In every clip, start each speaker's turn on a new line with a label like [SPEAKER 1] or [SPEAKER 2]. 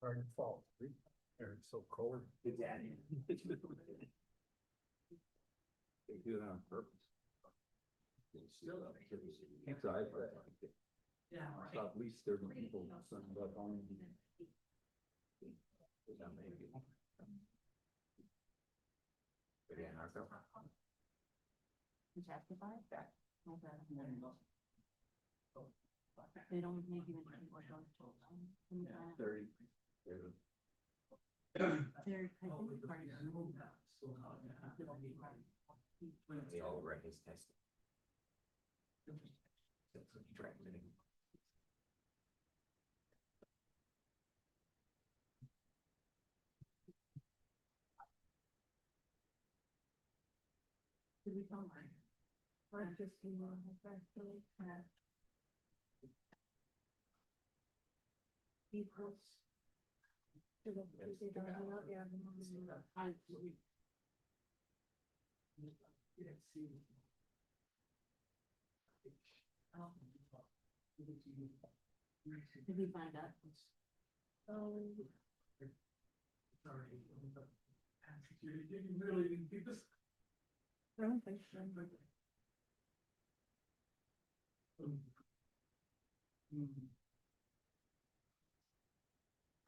[SPEAKER 1] our fault. It's so cold.
[SPEAKER 2] Exactly. They do that on purpose. Still, can't drive right.
[SPEAKER 3] Yeah.
[SPEAKER 2] So at least 30 people signed up on. But yeah, I felt.
[SPEAKER 4] Justified that. They don't make you any more than
[SPEAKER 2] 30.
[SPEAKER 4] They're, I think,
[SPEAKER 2] They all read his test. That's what he tried to do.
[SPEAKER 4] did we tell her? Or just, actually, equals. To the, yeah. Did we find out?
[SPEAKER 1] You really didn't keep this.
[SPEAKER 4] I don't think so.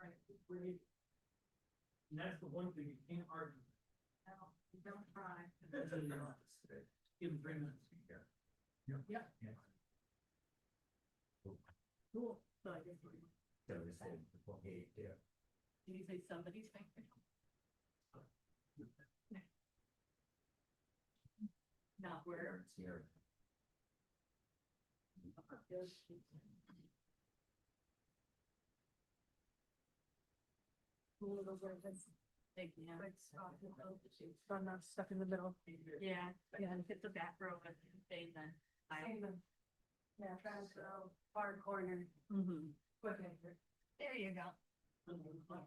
[SPEAKER 1] Right, great. And that's the one thing you can't argue.
[SPEAKER 4] No, you don't try.
[SPEAKER 1] Give them 3 minutes. Yeah. Cool.
[SPEAKER 4] So I guess we're. Did you say somebody's favorite? Not where.
[SPEAKER 2] Here.
[SPEAKER 4] One of those are big, yeah. From that stuff in the middle. Yeah, yeah, and hit the back row and fade then. Yeah, try to go far corner. Quick enter. There you go.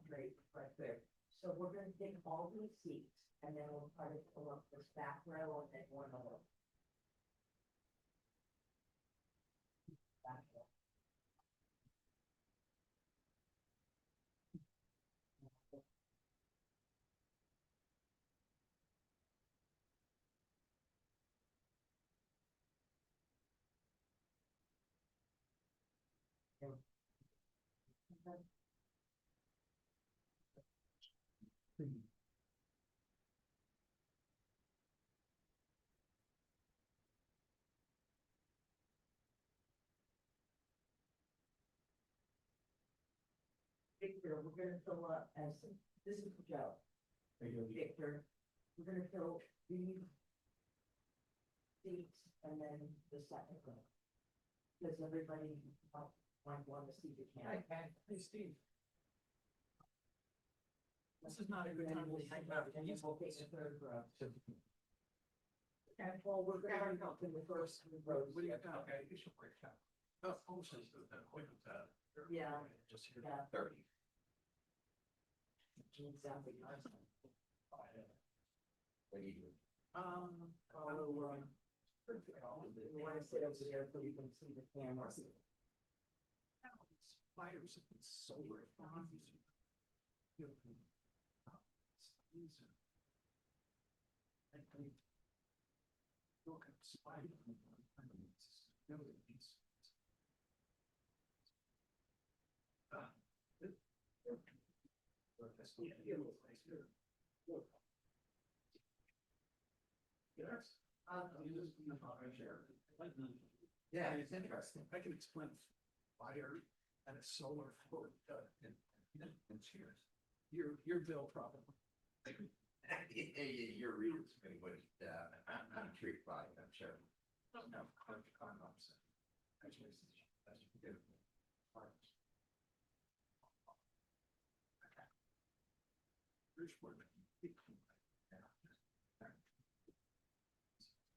[SPEAKER 3] Great, right there. So we're gonna take all these seats and then we'll try to pull up this back row and then one more. Back row. Victor, we're gonna fill up as, this is for Joe. Victor, we're gonna fill these seats and then the second row. Does everybody might want to see the camera?
[SPEAKER 1] Hey, Steve. This is not a good time to hang out. Can you focus?
[SPEAKER 3] And well, we're gonna go in the first row.
[SPEAKER 1] What do you got? Okay, you should break out. Oh, almost quick with that.
[SPEAKER 3] Yeah.
[SPEAKER 1] Just here.
[SPEAKER 3] Yeah.
[SPEAKER 1] 30.
[SPEAKER 3] Exactly.
[SPEAKER 2] What do you do?
[SPEAKER 3] You wanna sit over there so you can see the camera.
[SPEAKER 1] Spiders have been so refined. Look at spider.
[SPEAKER 2] Yeah, it's interesting.
[SPEAKER 1] I can explain fire and a solar float and cheers. Your bill problem.
[SPEAKER 2] Your readers may would, I'm intrigued by it, I'm sure. No, I'm upset. Actually, that's beautiful.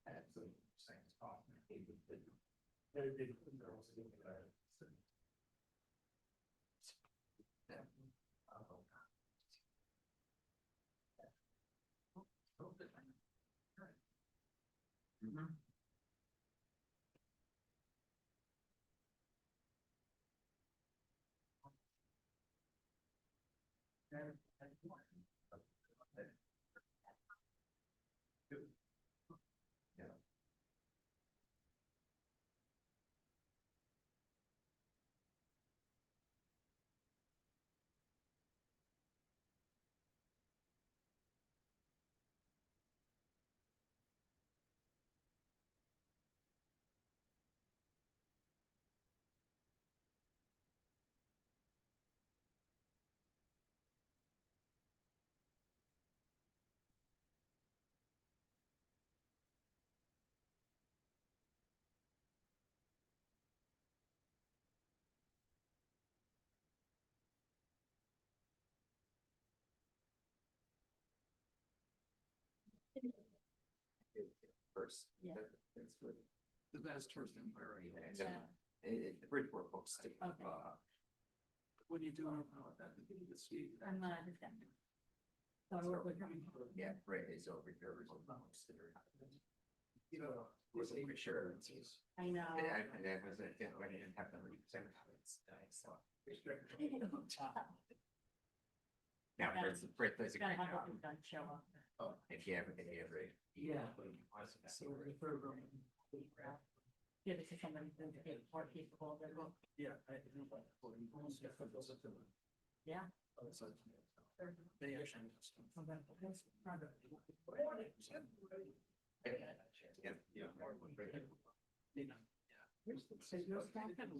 [SPEAKER 2] Absolutely, same as possible. first.
[SPEAKER 4] Yeah.
[SPEAKER 2] That's good.
[SPEAKER 1] The best first empire.
[SPEAKER 2] The Bridgeport folks stick with,
[SPEAKER 4] Okay.
[SPEAKER 1] What are you doing about that? The Steve.
[SPEAKER 4] I'm not defending. So I work with her.
[SPEAKER 2] yeah, Ray is over here.
[SPEAKER 1] You know,
[SPEAKER 2] Wasn't even sure.
[SPEAKER 4] I know.
[SPEAKER 2] And that was it, I didn't have them represent it's nice, so. Now, Fritz does a
[SPEAKER 4] Gotta
[SPEAKER 2] great
[SPEAKER 4] have
[SPEAKER 2] job.
[SPEAKER 4] what we've done show up.
[SPEAKER 2] Oh, if you ever.
[SPEAKER 1] Yeah. So the third room.
[SPEAKER 4] Give it to somebody who's more capable than.
[SPEAKER 1] Yeah.
[SPEAKER 4] Yeah.
[SPEAKER 1] They actually.
[SPEAKER 2] Yeah.
[SPEAKER 4] So you're back at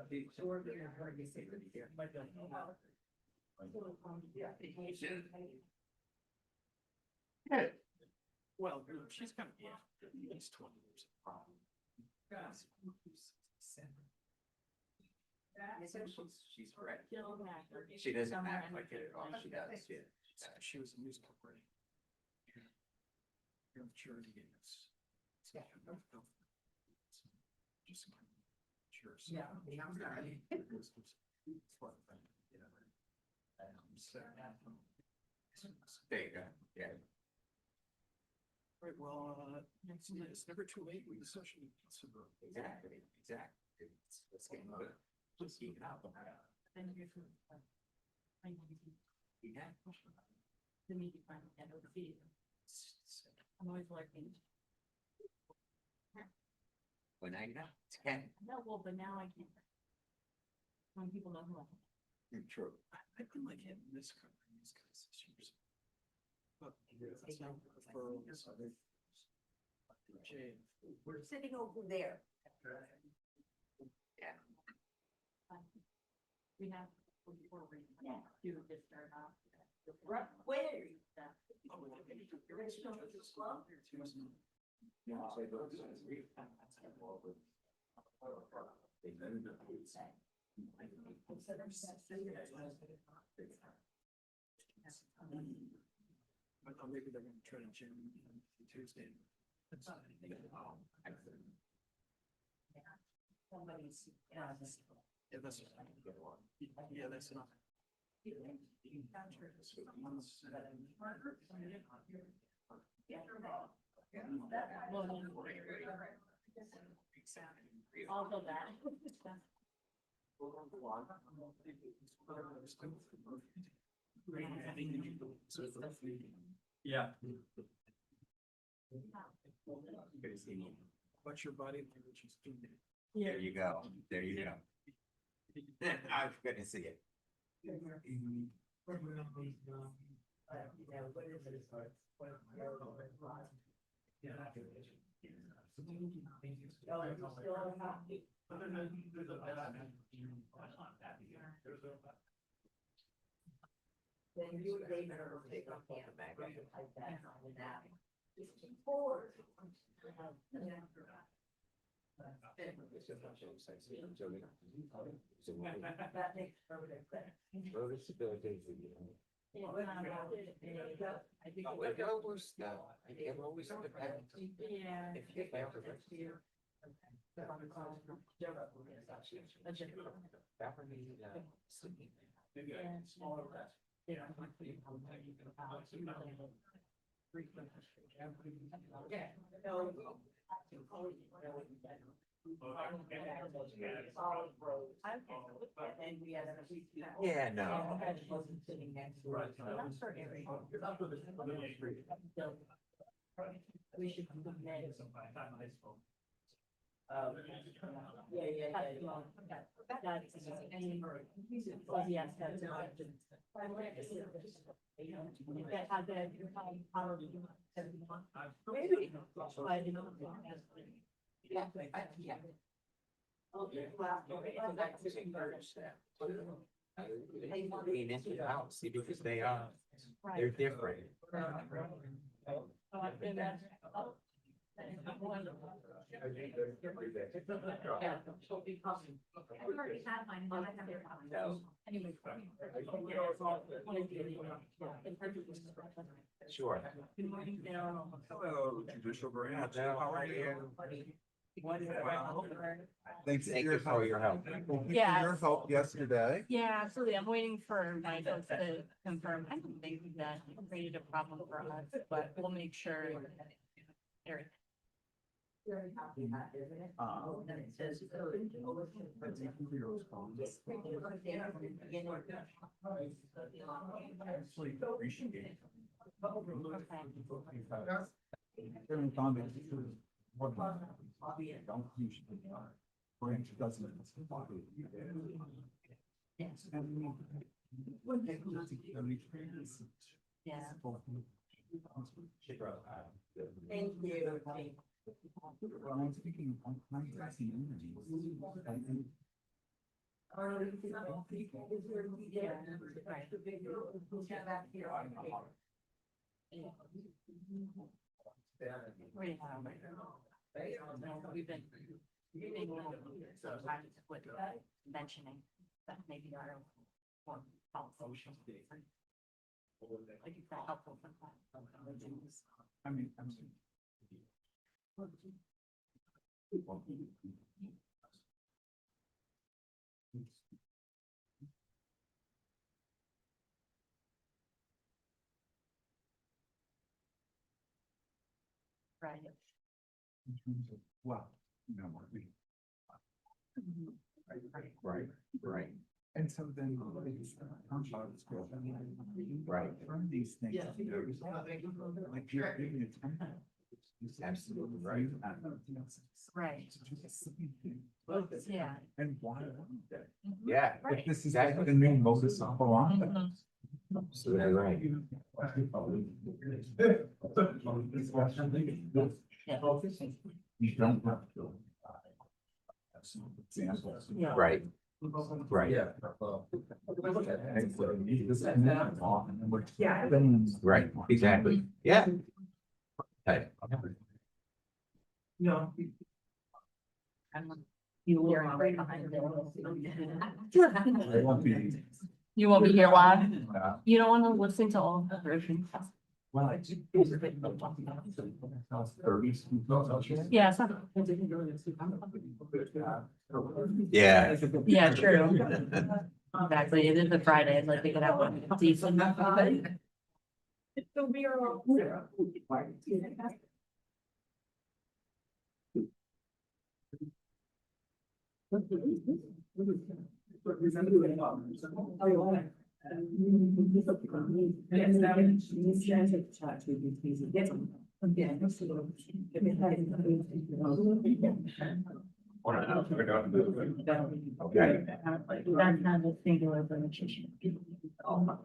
[SPEAKER 1] The sword and her, you say that here. Well, she's kind of, yeah, at least 20 years.
[SPEAKER 2] She's correct.
[SPEAKER 4] Jill Hacker.
[SPEAKER 2] She doesn't act like it at all. She does, yeah.
[SPEAKER 1] She was a newspaper writer. Your maturity is. Just. Sure.
[SPEAKER 3] Yeah.
[SPEAKER 2] There you go, yeah.
[SPEAKER 1] Right, well, it's never too late with the social.
[SPEAKER 2] Exactly. It's getting good. Just keep it up.
[SPEAKER 4] Then you're from.
[SPEAKER 2] Yeah.
[SPEAKER 4] The media plan and overseas. I'm always learning.
[SPEAKER 2] Well, now you know, it's Ken.
[SPEAKER 4] No, well, but now I can't. When people know who I am.
[SPEAKER 2] True.
[SPEAKER 1] I've been like hitting this cover these guys this year. But that's not referrals. Jay.
[SPEAKER 3] We're sitting over there.
[SPEAKER 2] Yeah.
[SPEAKER 4] We have, before we do this start off.
[SPEAKER 3] Right, where?
[SPEAKER 1] You're ready to go to this club? I thought maybe they're gonna try to jam Tuesday. That's not anything.
[SPEAKER 3] Somebody's.
[SPEAKER 1] Yeah, that's. Yeah, that's enough.
[SPEAKER 4] Also that.
[SPEAKER 1] Yeah. What's your body language is doing?
[SPEAKER 2] There you go, there you go. I was good to see it.
[SPEAKER 3] Then you and David are gonna take up camp back like that on that. Forward. That makes perfect sense.
[SPEAKER 4] Yeah.
[SPEAKER 2] Yeah, no.
[SPEAKER 3] Wasn't sitting next to it.
[SPEAKER 4] That's our area. We should do that.
[SPEAKER 3] Yeah.
[SPEAKER 4] Well, yes, that's. That had the, power to do everyone.
[SPEAKER 3] Maybe.
[SPEAKER 4] Yeah.
[SPEAKER 3] Yeah.
[SPEAKER 2] Being into the house, see, because they are, they're different.
[SPEAKER 4] Oh, I've been there. Oh. I've already had mine, now I have their comment.
[SPEAKER 2] No.
[SPEAKER 4] Anyway.
[SPEAKER 2] Sure.
[SPEAKER 4] Good morning, Bill.
[SPEAKER 5] Hello, Judicial Branch. How are you?
[SPEAKER 2] Thank you for your help.
[SPEAKER 5] Thank you for
[SPEAKER 4] Yes.
[SPEAKER 5] your help yesterday.
[SPEAKER 4] Yeah, absolutely. I'm waiting for my folks to confirm. I don't think that created a problem for us, but we'll make sure. Everything.
[SPEAKER 3] Very happy that, isn't it? And it says.
[SPEAKER 5] Actually, appreciate it.
[SPEAKER 4] Okay.
[SPEAKER 5] During comment, what don't usually branch doesn't.
[SPEAKER 4] Yes. Yeah.
[SPEAKER 3] Thank you.
[SPEAKER 5] Well, I'm speaking of contrasting energies.
[SPEAKER 4] We have. We've been being a little sometimes with mentioning that maybe our more policy. Like if that helpful sometimes.
[SPEAKER 5] I mean, I'm saying.
[SPEAKER 4] Right.
[SPEAKER 5] In terms of, well, you know, what we. Right. And so then.
[SPEAKER 2] Right.
[SPEAKER 5] From these things.
[SPEAKER 1] Yeah.
[SPEAKER 5] Like you're giving it time.
[SPEAKER 2] Absolutely right.
[SPEAKER 4] Right. Yeah.
[SPEAKER 5] And why wouldn't they?
[SPEAKER 2] Yeah.
[SPEAKER 5] If this is like the new modus operandi.
[SPEAKER 4] Mhm.
[SPEAKER 2] Absolutely right.
[SPEAKER 5] You don't have to. Examples.
[SPEAKER 4] Yeah.
[SPEAKER 2] Right. Right.
[SPEAKER 5] Yeah. And so you just connect them all, and then we're having-
[SPEAKER 2] Right, exactly. Yeah. Hey.
[SPEAKER 3] No.
[SPEAKER 4] You're right behind them.
[SPEAKER 5] They won't be.
[SPEAKER 4] You won't be here live?
[SPEAKER 5] uh,
[SPEAKER 4] You don't want to listen to all the versions?
[SPEAKER 5] Well, it's. 30s.
[SPEAKER 4] Yeah. it's not-
[SPEAKER 2] Yeah.
[SPEAKER 4] Yeah, true. Exactly. It is a Friday. I'd like to get out one decent.
[SPEAKER 3] So we are all.
[SPEAKER 2] Okay.
[SPEAKER 4] That's not a singular beneficiation.
[SPEAKER 2] Awesome.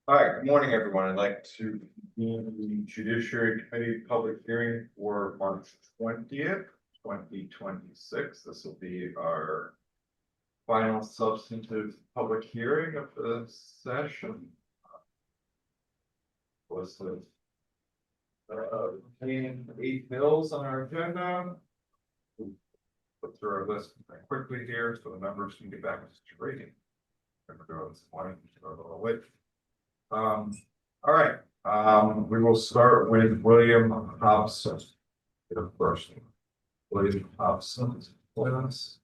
[SPEAKER 5] All right, good morning, everyone. I'd like to begin the Judiciary Committee public hearing for March 20th, 2026. This will be our final substantive public hearing of the session. Was the contained 8 bills on our agenda. We'll put through our list very quickly here so the members can get back to reading. Remember, this morning, a little late. All right, we will start with William Hobson. The first one. William Hobson, please.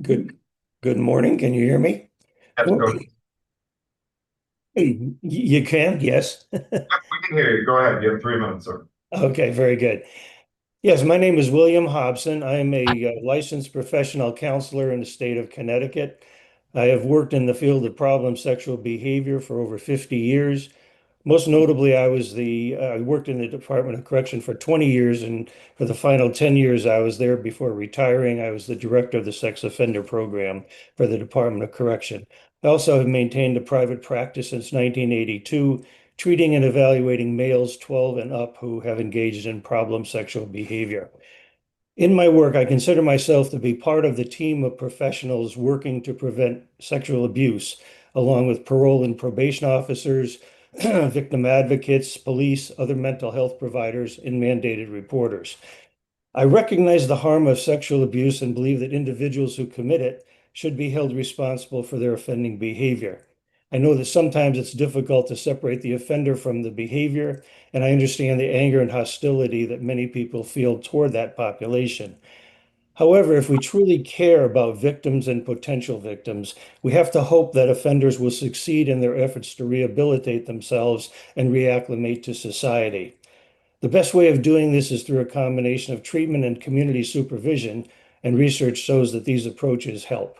[SPEAKER 6] Good morning. Can you hear me?
[SPEAKER 5] Yes, go ahead.
[SPEAKER 6] You can, yes.
[SPEAKER 5] We can hear you. Go ahead. You have 3 minutes, sir.
[SPEAKER 6] Okay, very good. Yes, my name is William Hobson. I am a licensed professional counselor in the state of Connecticut. I have worked in the field of problem sexual behavior for over 50 years. Most notably, I worked in the Department of Correction for 20 years, and for the final 10 years I was there before retiring, I was the director of the sex offender program for the Department of Correction. I also have maintained a private practice since 1982, treating and evaluating males 12 and up who have engaged in problem sexual behavior. In my work, I consider myself to be part of the team of professionals working to prevent sexual abuse, along with parole and probation officers, victim advocates, police, other mental health providers, and mandated reporters. I recognize the harm of sexual abuse and believe that individuals who commit it should be held responsible for their offending behavior. I know that sometimes it's difficult to separate the offender from the behavior, and I understand the anger and hostility that many people feel toward that population. However, if we truly care about victims and potential victims, we have to hope that offenders will succeed in their efforts to rehabilitate themselves and reacclimate to society. The best way of doing this is through a combination of treatment and community supervision, and research shows that these approaches help.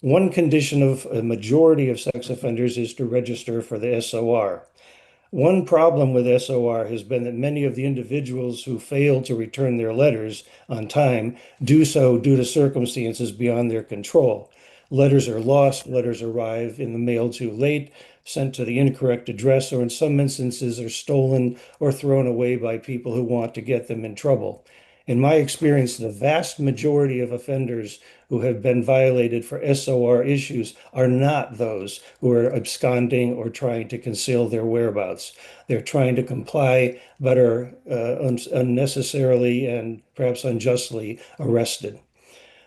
[SPEAKER 6] One condition of a majority of sex offenders is to register for the SOR. One problem with SOR has been that many of the individuals who fail to return their letters on time do so due to circumstances beyond their control. Letters are lost, letters arrive in the mail too late, sent to the incorrect address, or in some instances are stolen or thrown away by people who want to get them in trouble. In my experience, the vast majority of offenders who have been violated for SOR issues are not those who are absconding or trying to conceal their whereabouts. They're trying to comply, but are unnecessarily and perhaps unjustly arrested.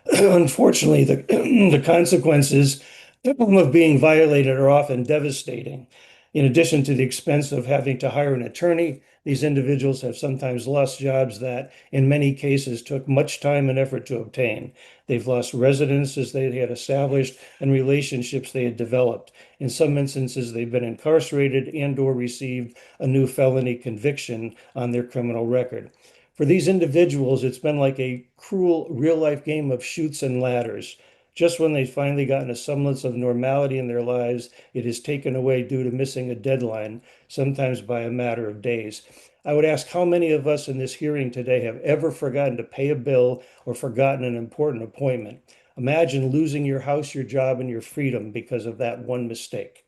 [SPEAKER 6] Unfortunately, the consequences of being violated are often devastating. In addition to the expense of having to hire an attorney, these individuals have sometimes lost jobs that, in many cases, took much time and effort to obtain. They've lost residences they had established and relationships they had developed. In some instances, they've been incarcerated and/or received a new felony conviction on their criminal record. For these individuals, it's been like a cruel real-life game of chutes and ladders. Just when they've finally gotten a semblance of normality in their lives, it is taken away due to missing a deadline, sometimes by a matter of days. I would ask how many of us in this hearing today have ever forgotten to pay a bill or forgotten an important appointment? Imagine losing your house, your job, and your freedom because of that one mistake.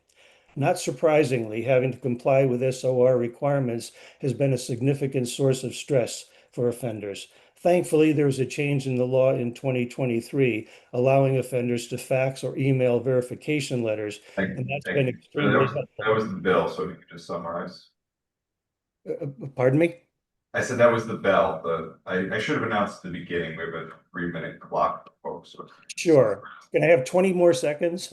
[SPEAKER 6] Not surprisingly, having to comply with SOR requirements has been a significant source of stress for offenders. Thankfully, there was a change in the law in 2023, allowing offenders to fax or email verification letters,
[SPEAKER 5] Thank
[SPEAKER 6] and
[SPEAKER 5] you.
[SPEAKER 6] that's
[SPEAKER 5] Thank
[SPEAKER 6] been
[SPEAKER 5] you.
[SPEAKER 6] extremely helpful.
[SPEAKER 5] That was the bill, so you could just summarize.
[SPEAKER 6] Pardon me?
[SPEAKER 5] I said that was the bell. I should have announced at the beginning. We have a 3-minute clock, folks. So,
[SPEAKER 6] Sure. Can I have 20 more seconds?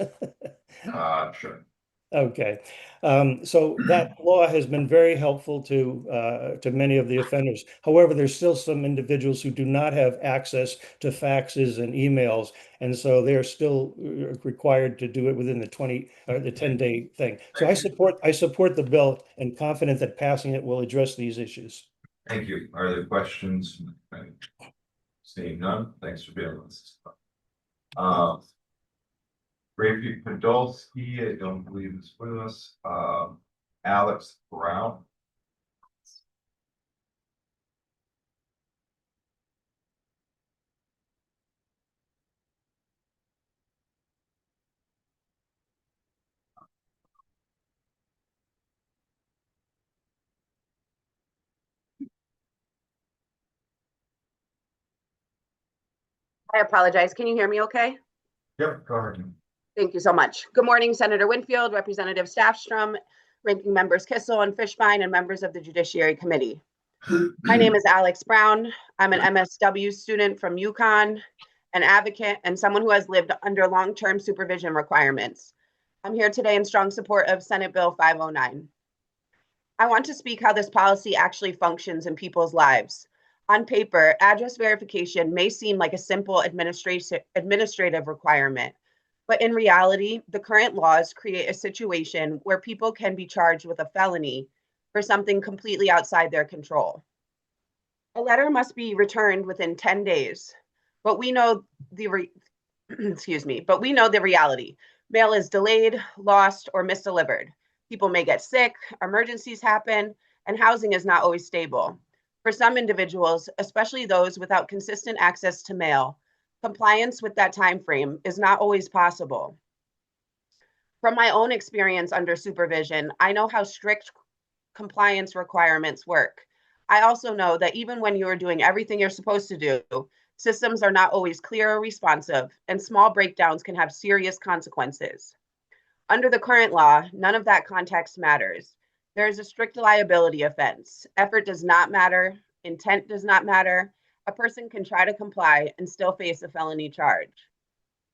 [SPEAKER 5] sure.
[SPEAKER 6] Okay. So that law has been very helpful to many of the offenders. However, there's still some individuals who do not have access to faxes and emails, and so they're still required to do it within the 20 or the 10-day thing. So I support the bill and confident that passing it will address these issues.
[SPEAKER 5] Thank you. Are there questions? Seeing none, thanks for being with us. Rafi Podolsky, I don't believe is with us. Alex Brown.
[SPEAKER 7] I apologize. Can you hear me okay?
[SPEAKER 5] Yep, go ahead.
[SPEAKER 7] Thank you so much. Good morning, Senator Winfield, Representative Staffstrom, Ranking Members Kissel and Fishbein, and members of the Judiciary Committee. My name is Alex Brown. I'm an MSW student from UConn, an advocate, and someone who has lived under long-term supervision requirements. I'm here today in strong support of Senate Bill 509. I want to speak how this policy actually functions in people's lives. On paper, address verification may seem like a simple administrative requirement, but in reality, the current laws create a situation where people can be charged with a felony for something completely outside their control. A letter must be returned within 10 days, but we know the but we know the reality. Mail is delayed, lost, or misdelivered. People may get sick, emergencies happen, and housing is not always stable. For some individuals, especially those without consistent access to mail, compliance with that time frame is not always possible. From my own experience under supervision, I know how strict compliance requirements work. I also know that even when you are doing everything you're supposed to do, systems are not always clear or responsive, and small breakdowns can have serious consequences. Under the current law, none of that context matters. There is a strict liability offense. Effort does not matter. Intent does not matter. A person can try to comply and still face a felony charge.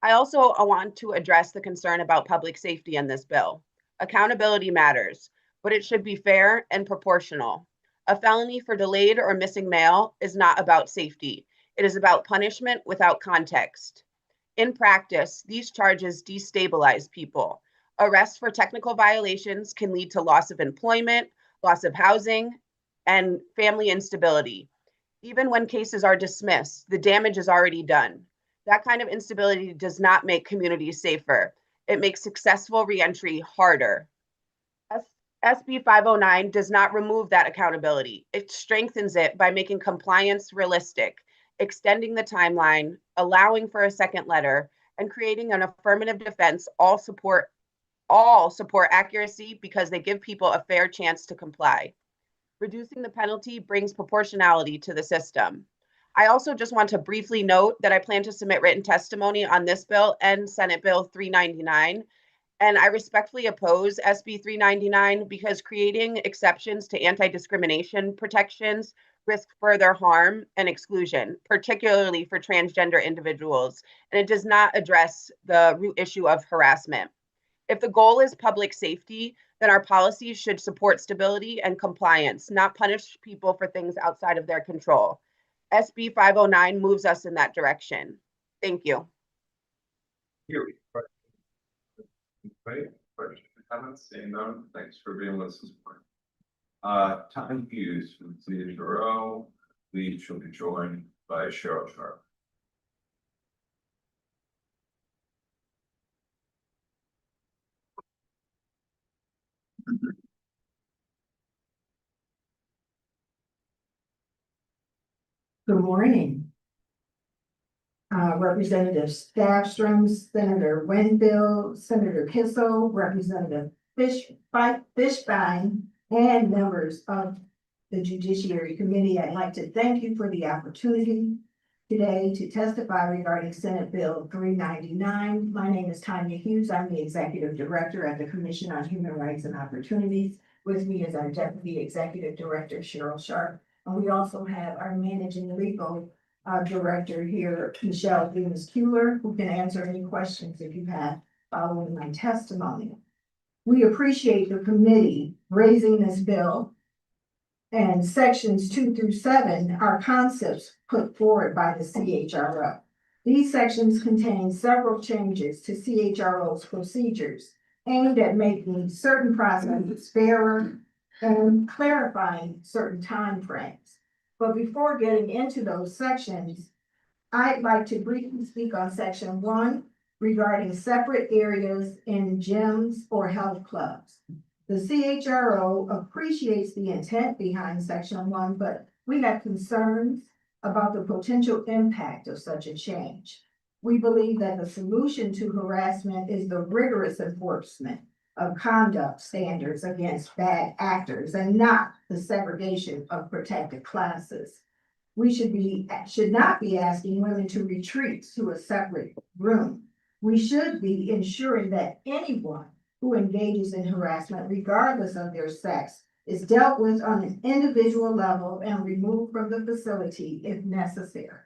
[SPEAKER 7] I also want to address the concern about public safety in this bill. Accountability matters, but it should be fair and proportional. A felony for delayed or missing mail is not about safety. It is about punishment without context. In practice, these charges destabilize people. Arrests for technical violations can lead to loss of employment, loss of housing, and family instability. Even when cases are dismissed, the damage is already done. That kind of instability does not make communities safer. It makes successful reentry harder. SB 509 does not remove that accountability. It strengthens it by making compliance realistic, extending the timeline, allowing for a second letter, and creating an affirmative defense. All support accuracy because they give people a fair chance to comply. Reducing the penalty brings proportionality to the system. I also just want to briefly note that I plan to submit written testimony on this bill and Senate Bill 399. And I respectfully oppose SB 399 because creating exceptions to anti-discrimination protections risk further harm and exclusion, particularly for transgender individuals, and it does not address the root issue of harassment. If the goal is public safety, then our policies should support stability and compliance, not punish people for things outside of their control. SB 509 moves us in that direction. Thank you.
[SPEAKER 5] Here we go. Right, questions, comments, seeing none, thanks for being with us this morning. Time Hughes from CHRO, lead shall be joined by Cheryl Sharp.
[SPEAKER 3] Good morning. Representative Staffstrom, Senator Winfield, Senator Kissel, Representative Fishbein, and members of the Judiciary Committee. I'd like to thank you for the opportunity today to testify regarding Senate Bill 399. My name is Tanya Hughes. I'm the Executive Director at the Commission on Human Rights and Opportunities. With me is our Deputy Executive Director, Cheryl Sharp. And we also have our Managing Legal Director here, Michelle Venus-Kuhler, who can answer any questions if you have following my testimony. We appreciate the committee raising this bill, and sections 2 through 7 are concepts put forward by the CHRO. These sections contain several changes to CHRO's procedures aimed at making certain processes fairer and clarifying certain timeframes. But before getting into those sections, I'd like to briefly speak on section 1 regarding separate areas in gyms or health clubs. The CHRO appreciates the intent behind section 1, but we have concerns about the potential impact of such a change. We believe that the solution to harassment is the rigorous enforcement of conduct standards against bad actors and not the segregation of protected classes. We should not be asking women to retreat to a separate room. We should be ensuring that anyone who engages in harassment, regardless of their sex, is dealt with on an individual level and removed from the facility if necessary.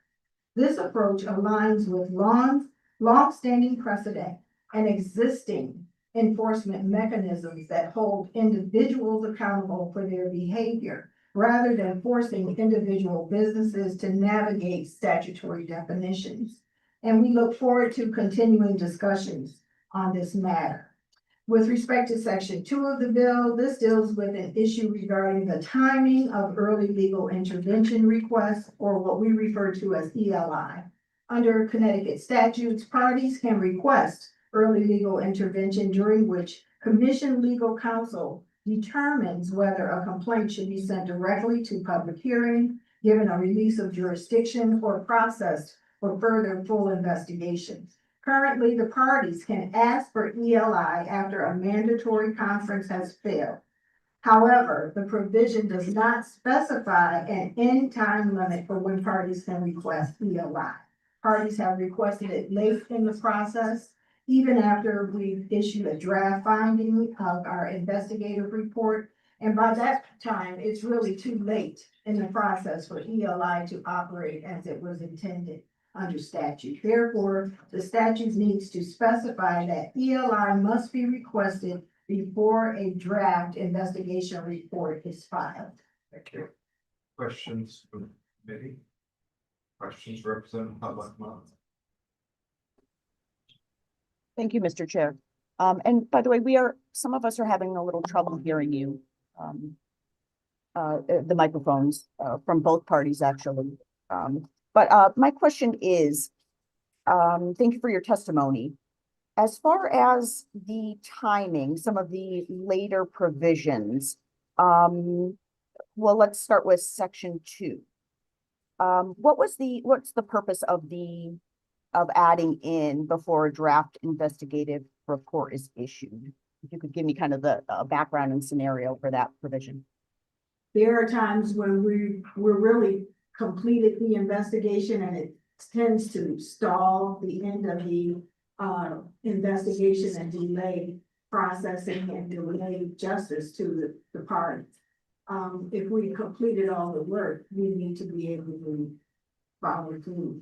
[SPEAKER 3] This approach aligns with long-standing precedent and existing enforcement mechanisms that hold individuals accountable for their behavior, rather than forcing individual businesses to navigate statutory definitions. And we look forward to continuing discussions on this matter. With respect to section 2 of the bill, this deals with an issue regarding the timing of early legal intervention requests, or what we refer to as ELI. Under Connecticut statutes, parties can request early legal intervention during which commission legal counsel determines whether a complaint should be sent directly to public hearing, given a release of jurisdiction, or processed for further full investigations. Currently, the parties can ask for ELI after a mandatory conference has failed. However, the provision does not specify an end time limit for when parties can request ELI. Parties have requested it late in the process, even after we've issued a draft finding of our investigative report. And by that time, it's really too late in the process for ELI to operate as it was intended under statute. Therefore, the statute needs to specify that ELI must be requested before a draft investigation report is filed.
[SPEAKER 5] Thank you. Questions from the committee? Questions representing public comment?
[SPEAKER 8] Thank you, Mr. Chair. And by the way, some of us are having a little trouble hearing you. The microphones from both parties, actually. But my question is, thank you for your testimony. As far as the timing, some of the later provisions, well, let's start with section 2. What's the purpose of adding in before a draft investigative report is issued? If you could give me kind of the background and scenario for that provision.
[SPEAKER 3] There are times when we're really completed the investigation and it tends to stall the end of the investigation and delay processing and delay justice to the parties. If we completed all the work, we need to be able to follow through.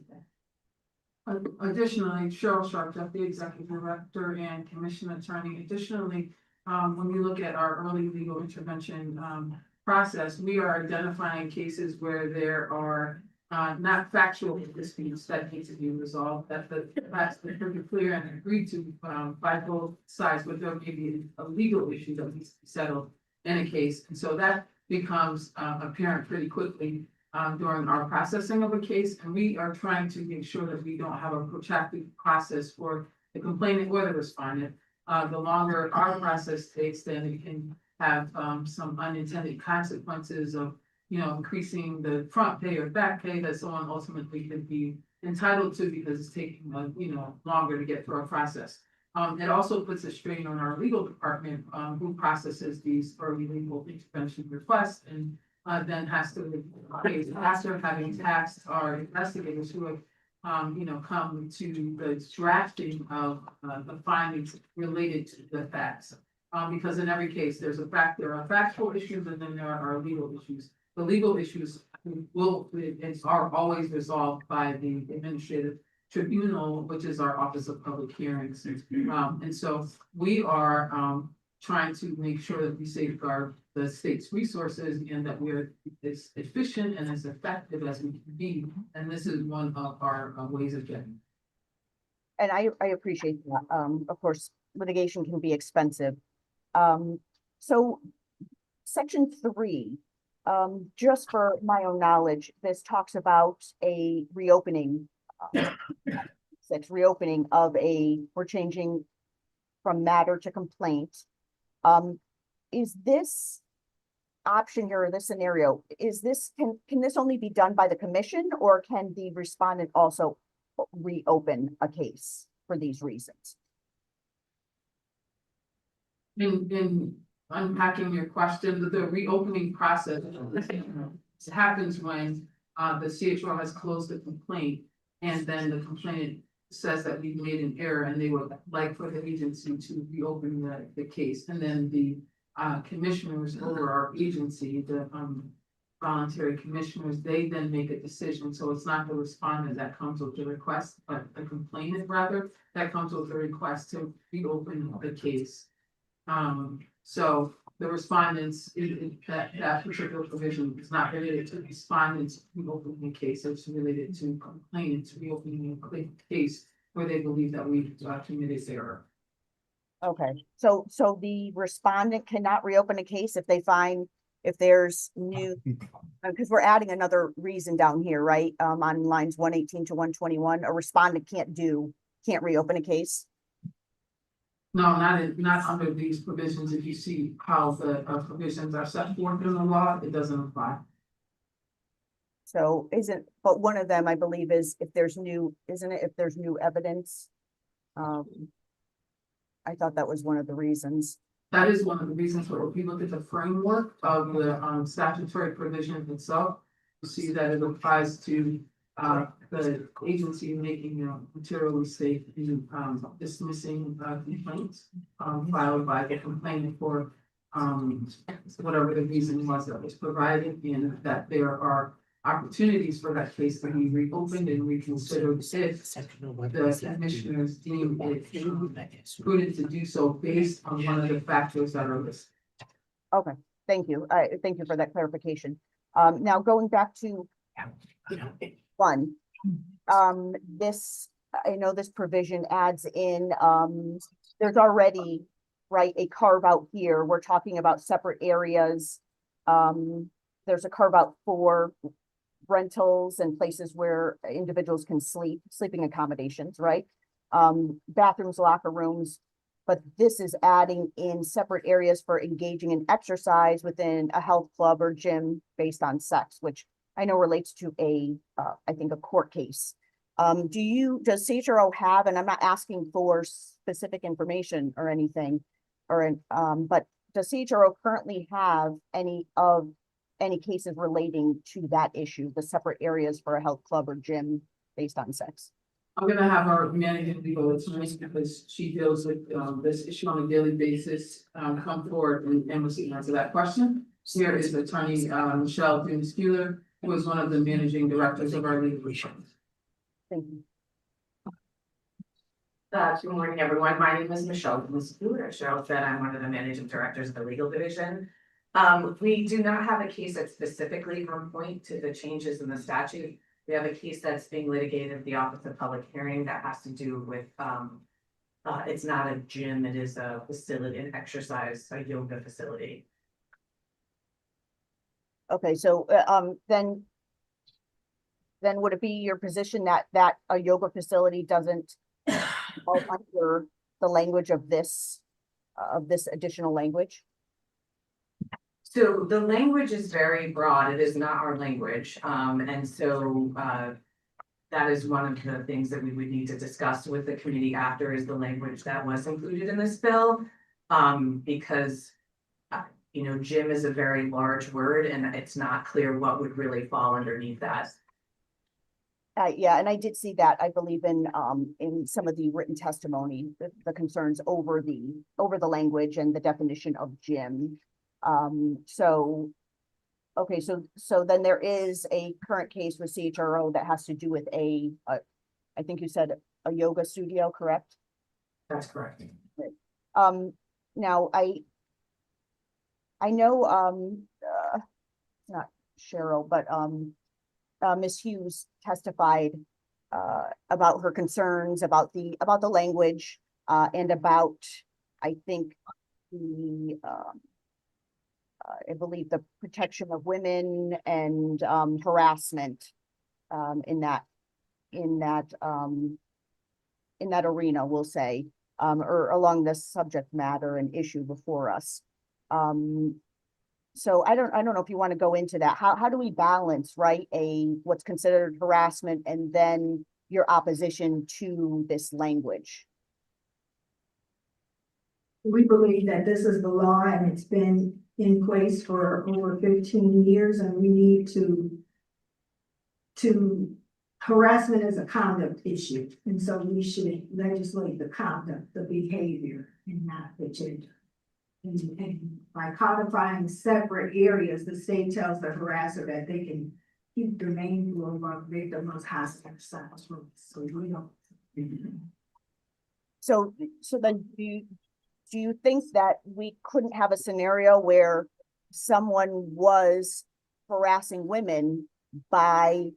[SPEAKER 9] Additionally, Cheryl Sharp, Deputy Executive Director and Commission Attorney. Additionally, when we look at our early legal intervention process, we are identifying cases where there are not factual disputes that need to be resolved, that the facts are pretty clear and agreed to by both sides, but there may be a legal issue that needs to be settled in a case. And so that becomes apparent pretty quickly during our processing of a case. And we are trying to make sure that we don't have a protracted process for the complainant or the respondent. The longer our process takes, then it can have some unintended consequences of, you know, increasing the front pay or back pay that someone ultimately could be entitled to because it's taking, you know, longer to get through our process. It also puts a strain on our legal department, who processes these early legal intervention requests and then has to, after having taxed our investigators who have, you know, come to the drafting of the findings related to the facts. Because in every case, there are factual issues and then there are legal issues. The legal issues are always resolved by the administrative tribunal, which is our Office of Public Hearings. And so we are trying to make sure that we safeguard the state's resources and that we're as efficient and as effective as we can be. And this is one of our ways of getting.
[SPEAKER 8] And I appreciate that. Of course, litigation can be expensive. So section 3, just for my own knowledge, this talks about a reopening. Reopening of we're changing from matter to complaint. Is this option here, or this scenario, can this only be done by the commission, or can the respondent also reopen a case for these reasons?
[SPEAKER 9] In unpacking your question, the reopening process happens when the CHR has closed the complaint and then the complainant says that we've made an error and they would like for the agency to reopen the case. And then the commissioners over our agency, the voluntary commissioners, they then make a decision. So it's not the respondent that comes with the request, but the complainant rather that comes with the request to reopen the case. So the respondents, that particular provision is not related to respondents reopening the case. It's related to complainants reopening a case where they believe that we've committed error.
[SPEAKER 8] Okay, so the respondent cannot reopen a case if they find, if there's new, because we're adding another reason down here, right? On lines 118 to 121, a respondent can't reopen a case.
[SPEAKER 9] No, not under these provisions. If you see how the provisions are set forth in the law, it doesn't apply.
[SPEAKER 8] So but one of them, I believe, is if there's new, isn't it? If there's new evidence. I thought that was one of the reasons.
[SPEAKER 9] That is one of the reasons. But if you look at the framework of the statutory provision itself, you see that it applies to the agency making a material mistake in dismissing complaints filed by the complainant for whatever the reason was that was provided, and that there are opportunities for that case to be reopened and reconsidered if the commissioners deem it prudent to do so based on one of the factors that are listed.
[SPEAKER 8] Okay, thank you. Thank you for that clarification. Now going back to one, I know this provision adds in, there's already, right, a carve out here. We're talking about separate areas. There's a carve out for rentals and places where individuals can sleeping accommodations, right? Bathrooms, locker rooms, but this is adding in separate areas for engaging in exercise within a health club or gym based on sex, which I know relates to I think a court case. Does CHRO have, and I'm not asking for specific information or anything, but does CHRO currently have any of any cases relating to that issue, the separate areas for a health club or gym based on sex?
[SPEAKER 9] I'm gonna have our managing legal attorney, because she deals with this issue on a daily basis, come forward and we'll see answer that question. Here is attorney Michelle Dumas-Mueller, who is one of the managing directors of our legal division.
[SPEAKER 8] Thank you.
[SPEAKER 10] Good morning, everyone. My name is Michelle Dumas-Mueller. As Cheryl said, I'm one of the managing directors of the legal division. We do not have a case that's specifically on point to the changes in the statute. We have a case that's being litigated at the Office of Public Hearing that has to do with, it's not a gym, it is a facility, an exercise, a yoga facility.
[SPEAKER 8] Okay, so then would it be your position that a yoga facility doesn't fall under the language of this additional language?
[SPEAKER 10] So the language is very broad. It is not our language. And so that is one of the things that we would need to discuss with the committee after, is the language that was included in this bill. Because you know, gym is a very large word and it's not clear what would really fall underneath that.
[SPEAKER 8] Yeah, and I did see that, I believe, in some of the written testimony, the concerns over the language and the definition of gym. So, okay, so then there is a current case with CHRO that has to do with I think you said a yoga studio, correct?
[SPEAKER 10] That's correct.
[SPEAKER 8] Now I know, not Cheryl, but Ms. Hughes testified about her concerns about the language and about, I think, I believe the protection of women and harassment in that arena, we'll say, or along this subject matter and issue before us. So I don't know if you want to go into that. How do we balance, right, what's considered harassment and then your opposition to this language?
[SPEAKER 3] We believe that this is the law and it's been in place for over 15 years, and we need to harassment is a conduct issue. And so we should legislate the conduct, the behavior, and not the gender. And by codifying separate areas, the state tells the harasser that they can keep the main flow of victim as hostile themselves. So we don't.
[SPEAKER 8] So then do you think that we couldn't have a scenario where someone was harassing women by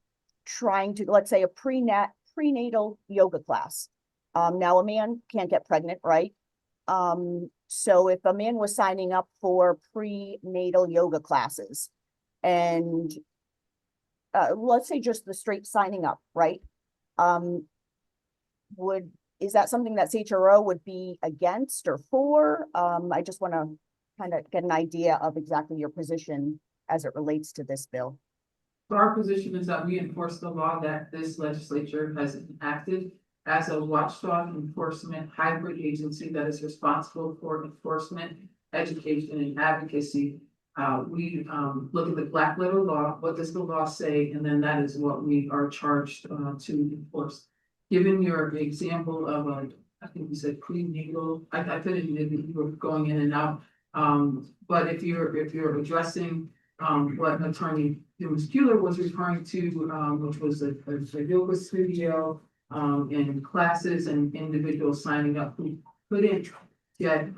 [SPEAKER 8] trying to, let's say, a prenatal yoga class? Now a man can't get pregnant, right? So if a man was signing up for prenatal yoga classes and let's say just the straight signing up, right? Is that something that CHRO would be against or for? I just want to kind of get an idea of exactly your position as it relates to this bill.
[SPEAKER 9] So our position is that we enforce the law that this legislature has enacted as a watchdog enforcement hybrid agency that is responsible for enforcement, education, and advocacy. We look at the black letter law. What does the law say? And then that is what we are charged to enforce. Given your example of I think you said prenatal, I put it in, you were going in and out. But if you're addressing what Attorney Dumas-Mueller was referring to, which was a yoga studio, and classes and individuals signing up who couldn't get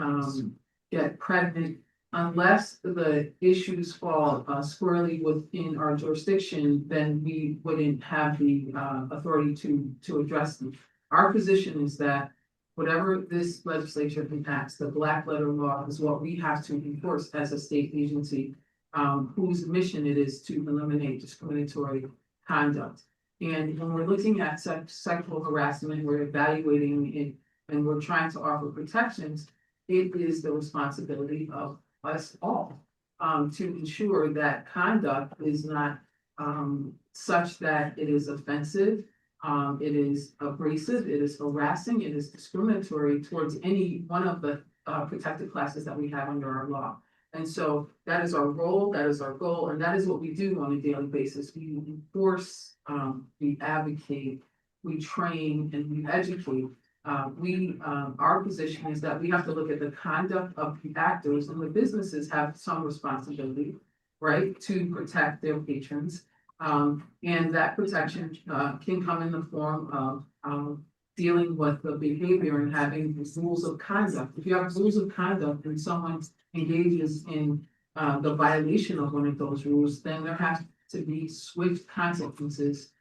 [SPEAKER 9] pregnant, unless the issues fall squarely within our jurisdiction, then we wouldn't have the authority to address them. Our position is that whatever this legislature enacts, the black letter law is what we have to enforce as a state agency, whose mission it is to eliminate discriminatory conduct. And when we're looking at sexual harassment, we're evaluating it and we're trying to offer protections. It is the responsibility of us all to ensure that conduct is not such that it is offensive, it is abrasive, it is harassing, it is discriminatory towards any one of the protected classes that we have under our law. And so that is our role, that is our goal, and that is what we do on a daily basis. We enforce, we advocate, we train, and we educate. Our position is that we have to look at the conduct of the actors, and the businesses have some responsibility, right, to protect their patrons. And that protection, can come in the form of, dealing with the behavior and having these rules of conduct. If you have rules of conduct and someone engages in, the violation of one of those rules, then there has to be swift consequences,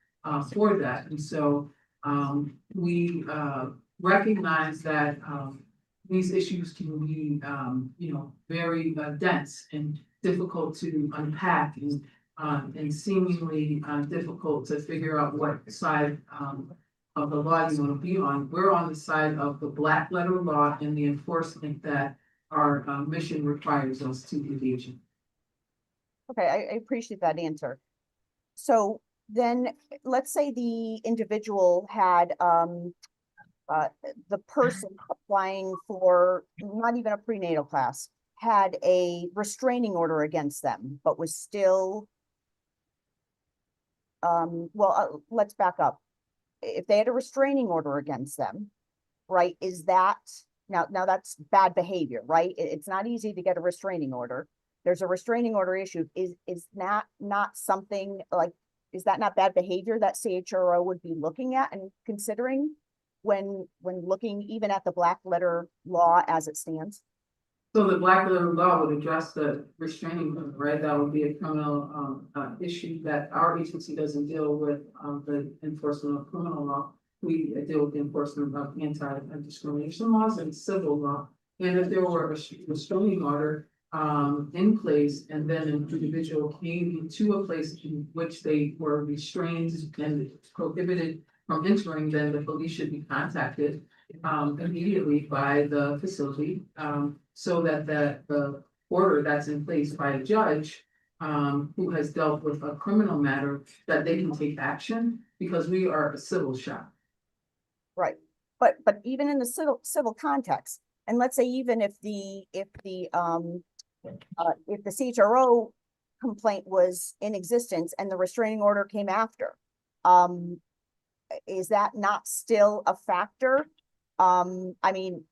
[SPEAKER 9] for that. And so, we, recognize that, these issues can be, very dense and difficult to unpack and seemingly difficult to figure out what side of the law you want to be on. We're on the side of the black letter law and the enforcement that our mission requires us to engage in.
[SPEAKER 8] Okay, I appreciate that answer. So then, let's say the individual had, the person applying for not even a prenatal class had a restraining order against them, but was still, let's back up. If they had a restraining order against them, right, is that, now that's bad behavior, right? It's not easy to get a restraining order. There's a restraining order issued. Is that not something like, is that not bad behavior that CHRO would be looking at and considering when looking even at the black letter law as it stands?
[SPEAKER 9] So the black letter law would address the restraining order, right? That would be a criminal issue that our agency doesn't deal with, the enforcement of criminal law. We deal with the enforcement of anti-discrimination laws and civil law. And if there were a restraining order in place, and then an individual came into a place in which they were restrained and prohibited from entering, then the police should be contacted immediately by the facility, so that the order that's in place by a judge who has dealt with a criminal matter, that they can take action, because we are a civil shop.
[SPEAKER 8] Right, but even in the civil context, and let's say even if the CHRO complaint was in existence and the restraining order came after, is that not still a factor? I mean,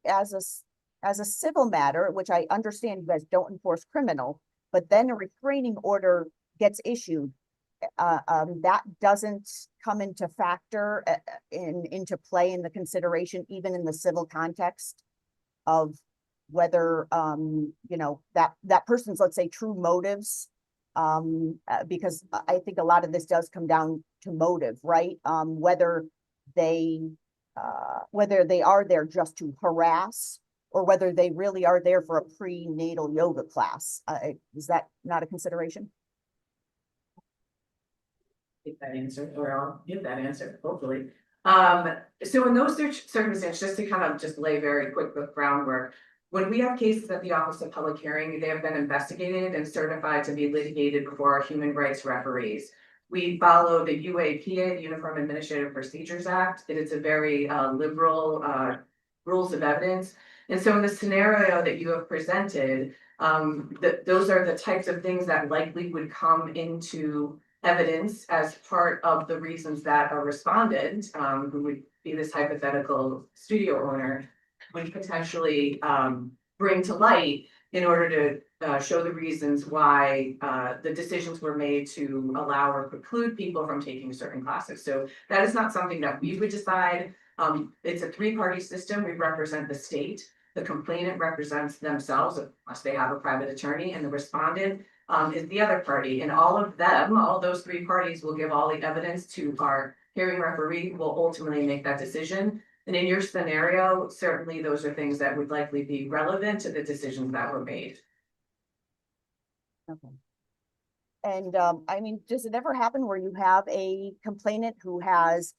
[SPEAKER 8] as a civil matter, which I understand you guys don't enforce criminal, but then a restraining order gets issued, that doesn't come into factor into play in the consideration, even in the civil context of whether, that person's, let's say, true motives, because I think a lot of this does come down to motive, right? Whether they are there just to harass, or whether they really are there for a prenatal yoga class. Is that not a consideration?
[SPEAKER 10] Get that answer, or I'll give that answer, hopefully. So in those circumstances, just to kind of just lay very quick the groundwork, when we have cases at the Office of Public Hearing, they have been investigated and certified to be litigated before our human rights referees. We follow the UAPA, the Uniform Administrative Procedures Act. It is a very liberal rules of evidence. And so in the scenario that you have presented, those are the types of things that likely would come into evidence as part of the reasons that a respondent, who would be this hypothetical studio owner, would potentially bring to light in order to show the reasons why the decisions were made to allow or preclude people from taking certain classes. So that is not something that we would decide. It's a three-party system. We represent the state. The complainant represents themselves, unless they have a private attorney, and the respondent is the other party. And all of them, all those three parties, will give all the evidence to our hearing referee, who will ultimately make that decision. And in your scenario, certainly those are things that would likely be relevant to the decisions that were made.
[SPEAKER 8] Okay. And I mean, does it ever happen where you have a complainant who has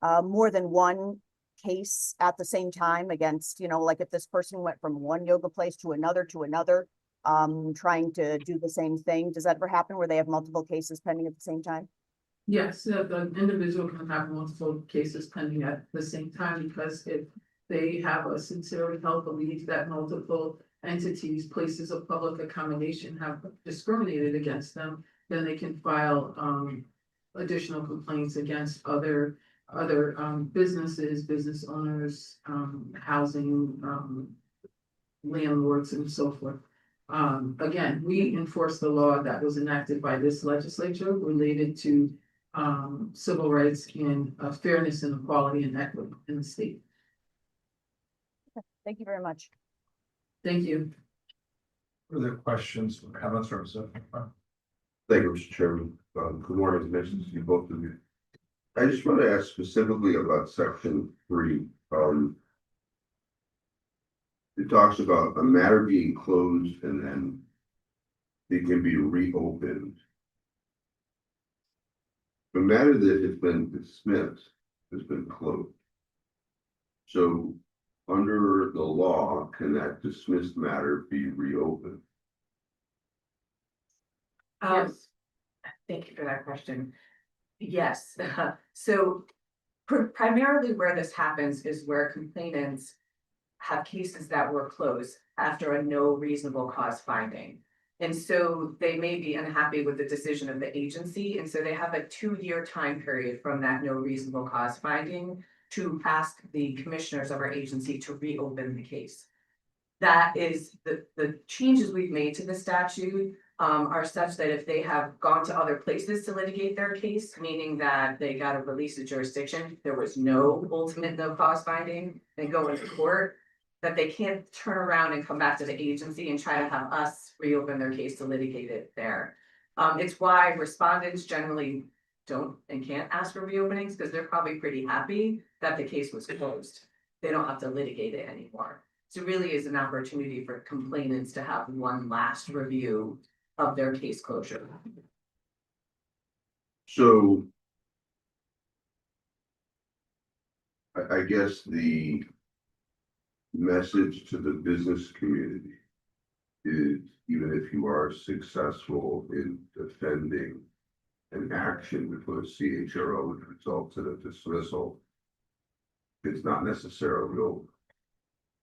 [SPEAKER 8] more than one case at the same time against, like if this person went from one yoga place to another, trying to do the same thing? Does that ever happen where they have multiple cases pending at the same time?
[SPEAKER 9] Yes, the individual can have multiple cases pending at the same time, because if they have a sincerely held belief that multiple entities, places of public accommodation have discriminated against them, then they can file additional complaints against other businesses, business owners, housing, landlords and so forth. Again, we enforce the law that was enacted by this legislature related to civil rights and fairness and equality and equity in the state.
[SPEAKER 8] Thank you very much.
[SPEAKER 9] Thank you.
[SPEAKER 5] Further questions, or comments from Representative?
[SPEAKER 11] Thank you, Mr. Chairman. Good morning, nice to see both of you. I just want to ask specifically about section 3. It talks about a matter being closed and then it can be reopened. The matter that has been dismissed has been closed. So under the law, can that dismissed matter be reopened?
[SPEAKER 10] Yes. Thank you for that question. Yes, so primarily where this happens is where complainants have cases that were closed after a no reasonable cause finding. And so they may be unhappy with the decision of the agency, and so they have a 2-year time period from that no reasonable cause finding to ask the commissioners of our agency to reopen the case. That is the changes we've made to the statute are such that if they have gone to other places to litigate their case, meaning that they got a release of jurisdiction, there was no ultimate no cause finding, and go into court, that they can't turn around and come back to the agency and try to have us reopen their case to litigate it there. It's why respondents generally don't and can't ask for reopenings, because they're probably pretty happy that the case was closed. They don't have to litigate it anymore. So it really is an opportunity for complainants to have one last review of their case closure.
[SPEAKER 11] So I guess the message to the business community is, even if you are successful in defending an action before CHRO which results in a dismissal, it's not necessarily over.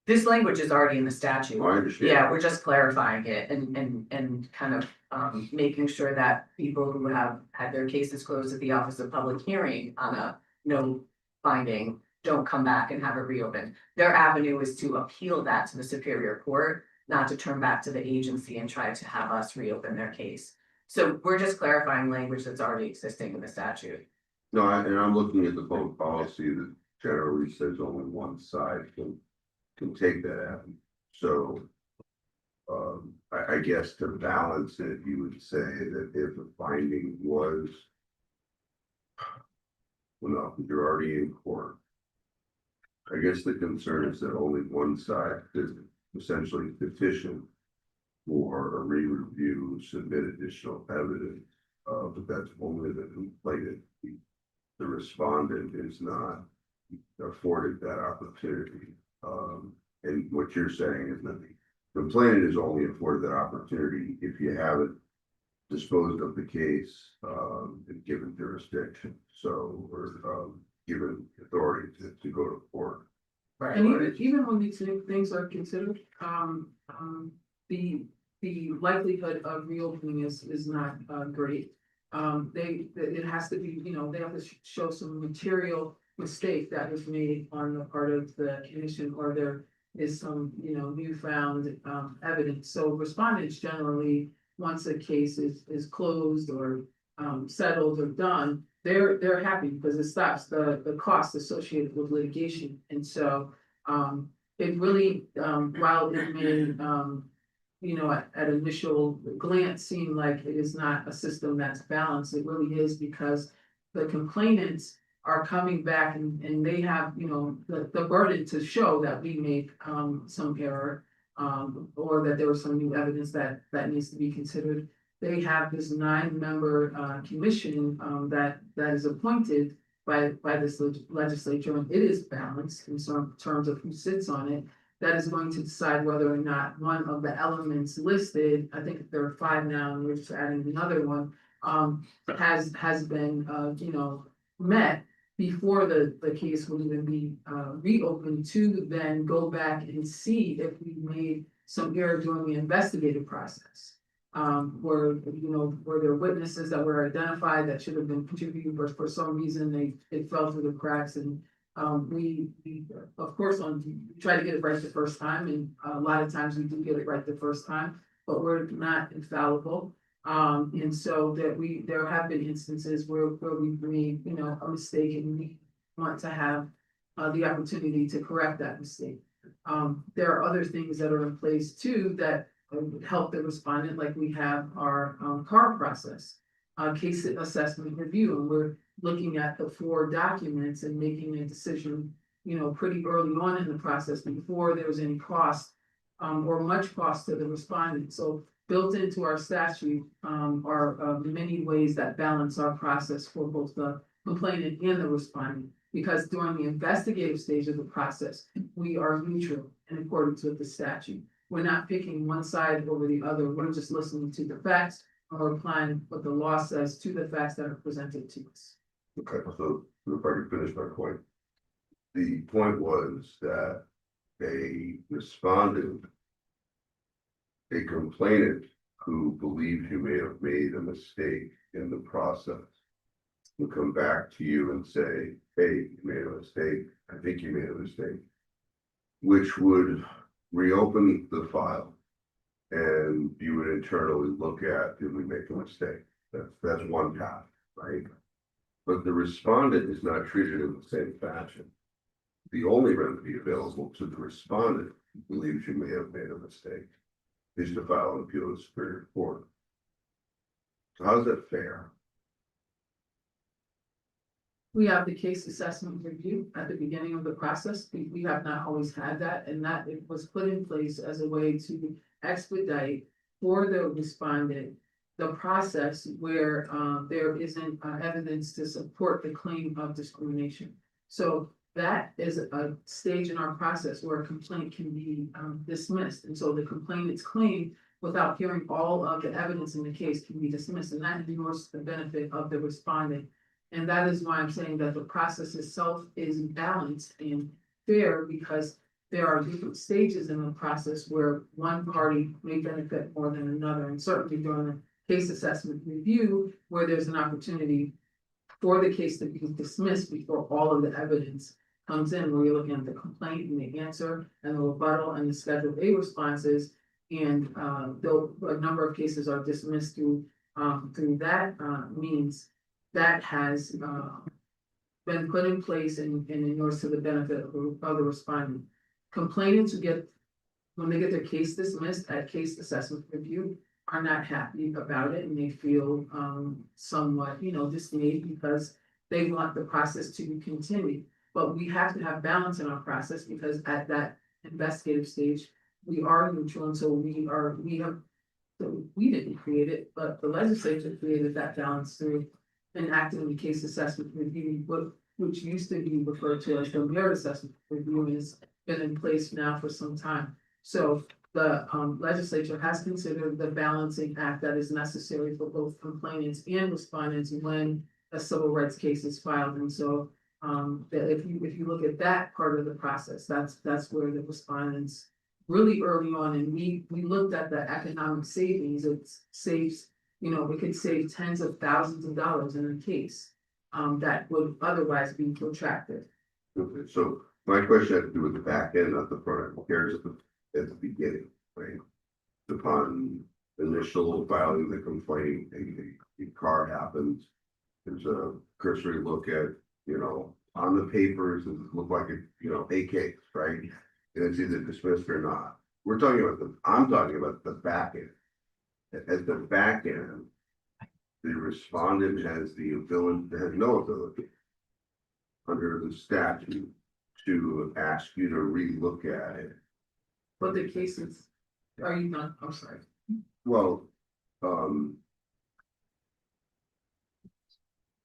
[SPEAKER 10] This language is already in the statute.
[SPEAKER 11] I understand.
[SPEAKER 10] Yeah, we're just clarifying it and kind of making sure that people who have had their cases closed at the Office of Public Hearing on a no finding don't come back and have it reopened. Their avenue is to appeal that to the Superior Court, not to turn back to the agency and try to have us reopen their case. So we're just clarifying language that's already existing in the statute.
[SPEAKER 11] No, and I'm looking at the public policy that generally says only one side can take that avenue. So I guess to balance it, you would say that if a finding was, well, no, you're already in court. I guess the concern is that only one side could essentially petition for a re-review, submit additional evidence, but that's only the complainant. The respondent is not afforded that opportunity. And what you're saying is that the complainant is only afforded that opportunity if you haven't disposed of the case and given jurisdiction, so or given authority to go to court.
[SPEAKER 10] Right.
[SPEAKER 9] And even when these things are considered, the likelihood of reopening is not great. It has to be, they have to show some material mistake that was made on the part of the commission, or there is some, newfound evidence. So respondents generally, once a case is closed or settled or done, they're happy because it stops the costs associated with litigation. And so it really, while it may at initial glance seem like it is not a system that's balanced, it really is, because the complainants are coming back and they have, the burden to show that we made some error, or that there was some new evidence that needs to be considered. They have this 9-member commission that is appointed by this legislature, and it is balanced in terms of who sits on it. That is going to decide whether or not one of the elements listed, I think there are 5 now, and we're just adding another one, has been met. before the case will even be reopened to then go back and see if we made some error during the investigative process. Where, you know, were there witnesses that were identified that should have been contributed, but for some reason it fell through the cracks and we of course try to get it right the first time, and a lot of times we do get it right the first time, but we're not infallible. And so there have been instances where we've made, you know, a mistake and we want to have the opportunity to correct that mistake. There are other things that are in place too that would help the respondent, like we have our CAR process, case assessment review, and we're looking at the 4 documents and making a decision, you know, pretty early on in the process before there was any cost or much cost to the respondent. So built into our statute are many ways that balance our process for both the complainant and the respondent. Because during the investigative stage of the process, we are neutral in accordance with the statute. We're not picking one side over the other. We're just listening to the facts or applying what the law says to the facts that are presented to us.
[SPEAKER 11] Okay, so if I could finish my point. The point was that a respondent, a complainant who believes you may have made a mistake in the process will come back to you and say, hey, you made a mistake. I think you made a mistake, which would reopen the file and you would internally look at, did we make a mistake? That's one path, right? But the respondent is not treated in the same fashion. The only remedy available to the respondent who believes you may have made a mistake is to file an appeal to Superior Court. So how's that fair?
[SPEAKER 9] We have the case assessment review at the beginning of the process. We have not always had that, and that it was put in place as a way to expedite for the respondent the process where there isn't evidence to support the claim of discrimination. So that is a stage in our process where a complaint can be dismissed. And so the complainant's claim, without hearing all of the evidence in the case, can be dismissed, and that ignores the benefit of the respondent. And that is why I'm saying that the process itself is balanced and fair, because there are different stages in the process where one party may benefit more than another. And certainly during the case assessment review, where there's an opportunity for the case to be dismissed before all of the evidence comes in, where you're looking at the complaint and the answer and the rebuttal and the Schedule A responses. And though a number of cases are dismissed through that means that has been put in place and inures to the benefit of the respondent. Complainants who when they get their case dismissed at case assessment review, are not happy about it, and they feel somewhat, dismayed, because they want the process to continue. But we have to have balance in our process, because at that investigative stage, we are neutral, and so we didn't create it, but the legislature created that balance through enacting the case assessment review, which used to be referred to as the merit assessment review, and has been in place now for some time. So the legislature has considered the balancing act that is necessary for both complainants and respondents when a civil rights case is filed. And so that if you look at that part of the process, that's where the respondents really early on, and we looked at the economic savings. It saves, it could save tens of thousands of dollars in a case that would otherwise be protracted.
[SPEAKER 11] Okay, so my question has to do with the back end, not the front end. Here's at the beginning, right? Upon initial filing the complaint, a car happens. There's a cursory look at, on the papers, it look like a case, right? And it's either dismissed or not. I'm talking about the back end. At the back end, the respondent has no ability under the statute to ask you to relook at it.
[SPEAKER 9] But the cases, are you not, I'm sorry.
[SPEAKER 11] Well, do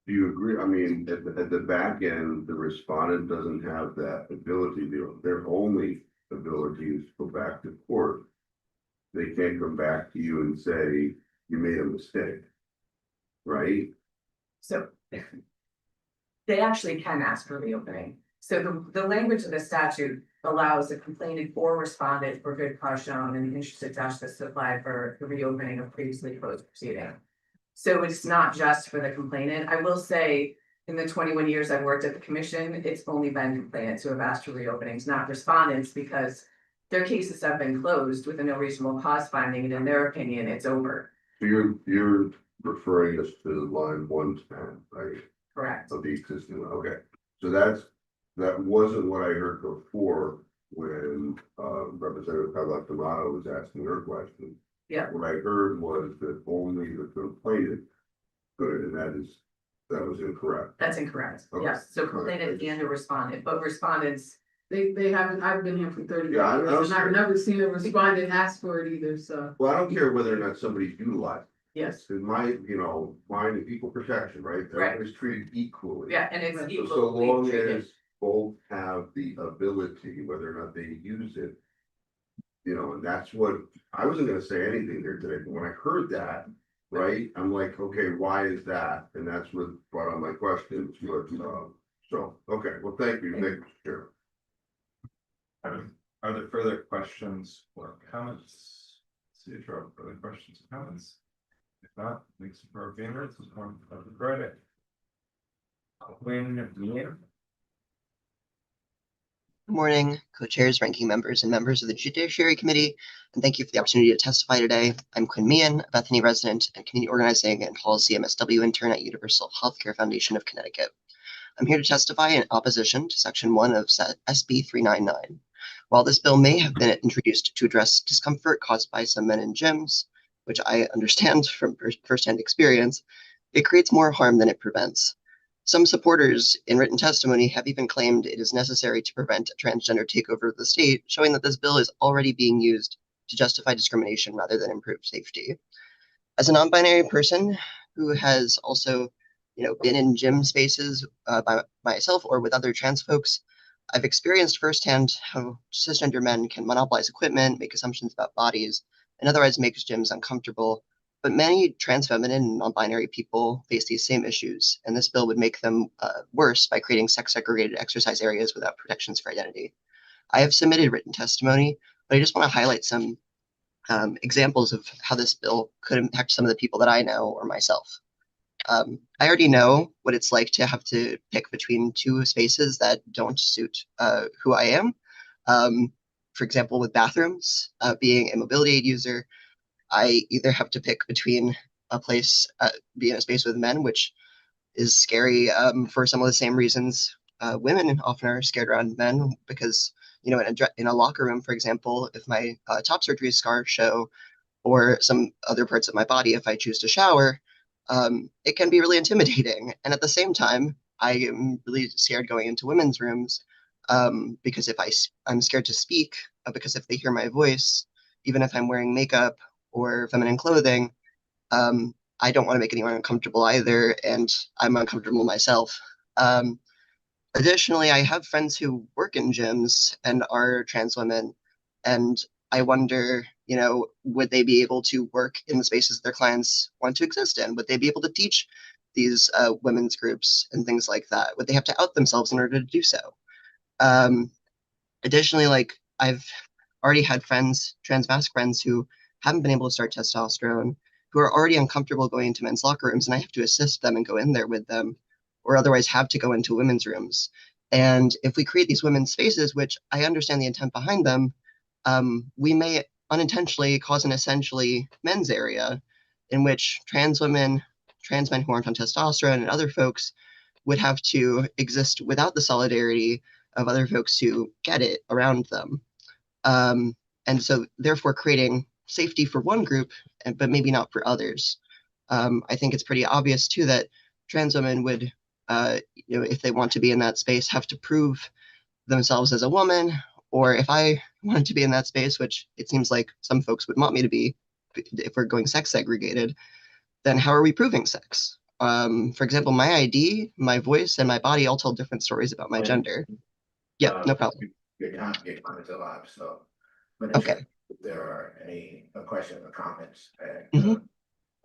[SPEAKER 11] you agree? I mean, at the back end, the respondent doesn't have that ability. Their only ability is to go back to court. They can't come back to you and say, you made a mistake, right?
[SPEAKER 10] So They actually can ask for reopening. So the language of the statute allows the complainant or respondent for good cause shown and interested justice to apply for the reopening of previously closed proceeding. So it's not just for the complainant. I will say, in the 21 years I've worked at the commission, it's only been complainants who have asked for reopenings, not respondents, because their cases have been closed with a no reasonable cause finding, and in their opinion, it's over.
[SPEAKER 11] So you're referring us to line 110, right?
[SPEAKER 10] Correct.
[SPEAKER 11] Of the existing, one. Okay, so that wasn't what I heard before when Representative Pavlak-Tomato was asking her question.
[SPEAKER 10] Yeah.
[SPEAKER 11] What I heard was that only the complainant could, and that was incorrect.
[SPEAKER 10] That's incorrect.
[SPEAKER 11] Okay.
[SPEAKER 10] Yes, so complainant and a respondent, but respondents,
[SPEAKER 9] They haven't, I've been here for 30
[SPEAKER 11] Yeah, I
[SPEAKER 9] years,
[SPEAKER 11] was
[SPEAKER 9] and I've
[SPEAKER 11] sure.
[SPEAKER 9] never seen a respondent ask for it either, so.
[SPEAKER 11] Well, I don't care whether or not somebody's utilized.
[SPEAKER 10] yes,
[SPEAKER 11] In my, mine and equal protection, right?
[SPEAKER 10] Right.
[SPEAKER 11] Everybody's treated equally.
[SPEAKER 10] yeah, and it's
[SPEAKER 9] So
[SPEAKER 11] So long
[SPEAKER 10] equally treated.
[SPEAKER 11] as both have the ability, whether or not they use it. And that's what, I wasn't gonna say anything there today, but when I heard that, right, I'm like, okay, why is that? And that's what brought on my questions, so, okay, well, thank you, Mr. Chair.
[SPEAKER 5] Are there further questions or comments? See if there are further questions or comments. If not, thanks for being here. This is one of the Friday. Quinn Meehan.
[SPEAKER 12] Good morning, co-chairs, ranking members, and members of the Judiciary Committee, and thank you for the opportunity to testify today. I'm Quinn Meehan, a Bethany resident and community organizing and policy MSW intern at Universal Healthcare Foundation of Connecticut. I'm here to testify in opposition to Section 1 of SB 399. While this bill may have been introduced to address discomfort caused by some men in gyms, which I understand from firsthand experience, it creates more harm than it prevents. Some supporters in written testimony have even claimed it is necessary to prevent a transgender takeover of the state, showing that this bill is already being used to justify discrimination rather than improve safety. As a non-binary person who has also, been in gym spaces by myself or with other trans folks, I've experienced firsthand how cisgender men can monopolize equipment, make assumptions about bodies, and otherwise make gyms uncomfortable. But many trans feminine and non-binary people face these same issues, and this bill would make them worse by creating sex-segregated exercise areas without protections for identity. I have submitted written testimony, but I just want to highlight some examples of how this bill could impact some of the people that I know or myself. I already know what it's like to have to pick between two spaces that don't suit who I am. For example, with bathrooms, being a mobility aid user, I either have to pick between a place, being in a space with men, which is scary for some of the same reasons women often are scared around men, because, in a locker room, for example, if my top surgery scars show, or some other parts of my body, if I choose to shower, it can be really intimidating. And at the same time, I am really scared going into women's rooms because I'm scared to speak, because if they hear my voice, even if I'm wearing makeup or feminine clothing, I don't want to make anyone uncomfortable either, and I'm uncomfortable myself. Additionally, I have friends who work in gyms and are trans women, and I wonder, would they be able to work in the spaces their clients want to exist in? Would they be able to teach these women's groups and things like that? Would they have to out themselves in order to do so? Additionally, I've already had friends, trans masc friends, who haven't been able to start testosterone, who are already uncomfortable going into men's locker rooms, and I have to assist them and go in there with them, or otherwise have to go into women's rooms. And if we create these women's spaces, which I understand the intent behind them, we may unintentionally cause an essentially men's area in which trans women, trans men who aren't on testosterone, and other folks would have to exist without the solidarity of other folks who get it around them. And so therefore creating safety for one group, but maybe not for others. I think it's pretty obvious too that trans women would, if they want to be in that space, have to prove themselves as a woman, or if I wanted to be in that space, which it seems like some folks would want me to be, if we're going sex segregated, then how are we proving sex? For example, my ID, my voice, and my body all tell different stories about my gender. Yeah, no problem.
[SPEAKER 2] You're not getting on the live, so.
[SPEAKER 12] Okay.
[SPEAKER 2] If there are any questions or comments,
[SPEAKER 12] Mhm.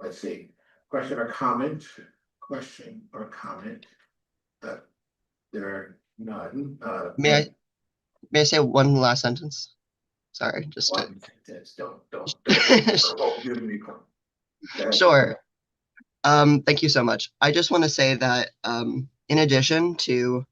[SPEAKER 2] Let's see, question or comment, There are none.
[SPEAKER 12] May I say one last sentence? Sorry, just to.
[SPEAKER 2] One sentence, don't give me.
[SPEAKER 12] Sure. Thank you so much. I just want to say that in addition to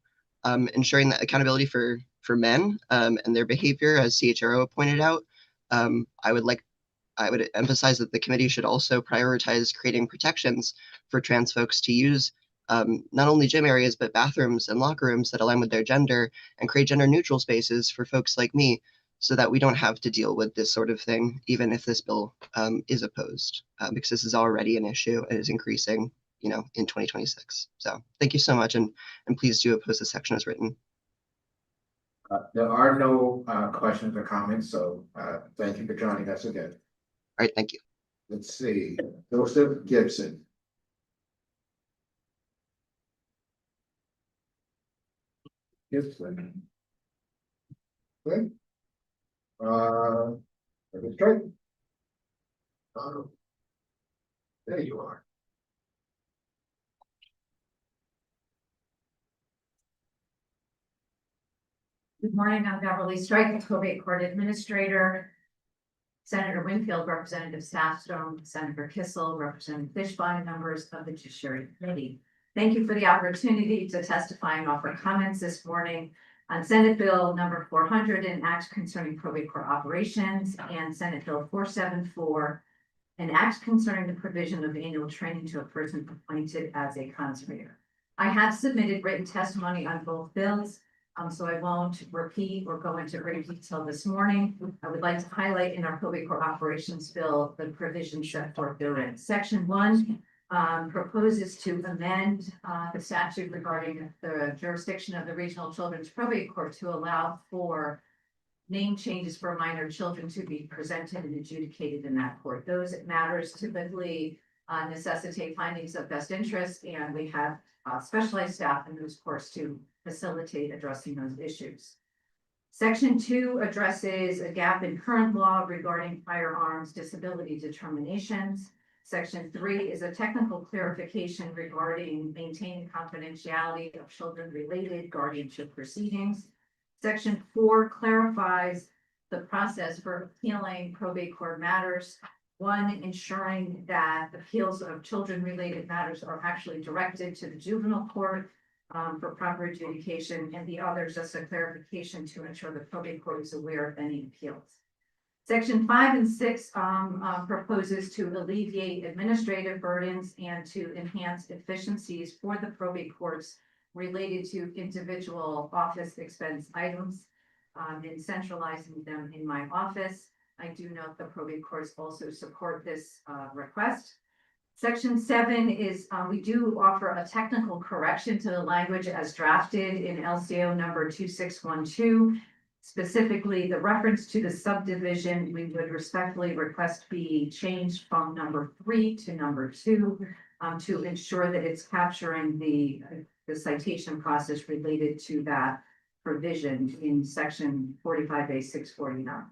[SPEAKER 12] ensuring that accountability for men and their behavior, as CHRO pointed out, I would emphasize that the committee should also prioritize creating protections for trans folks to use not only gym areas, but bathrooms and locker rooms that align with their gender and create gender neutral spaces for folks like me so that we don't have to deal with this sort of thing, even if this bill is opposed, because this is already an issue and is increasing, in 2026. So thank you so much. And please do oppose this section as written.
[SPEAKER 2] There are no questions or comments, so thank you for joining us again.
[SPEAKER 12] All right, thank you.
[SPEAKER 2] Let's see, Joseph Gibson. Gibson. Good. That's right. There you are.
[SPEAKER 13] Good morning, I'm Beverly Strike, probate court administrator. Senator Winfield, Representative Staffstrom, Senator Kissel, Representative Fishbein, members of the Judiciary Committee. Thank you for the opportunity to testify and offer comments this morning on Senate Bill number 400, an act concerning probate court operations, and Senate Bill 474, an act concerning the provision of annual training to a person appointed as a conservator. I have submitted written testimony on both bills. So I won't repeat or go into great detail this morning. I would like to highlight in our probate court operations bill the provisions set forth therein. Section 1 proposes to amend the statute regarding the jurisdiction of the regional children's probate court to allow for name changes for minor children to be presented and adjudicated in that court. Those matters typically necessitate findings of best interest, and we have specialized staff in those courts to facilitate addressing those issues. Section 2 addresses a gap in current law regarding firearms disability determinations. Section 3 is a technical clarification regarding maintaining confidentiality of children-related guardianship proceedings. Section 4 clarifies the process for appealing probate court matters. One, ensuring that appeals of children-related matters are actually directed to the juvenile court for proper adjudication, and the other is just a clarification to ensure the probate court is aware of any appeals. Section 5 and 6 proposes to alleviate administrative burdens and to enhance efficiencies for the probate courts related to individual office expense items and centralizing them in my office. I do note the probate courts also support this request. Section 7 is, we do offer a technical correction to the language as drafted in LCO number 2612. Specifically, the reference to the subdivision, we would respectfully request be changed from number 3 to number 2 to ensure that it's capturing the citation process related to that provision in section 45A 649.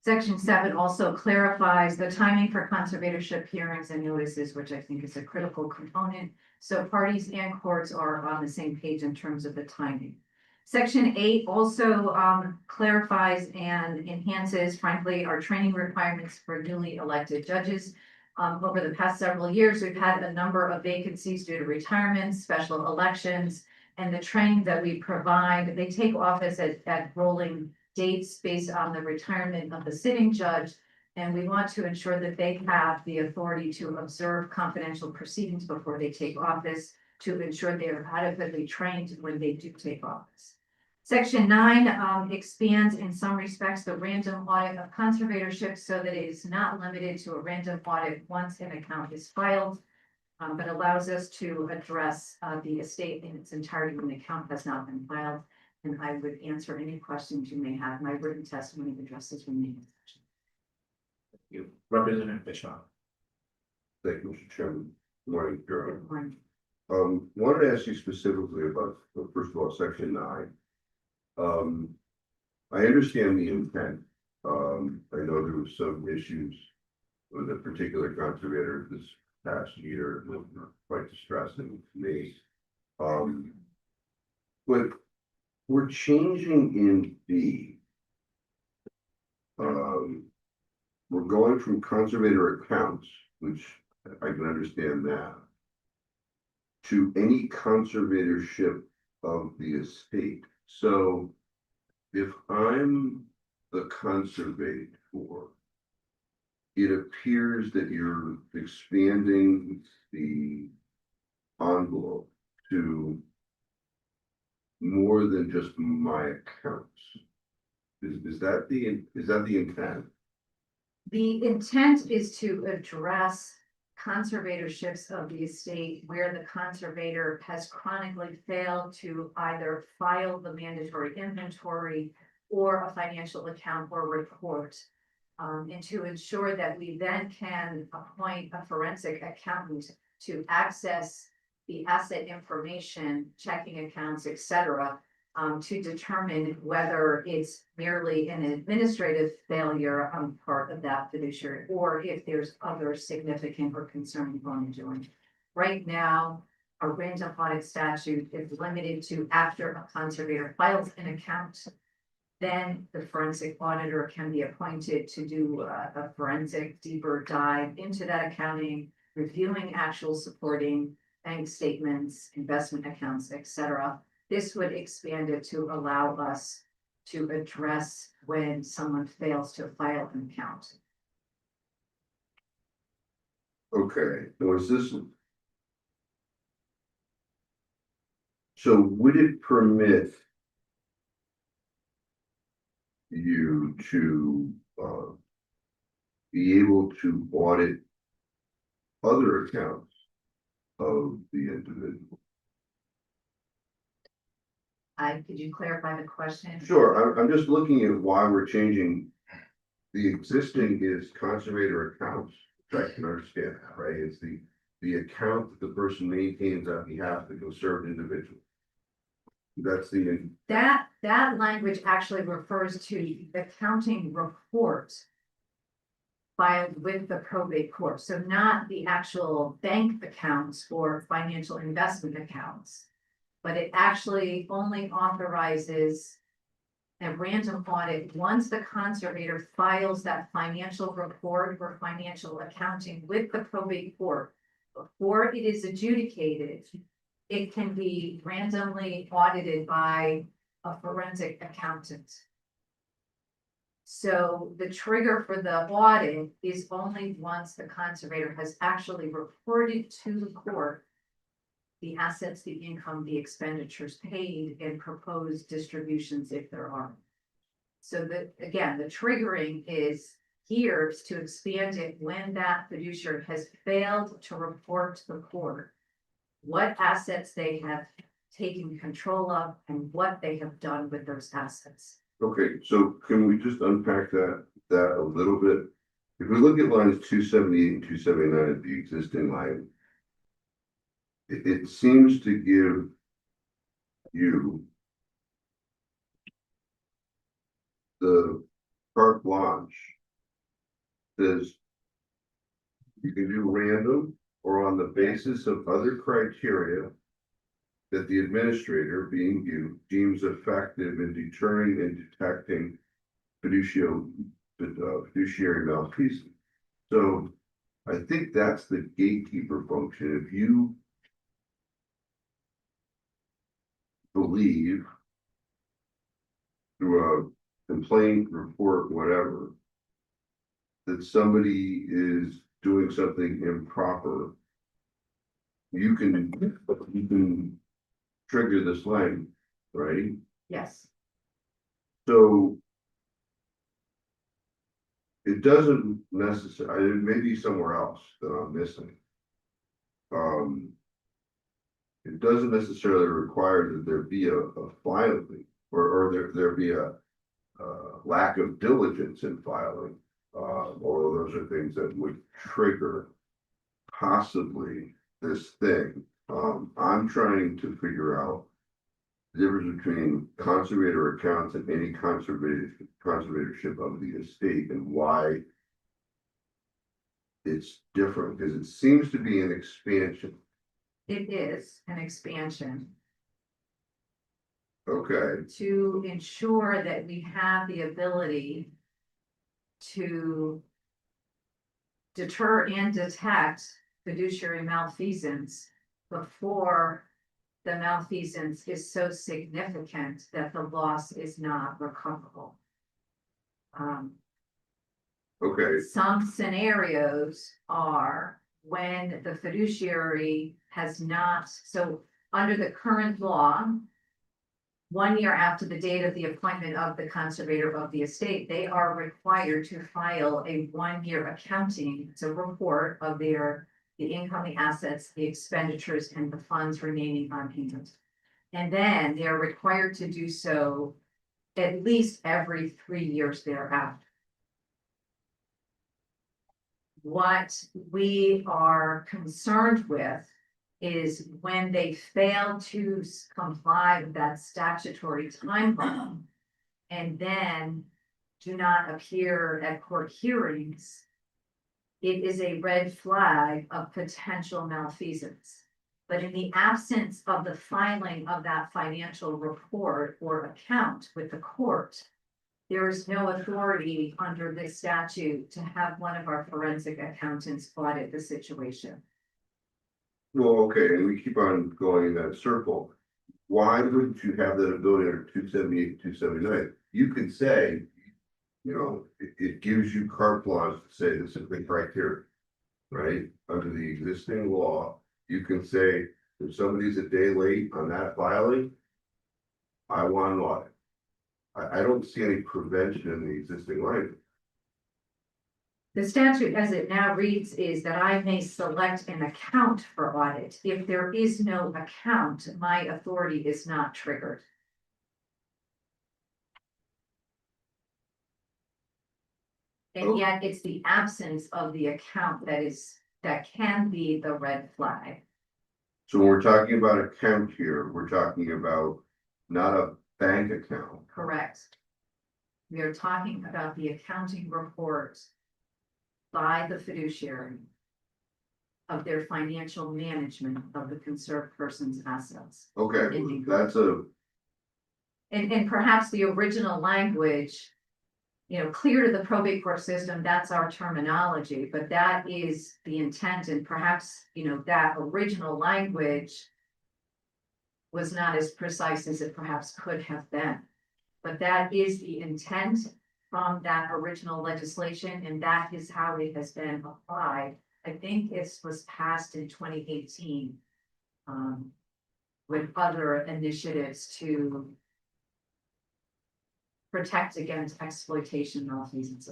[SPEAKER 13] Section 7 also clarifies the timing for conservatorship hearings and notices, which I think is a critical component. So parties and courts are on the same page in terms of the timing. Section 8 also clarifies and enhances, frankly, our training requirements for newly elected judges. Over the past several years, we've had a number of vacancies due to retirements, special elections, and the training that we provide. They take office at rolling dates based on the retirement of the sitting judge, and we want to ensure that they have the authority to observe confidential proceedings before they take office to ensure they are adequately trained when they do take office. Section 9 expands in some respects the random audit of conservatorship so that it is not limited to a random audit once an account is filed, but allows us to address the estate in its entirety when the account has not been filed. And I would answer any questions you may have. My written testimony addresses remaining section.
[SPEAKER 2] You, Representative Fishbein.
[SPEAKER 11] Thank you, Mr. Chairman. Good morning, Gerald.
[SPEAKER 13] Good morning.
[SPEAKER 11] Wanted to ask you specifically about, first of all, section 9. I understand the intent. I know there was some issues with a particular conservator, this past year, quite distressing to me. But we're changing in B. We're going from conservator accounts, which I can understand that, to any conservatorship of the estate. So if I'm the conservator, it appears that you're expanding the envelope to more than just my accounts. Is that the intent?
[SPEAKER 13] The intent is to address conservatorships of the estate where the conservator has chronically failed to either file the mandatory inventory or a financial account or report. And to ensure that we then can appoint a forensic accountant to access the asset information, checking accounts, et cetera, to determine whether it's merely an administrative failure on the part of that fiduciary or if there's other significant or concerning wrongdoing. Right now, a random audit statute is limited to after a conservator files an account, then the forensic auditor can be appointed to do a forensic deeper dive into that accounting, reviewing actual supporting bank statements, investment accounts, et cetera. This would expand it to allow us to address when someone fails to file an account.
[SPEAKER 11] Okay, was this? So would it permit you to be able to audit other accounts of the individual?
[SPEAKER 13] Could you clarify the question?
[SPEAKER 11] Sure, I'm just looking at why we're changing. The existing is conservator accounts, which I can understand, right? It's the account that the person maintains on behalf of the concerned individual. That's the.
[SPEAKER 13] That language actually refers to the accounting report filed with the probate court. So not the actual bank accounts or financial investment accounts, but it actually only authorizes a random audit once the conservator files that financial report or financial accounting with the probate court. Before it is adjudicated, it can be randomly audited by a forensic accountant. So the trigger for the audit is only once the conservator has actually reported to the court the assets, the income, the expenditures paid, and proposed distributions if there are. So that, again, the triggering is here to expand it when that fiduciary has failed to report to the court what assets they have taken control of and what they have done with those assets.
[SPEAKER 11] Okay, so can we just unpack that a little bit? If we look at lines 278 and 279 of the existing line, it seems to give you the carte blanche. Says you can do random or on the basis of other criteria that the administrator, being you, deems effective in deterring and detecting fiduciary malfeasance. So I think that's the gatekeeper function. If you believe through a complaint, report, whatever, that somebody is doing something improper, you can trigger this line, right?
[SPEAKER 13] Yes.
[SPEAKER 11] So it doesn't necessarily, it may be somewhere else that I'm missing. It doesn't necessarily require that there be a filing or there be a lack of diligence in filing. Although those are things that would trigger possibly this thing. I'm trying to figure out the difference between conservator accounts and any conservatorship of the estate and why it's different, because it seems to be an expansion.
[SPEAKER 13] It is an expansion
[SPEAKER 11] Okay,
[SPEAKER 13] to ensure that we have the ability to deter and detect fiduciary malfeasance before the malfeasance is so significant that the loss is not recoverable.
[SPEAKER 11] okay,
[SPEAKER 13] Some scenarios are when the fiduciary has not, so under the current law, 1 year after the date of the appointment of the conservator of the estate, they are required to file a 1 year accounting, so report of the income, the assets, the expenditures, and the funds remaining on hand. And then they are required to do so at least every 3 years thereafter. What we are concerned with is when they fail to comply with that statutory timeline and then do not appear at court hearings, it is a red flag of potential malfeasance. But in the absence of the filing of that financial report or account with the court, there is no authority under this statute to have one of our forensic accountants audit the situation.
[SPEAKER 11] well, okay, and we keep on going in that circle. Why wouldn't you have that ability under 278, 279? You could say, you know, it gives you carte blanche to say this is the criteria, right? Under the existing law, you can say, if somebody's a day late on that filing, I want an audit. I don't see any prevention in the existing language.
[SPEAKER 13] The statute as it now reads is that I may select an account for audit. If there is no account, my authority is not triggered. And yet it's the absence of the account that can be the red flag.
[SPEAKER 11] So when we're talking about account here, we're talking about not a bank account.
[SPEAKER 13] Correct. We are talking about the accounting report by the fiduciary of their financial management of the concerned person's assets.
[SPEAKER 11] Okay, that's a,
[SPEAKER 13] And perhaps the original language, you know, clear to the probate court system, that's our terminology, but that is the intent, and perhaps, you know, that original language was not as precise as it perhaps could have been. But that is the intent from that original legislation, and that is how it has been applied. I think this was passed in 2018 with other initiatives to protect against exploitation, malfeasance.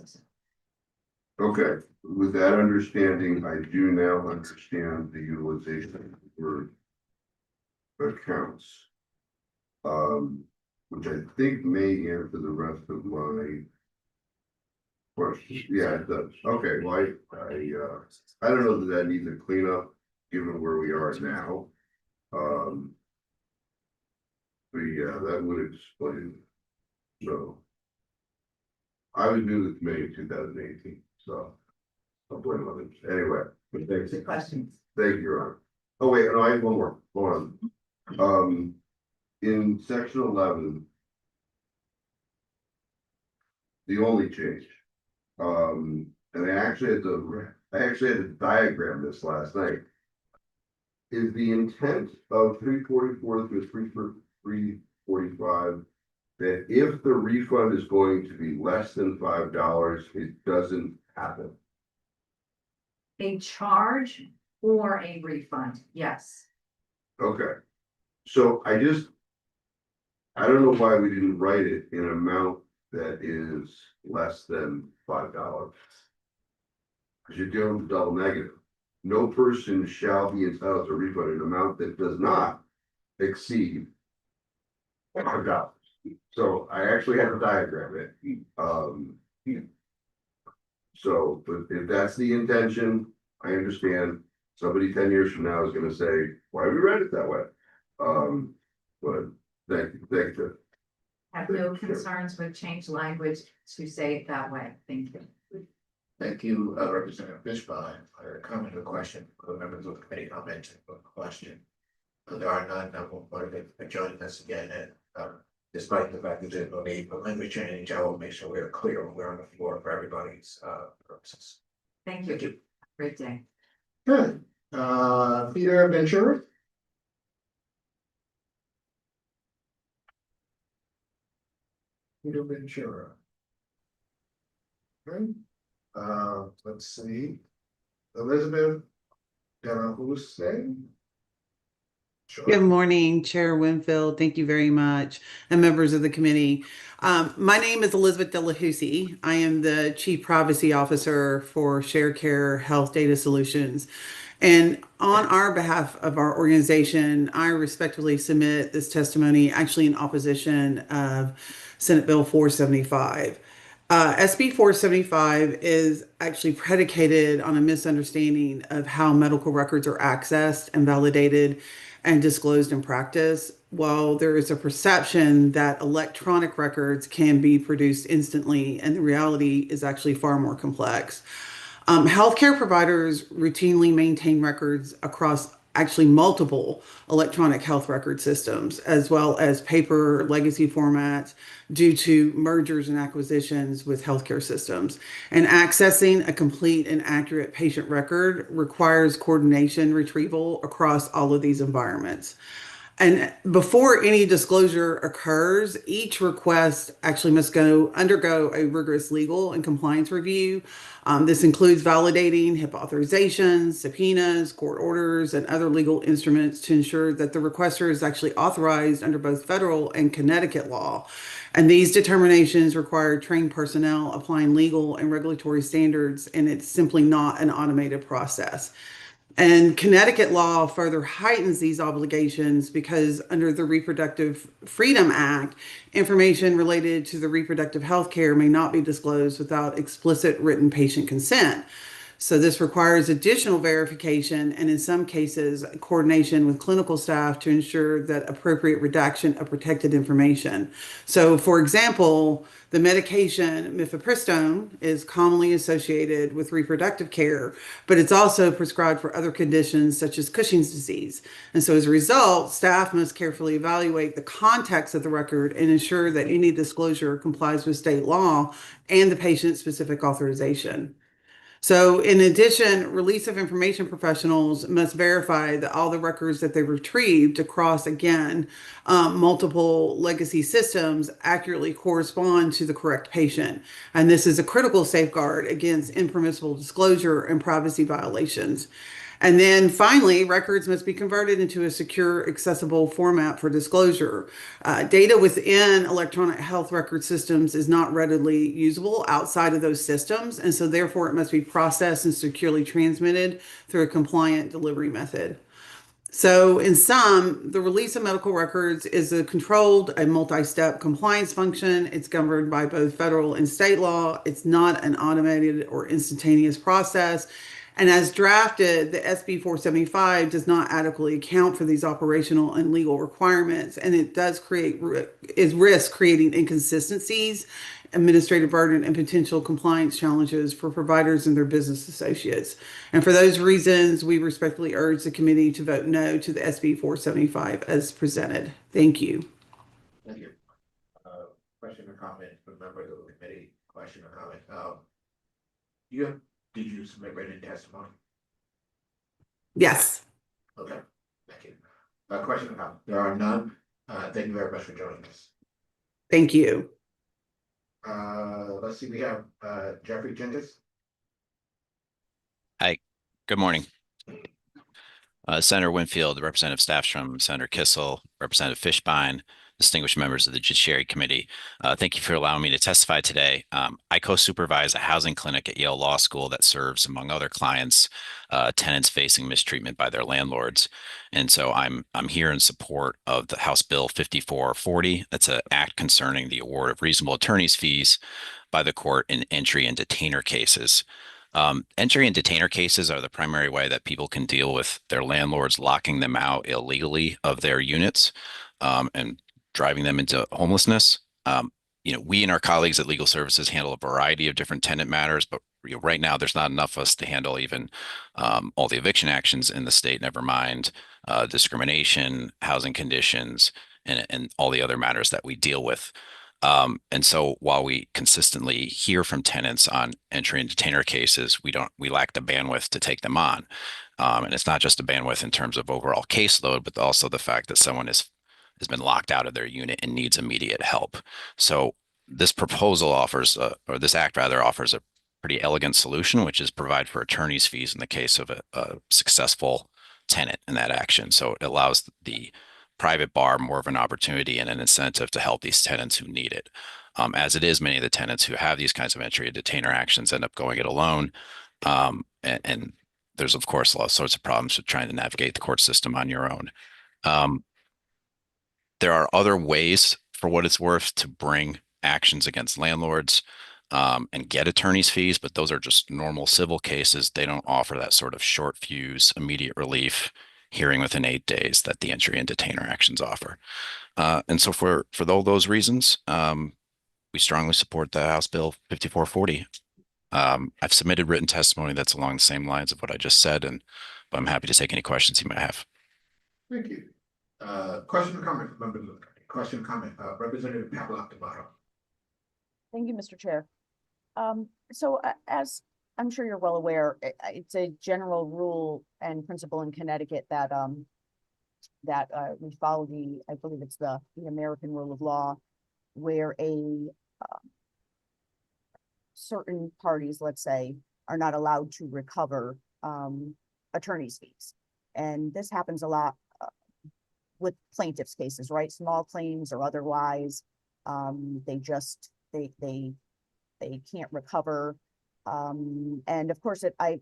[SPEAKER 11] okay, with that understanding, I do now understand the utilization for accounts. Which I think may answer the rest of my questions. Yeah, it does. Okay, well, I don't know that needs a cleanup, given where we are now. But yeah, that would explain. So. I was new to the committee in 2018, so. I'll blame others. Anyway, but thanks.
[SPEAKER 13] Good questions.
[SPEAKER 11] Thank you, Your Honor. Oh, wait, no, I have one more. Hold on. In section 11. The only change. And I actually had to diagram this last night. Is the intent of 344 through 345 that if the refund is going to be less than $5, it doesn't happen?
[SPEAKER 13] A charge or a refund, yes.
[SPEAKER 11] Okay, so I don't know why we didn't write it in an amount that is less than $5. Because you're dealing with double negative. No person shall be entitled to a refund an amount that does not exceed $5. So I actually had to diagram it. So, but if that's the intention, I understand. Somebody 10 years from now is gonna say, why we read it that way? But thank you.
[SPEAKER 13] Have no concerns with change language to say it that way. Thank you.
[SPEAKER 2] Thank you, Representative Fishbein, for a comment or question, for members of the committee comment or question. There are none, I will for joining us again, and despite the fact that there's no need for language change, I will make sure we're clear when we're on the floor for everybody's purposes.
[SPEAKER 13] Thank
[SPEAKER 2] Thank
[SPEAKER 13] you.
[SPEAKER 2] you.
[SPEAKER 13] Great day.
[SPEAKER 2] Good. Peter Ventura. Peter Ventura. Okay. Let's see. Elizabeth Delahousse. Sure.
[SPEAKER 14] Good morning, Chair Winfield. Thank you very much, and members of the committee. My name is Elizabeth Delahousse. I am the Chief Privacy Officer for ShareCare Health Data Solutions. And on our behalf of our organization, I respectfully submit this testimony actually in opposition of Senate Bill 475. SB 475 is actually predicated on a misunderstanding of how medical records are accessed and validated and disclosed in practice. While there is a perception that electronic records can be produced instantly, and the reality is actually far more complex. Healthcare providers routinely maintain records across actually multiple electronic health record systems, as well as paper legacy formats due to mergers and acquisitions with healthcare systems. And accessing a complete and accurate patient record requires coordination retrieval across all of these environments. And before any disclosure occurs, each request actually must undergo a rigorous legal and compliance review. This includes validating HIPAA authorizations, subpoenas, court orders, and other legal instruments to ensure that the requester is actually authorized under both federal and Connecticut law. And these determinations require trained personnel applying legal and regulatory standards, and it's simply not an automated process. And Connecticut law further heightens these obligations because under the Reproductive Freedom Act, information related to the reproductive health care may not be disclosed without explicit written patient consent. So this requires additional verification and in some cases, coordination with clinical staff to ensure that appropriate redaction of protected information. So for example, the medication mifepristone is commonly associated with reproductive care, but it's also prescribed for other conditions such as Cushing's disease. And so as a result, staff must carefully evaluate the context of the record and ensure that any disclosure complies with state law and the patient-specific authorization. So in addition, release of information professionals must verify that all the records that they retrieved across, again, multiple legacy systems accurately correspond to the correct patient. And this is a critical safeguard against impermissible disclosure and privacy violations. And then finally, records must be converted into a secure, accessible format for disclosure. Data within electronic health record systems is not readily usable outside of those systems, and so therefore it must be processed and securely transmitted through a compliant delivery method. So in sum, the release of medical records is a controlled and multi-step compliance function. It's governed by both federal and state law. It's not an automated or instantaneous process. And as drafted, the SB 475 does not adequately account for these operational and legal requirements, and it does risk creating inconsistencies, administrative burden, and potential compliance challenges for providers and their business associates. And for those reasons, we respectfully urge the committee to vote no to the SB 475 as presented. Thank you.
[SPEAKER 2] Thank you. Question or comment from members of the committee? Question or comment? Did you submit written testimony?
[SPEAKER 14] Yes.
[SPEAKER 2] Okay, thank you. Question or comment? There are none. Thank you very much for joining us.
[SPEAKER 14] Thank you.
[SPEAKER 2] Let's see, we have Jeffrey Jenkins.
[SPEAKER 15] Hi, good morning. Senator Winfield, Representative Staffstrom, Senator Kissel, Representative Fishbein, distinguished members of the Judiciary Committee. Thank you for allowing me to testify today. I co-supervise a housing clinic at Yale Law School that serves, among other clients, tenants facing mistreatment by their landlords. And so I'm here in support of the House Bill 5440. That's an act concerning the award of reasonable attorney's fees by the court in entry and detainer cases. Entry and detainer cases are the primary way that people can deal with their landlords locking them out illegally of their units and driving them into homelessness. we and our colleagues at Legal Services handle a variety of different tenant matters, but right now there's not enough of us to handle even all the eviction actions in the state, never mind discrimination, housing conditions, and all the other matters that we deal with. And so while we consistently hear from tenants on entry and detainer cases, we lack the bandwidth to take them on. And it's not just a bandwidth in terms of overall caseload, but also the fact that someone has been locked out of their unit and needs immediate help. So this proposal offers, or this act rather, offers a pretty elegant solution, which is provide for attorney's fees in the case of a successful tenant in that action. So it allows the private bar more of an opportunity and an incentive to help these tenants who need it. As it is, many of the tenants who have these kinds of entry and detainer actions end up going it alone. And there's, of course, all sorts of problems with trying to navigate the court system on your own. There are other ways, for what it's worth, to bring actions against landlords and get attorney's fees, but those are just normal civil cases. They don't offer that sort of short fuse, immediate relief hearing within 8 days that the entry and detainer actions offer. And so for all those reasons, we strongly support the House Bill 5440. I've submitted written testimony that's along the same lines of what I just said, but I'm happy to take any questions you might have.
[SPEAKER 2] Thank you. Question or comment, members of the committee? Question or comment, Representative Pavlak-Tomato.
[SPEAKER 8] Thank you, Mr. Chair. So as I'm sure you're well aware, it's a general rule and principle in Connecticut that we follow I believe it's the American rule of law, where certain parties, let's say, are not allowed to recover attorney's fees. And this happens a lot with plaintiffs' cases, right? Small claims or otherwise, they can't recover. And of course, I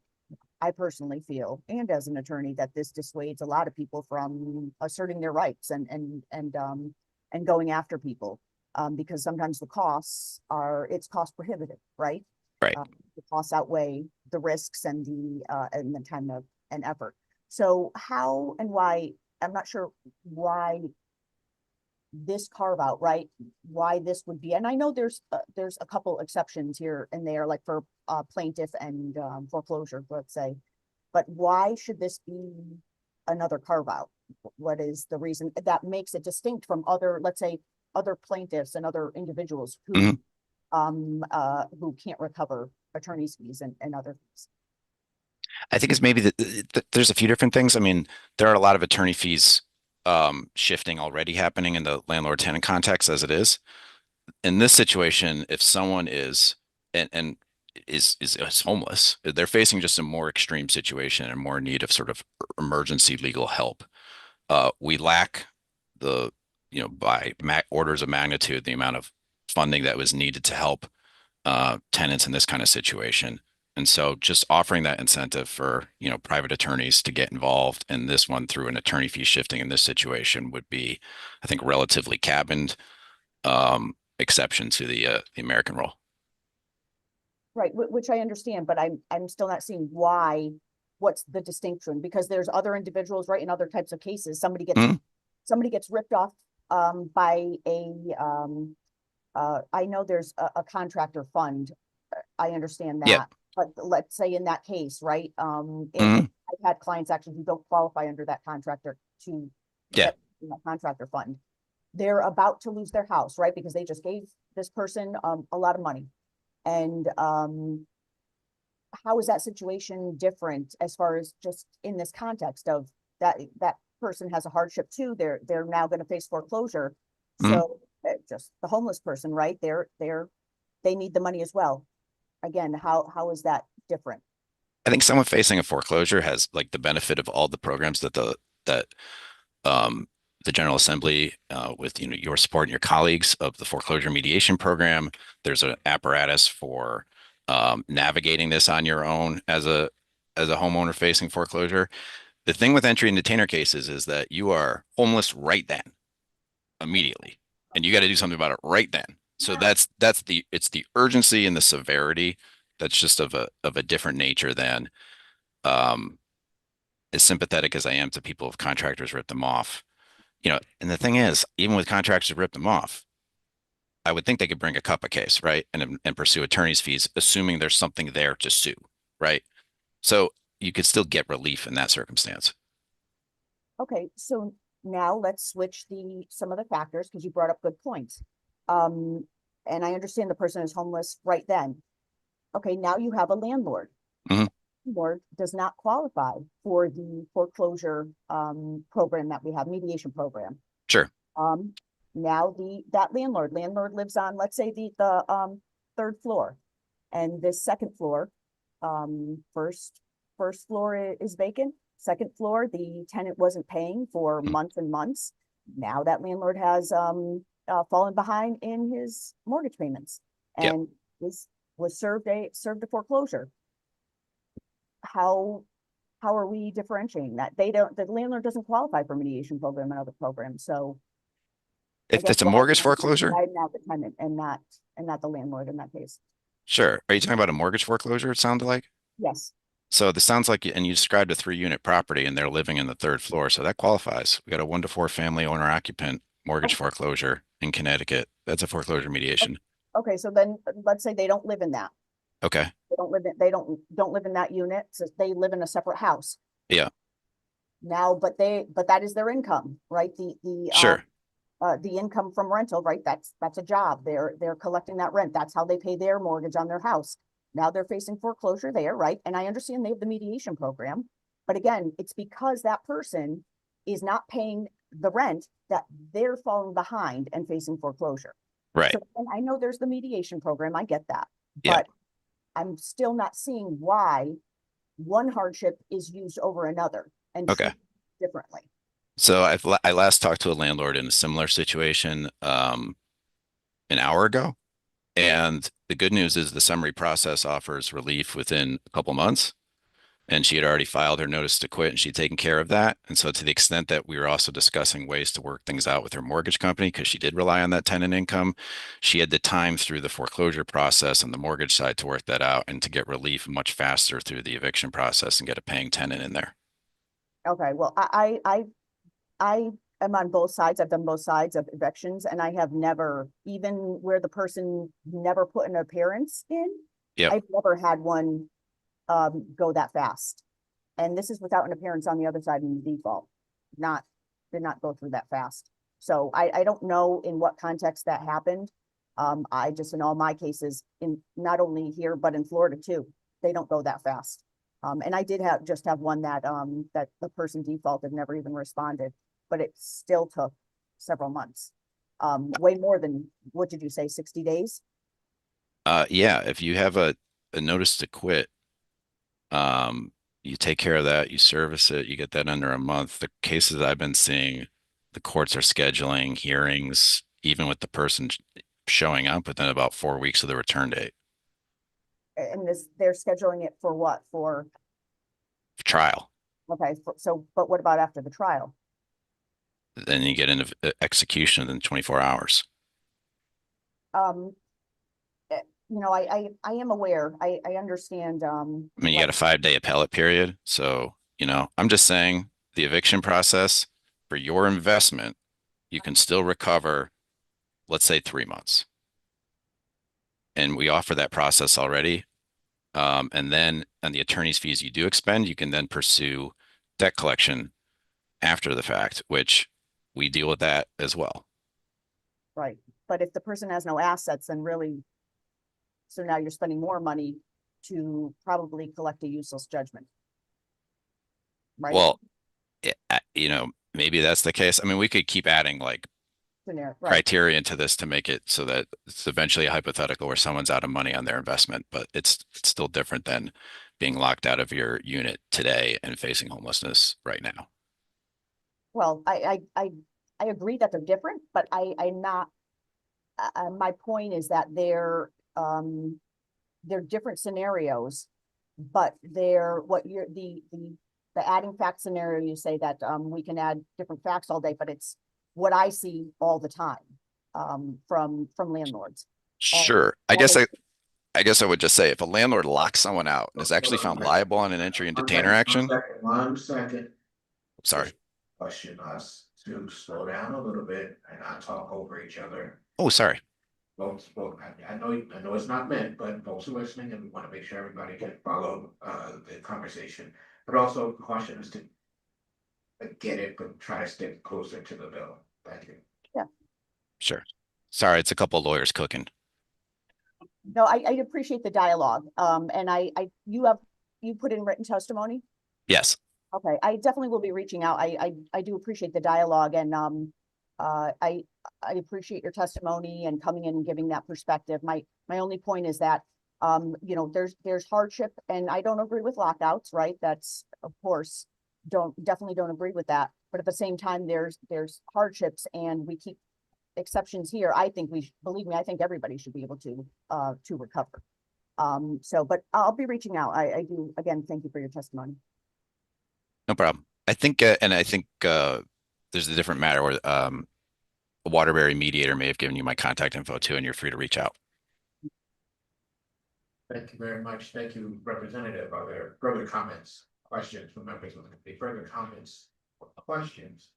[SPEAKER 8] personally feel, and as an attorney, that this dissuades a lot of people from asserting their rights and going after people, because sometimes the costs it's cost prohibitive, right?
[SPEAKER 15] Right.
[SPEAKER 8] The costs outweigh the risks and the time and effort. So how and why, I'm not sure why this carve out, right? Why this would be, and I know there's a couple exceptions here and there, like for plaintiff and foreclosure, let's say, but why should this be another carve out? What is the reason that makes it distinct from other, let's say, other plaintiffs and other individuals who can't recover attorney's fees and other fees?
[SPEAKER 15] I think it's maybe that there's a few different things. I mean, there are a lot of attorney fees shifting already happening in the landlord tenant context as it is. In this situation, if someone is homeless, they're facing just a more extreme situation and more need of sort of emergency legal help. We lack by orders of magnitude, the amount of funding that was needed to help tenants in this kind of situation. And so just offering that incentive for, private attorneys to get involved in this one through an attorney fee shifting in this situation would be, I think, relatively cabined exception to the American rule.
[SPEAKER 8] Right, which I understand, but I'm still not seeing what's the distinction, because there's other individuals, right, in other types of cases, somebody gets ripped off by I know there's a contractor fund. I understand that.
[SPEAKER 15] Yep.
[SPEAKER 8] But let's say in that case, right? I've had clients actually who don't qualify under that contractor that contractor fund. They're about to lose their house, right? Because they just gave this person a lot of money. And how is that situation different as far as just in this context of that person has a hardship too? They're now going to face foreclosure. So just the homeless person, right? They need the money as well. Again, how is that different?
[SPEAKER 15] I think someone facing a foreclosure has like the benefit of all the programs that the General Assembly, with your support and your colleagues of the foreclosure mediation program. There's an apparatus for navigating this on your own as a homeowner facing foreclosure. The thing with entry and detainer cases is that you are homeless right then, immediately, and you got to do something about it right then. So it's the urgency and the severity that's just of a different nature than as sympathetic as I am to people if contractors rip them off. And the thing is, even with contractors who rip them off, I would think they could bring a cup case, right? And pursue attorney's fees, assuming there's something there to sue, right? So you could still get relief in that circumstance.
[SPEAKER 8] Okay, so now let's switch some of the factors, because you brought up good points. And I understand the person is homeless right then. Okay, now you have a landlord.
[SPEAKER 15] Mhm.
[SPEAKER 8] Landlord does not qualify for the foreclosure program that we have, mediation program.
[SPEAKER 15] Sure.
[SPEAKER 8] Now that landlord lives on, let's say the third floor, and this second floor, first floor is vacant. Second floor, the tenant wasn't paying for months and months. Now that landlord has fallen behind in his mortgage payments
[SPEAKER 15] Yep.
[SPEAKER 8] and was served a foreclosure. How are we differentiating that? The landlord doesn't qualify for mediation program and other programs. So I
[SPEAKER 15] If
[SPEAKER 8] guess
[SPEAKER 15] it's a mortgage foreclosure,
[SPEAKER 8] I'm now the tenant and not the landlord in that case.
[SPEAKER 15] sure. Are you talking about a mortgage foreclosure? It sounded like.
[SPEAKER 8] Yes.
[SPEAKER 15] So this sounds like, and you described a 3-unit property and they're living in the third floor. So that qualifies. We got a 1 to 4 family owner occupant mortgage foreclosure in Connecticut. That's a foreclosure mediation.
[SPEAKER 8] Okay, so then let's say they don't live in that.
[SPEAKER 15] Okay.
[SPEAKER 8] They don't live in that unit. So they live in a separate house.
[SPEAKER 15] Yeah.
[SPEAKER 8] Now, but that is their income, right?
[SPEAKER 15] Sure.
[SPEAKER 8] The income from rental, right? That's a job. They're collecting that rent. That's how they pay their mortgage on their house. Now they're facing foreclosure there, right? And I understand they have the mediation program, but again, it's because that person is not paying the rent that they're falling behind and facing foreclosure.
[SPEAKER 15] Right.
[SPEAKER 8] So, and I know there's the mediation program. I get that,
[SPEAKER 15] Yeah.
[SPEAKER 8] but I'm still not seeing why one hardship is used over another and
[SPEAKER 15] Okay.
[SPEAKER 8] treated differently.
[SPEAKER 15] So I last talked to a landlord in a similar situation an hour ago. And the good news is the summary process offers relief within a couple months. And she had already filed her notice to quit and she'd taken care of that. And so to the extent that we were also discussing ways to work things out with her mortgage company, because she did rely on that tenant income, she had the time through the foreclosure process and the mortgage side to work that out and to get relief much faster through the eviction process and get a paying tenant in there.
[SPEAKER 8] Okay, well, I am on both sides. I've done both sides of evictions, and I have never, even where the person never put an appearance in,
[SPEAKER 15] Yep.
[SPEAKER 8] I've never had one go that fast. And this is without an appearance on the other side in default. Did not go through that fast. So I don't know in what context that happened. I just, in all my cases, in not only here, but in Florida too, they don't go that fast. And I did just have one that the person defaulted, never even responded, but it still took several months. Way more than, what did you say, 60 days?
[SPEAKER 15] Yeah, if you have a notice to quit, you take care of that, you service it, you get that under a month. The cases I've been seeing, the courts are scheduling hearings, even with the person showing up within about 4 weeks of the return date.
[SPEAKER 8] And they're scheduling it for what? For
[SPEAKER 15] Trial.
[SPEAKER 8] okay, but what about after the trial?
[SPEAKER 15] Then you get into execution within 24 hours.
[SPEAKER 8] Um, I am aware. I understand.
[SPEAKER 15] I mean, you got a 5-day appellate period. So, I'm just saying the eviction process for your investment, you can still recover, let's say 3 months. And we offer that process already. And then on the attorney's fees you do expend, you can then pursue debt collection after the fact, which we deal with that as well.
[SPEAKER 8] Right, but if the person has no assets, then really, so now you're spending more money to probably collect a useless judgment. Right?
[SPEAKER 15] Well, maybe that's the case. I mean, we could keep adding like
[SPEAKER 8] Right.
[SPEAKER 15] criteria into this to make it so that it's eventually a hypothetical where someone's out of money on their investment, but it's still different than being locked out of your unit today and facing homelessness right now.
[SPEAKER 8] Well, I agree that they're different, but I'm not, my point is that they're different scenarios, but the adding fact scenario, you say that we can add different facts all day, but it's what I see all the time from landlords.
[SPEAKER 15] Sure. I guess I would just say if a landlord locks someone out and is actually found liable on an entry and detainer action.
[SPEAKER 2] One second.
[SPEAKER 15] Sorry.
[SPEAKER 2] Question us to slow down a little bit and not talk over each other.
[SPEAKER 15] Oh, sorry.
[SPEAKER 2] I know it's not meant, but folks are listening and we want to make sure everybody can follow, the conversation. But also caution us to get it, but try to stick closer to the bill. Thank you.
[SPEAKER 15] Sure. Sorry, it's a couple of lawyers cooking.
[SPEAKER 8] No, I appreciate the dialogue. And you put in written testimony?
[SPEAKER 15] Yes.
[SPEAKER 8] Okay, I definitely will be reaching out. I do appreciate the dialogue and, I appreciate your testimony and coming in and giving that perspective. My only point is that, you know, there's hardship and I don't agree with lockouts, right? That's, of course, definitely don't agree with that. But at the same time, there's hardships and we keep exceptions here. I think believe me, I think everybody should be able to recover. But I'll be reaching out. I do, again, thank you for your testimony.
[SPEAKER 15] No problem. I think, there's a different matter where a Waterbury mediator may have given you my contact info too, and you're free to reach out.
[SPEAKER 2] Thank you very much. Thank you, Representative. Are there further comments, questions from members of the committee? Further comments or questions?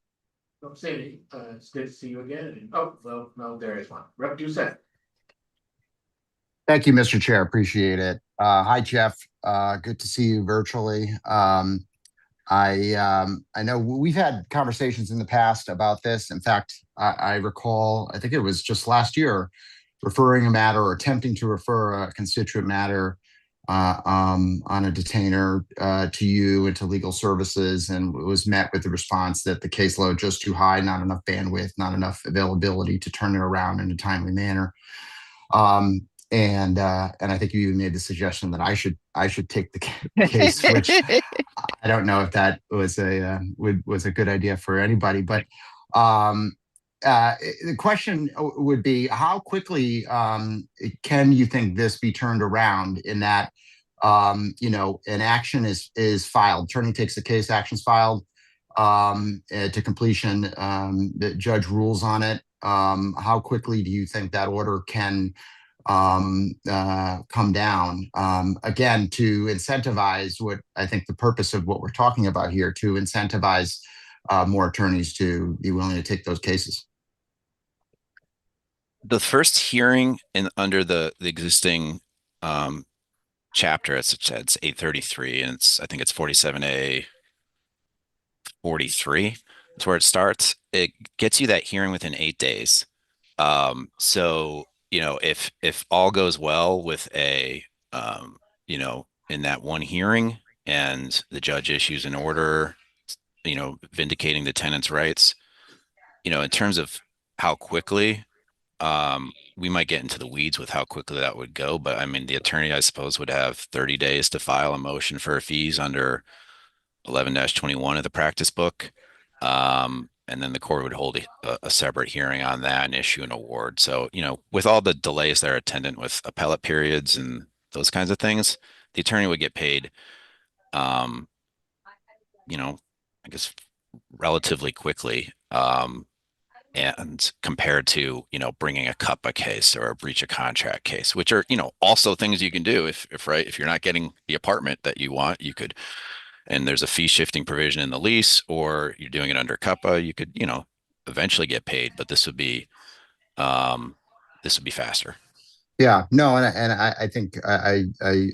[SPEAKER 2] Don't see any. It's good to see you again. And, oh, well, no, there is one. Rep. Doucette.
[SPEAKER 16] Thank you, Mr. Chair. Appreciate it. Hi, Jeff. Good to see you virtually. I know we've had conversations in the past about this. In fact, I recall, I think it was just last year, referring a matter or attempting to refer a constituent matter on a detainer to you and to legal services, and it was met with the response that the caseload just too high, not enough bandwidth, not enough availability to turn it around in a timely manner. And I think you even made the suggestion that I should take the case, which I don't know if that was a good idea for anybody. But the question would be, how quickly can you think this be turned around? In that, you know, an action is filed, attorney takes the case, action's filed to completion. The judge rules on it. How quickly do you think that order can come down, again, to incentivize what I think the purpose of what we're talking about here, to incentivize more attorneys to be willing to take those cases?
[SPEAKER 15] The first hearing under the existing chapter, it's 833, and I think it's 47A 43. That's where it starts. It gets you that hearing within 8 days. So, you know, if all goes well with you know, in that one hearing and the judge issues an order, you know, vindicating the tenant's rights, you know, in terms of how quickly, we might get into the weeds with how quickly that would go. But I mean, the attorney, I suppose, would have 30 days to file a motion for fees under 11-21 of the practice book. And then the court would hold a separate hearing on that and issue an award. So, you know, with all the delays that are attendant with appellate periods and those kinds of things, the attorney would get paid, you know, I guess relatively quickly. And compared to, you know, bringing a CUPPA case or a breach of contract case, which are, you know, also things you can do if you're not getting the apartment that you want, you could, and there's a fee shifting provision in the lease, or you're doing it under CUPPA, you could, you know, eventually get paid, but this would be faster.
[SPEAKER 16] Yeah, no, and I think I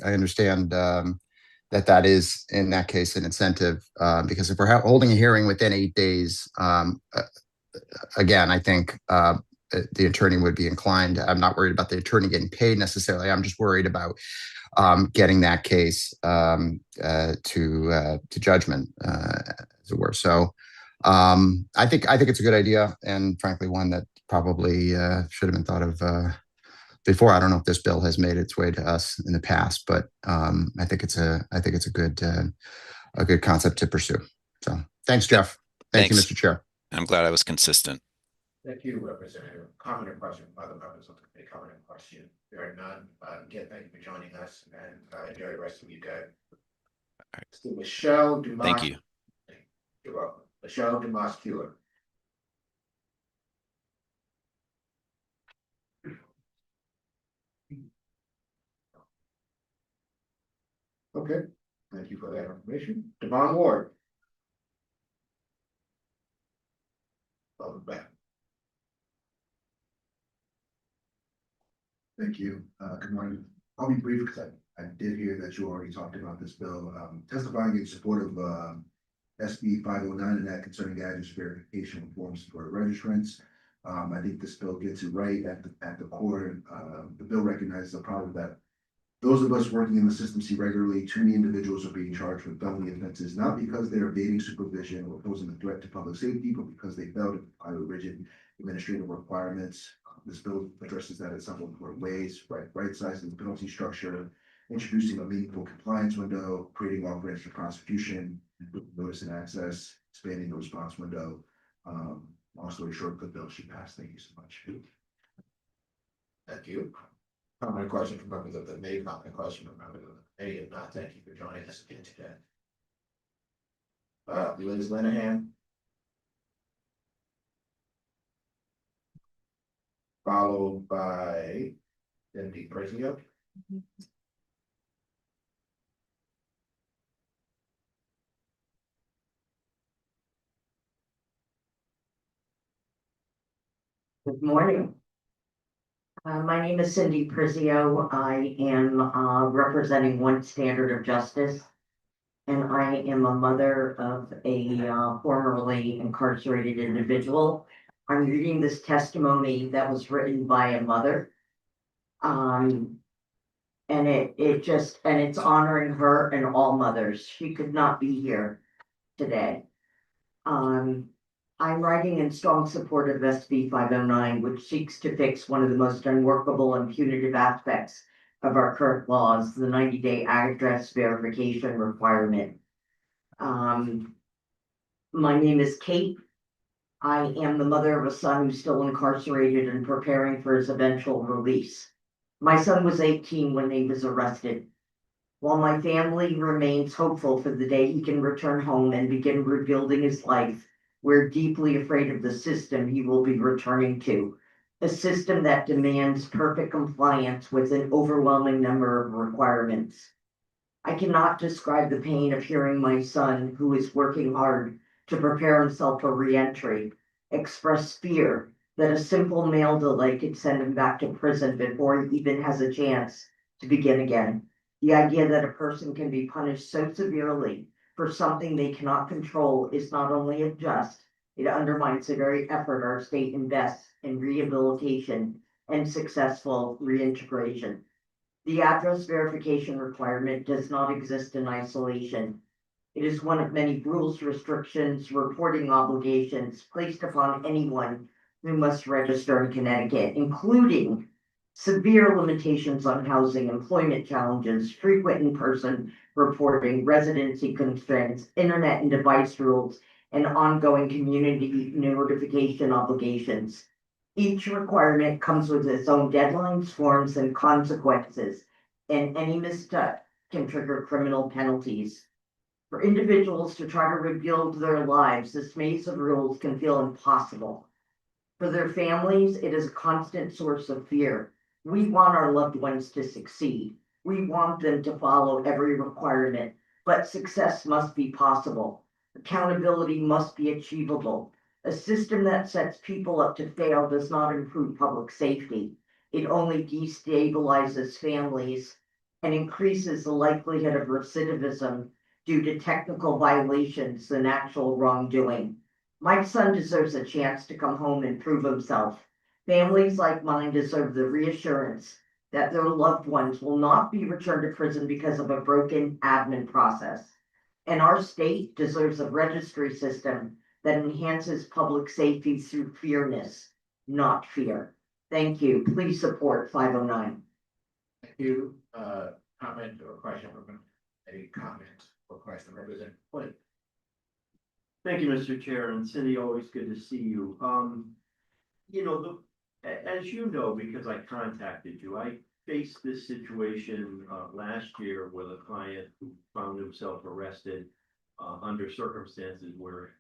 [SPEAKER 16] understand that is in that case an incentive, because if we're holding a hearing within 8 days, again, I think the attorney would be inclined. I'm not worried about the attorney getting paid necessarily. I'm just worried about getting that case to judgment, as it were. So I think it's a good idea, and frankly, one that probably should have been thought of before. I don't know if this bill has made its way to us in the past, but I think it's a good concept to pursue. So thanks, Jeff. Thank you, Mr. Chair.
[SPEAKER 15] I'm glad I was consistent.
[SPEAKER 2] Thank you, Representative. Comment or question from other members of the committee? Comment or question? There are none. Again, thank you for joining us, and enjoy the rest of your day. Right. Michelle Dumas.
[SPEAKER 15] Thank you.
[SPEAKER 2] You're welcome. Michelle Dumas Keeler. Okay, thank you for that information. Devon Ward. Welcome back. Thank you. Good morning. I'll be brief because I did hear that you already talked about this bill. Testifying in support of SB 509 and that concerning the address verification forms for registrants. I think this bill gets it right at the core. The bill recognizes the problem that those of us working in the system see regularly. Too many individuals are being charged with felony offenses, not because they are evading supervision or posing a threat to public safety, but because they failed to comply with rigid administrative requirements. This bill addresses that in several important ways, right sizing the penalty structure, introducing a meaningful compliance window, creating off ramps for prosecution, notice and access, expanding the response window. Also a short good bill should pass. Thank you so much. Thank you. Comment or question from members of the committee, comment or question from members of the committee. If not, thank you for joining us again today. Liz Linehan. Followed by Cindy Brizio.
[SPEAKER 17] Good morning. My name is Cindy Prizio. I am representing One Standard of Justice, and I am a mother of a formerly incarcerated individual. I'm reading this testimony that was written by a mother. And it's honoring her and all mothers. She could not be here today. I'm writing in strong support of SB 509, which seeks to fix one of the most unworkable and punitive aspects of our current laws, the 90-day address verification requirement. My name is Kate. I am the mother of a son who's still incarcerated and preparing for his eventual release. My son was 18 when he was arrested. While my family remains hopeful for the day he can return home and begin rebuilding his life, we're deeply afraid of the system he will be returning to, a system that demands perfect compliance with an overwhelming number of requirements. I cannot describe the pain of hearing my son, who is working hard to prepare himself for re-entry, express fear that a simple mail delay could send him back to prison before he even has a chance to begin again. The idea that a person can be punished so severely for something they cannot control is not only unjust, it undermines the very effort our state invests in rehabilitation and successful reintegration. The address verification requirement does not exist in isolation. It is one of many rules, restrictions, reporting obligations placed upon anyone who must register in Connecticut, including severe limitations on housing, employment challenges, frequent in-person reporting, residency constraints, internet and device rules, and ongoing community notification obligations. Each requirement comes with its own deadlines, forms, and consequences, and any misstep can trigger criminal penalties. For individuals to try to rebuild their lives, this maze of rules can feel impossible. For their families, it is a constant source of fear. We want our loved ones to succeed. We want them to follow every requirement, but success must be possible. Accountability must be achievable. A system that sets people up to fail does not improve public safety. It only destabilizes families and increases the likelihood of recidivism due to technical violations than actual wrongdoing. My son deserves a chance to come home and prove himself. Families like mine deserve the reassurance that their loved ones will not be returned to prison because of a broken admin process. And our state deserves a registry system that enhances public safety through fairness, not fear. Thank you. Please support 509.
[SPEAKER 2] Thank you. Comment or question from any comment or question representing Wood.
[SPEAKER 18] Thank you, Mr. Chair, and Cindy, always good to see you. As you know, because I contacted you, I faced this situation last year with a client who found himself arrested under circumstances where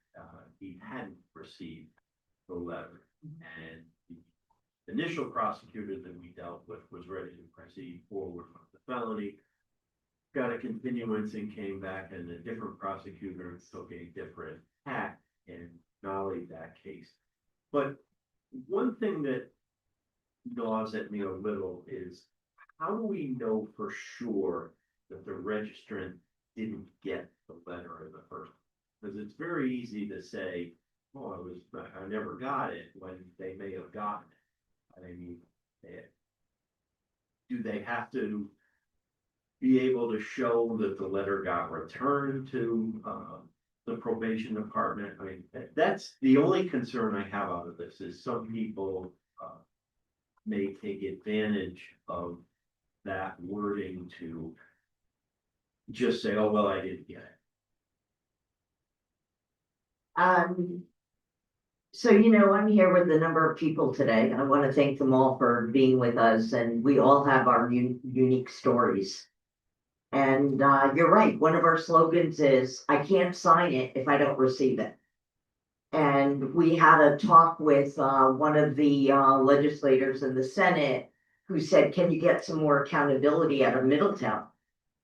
[SPEAKER 18] he hadn't received the letter. And the initial prosecutor that we dealt with was ready to proceed forward with the felony. Got a continuance and came back, and a different prosecutor took a different tack and nollied that case. But one thing that gnaws at me a little is, how do we know for sure that the registrant didn't get the letter in the first? Because it's very easy to say, oh, I never got it, when they may have gotten it. I mean, do they have to be able to show that the letter got returned to the probation department? I mean, that's the only concern I have out of this, is some people may take advantage of that wording to just say, oh, well, I didn't get it.
[SPEAKER 17] So, I'm here with a number of people today. I want to thank them all for being with us, and we all have our unique stories. And you're right, one of our slogans is, I can't sign it if I don't receive it. And we had a talk with one of the legislators in the Senate who said, can you get some more accountability out of Middletown,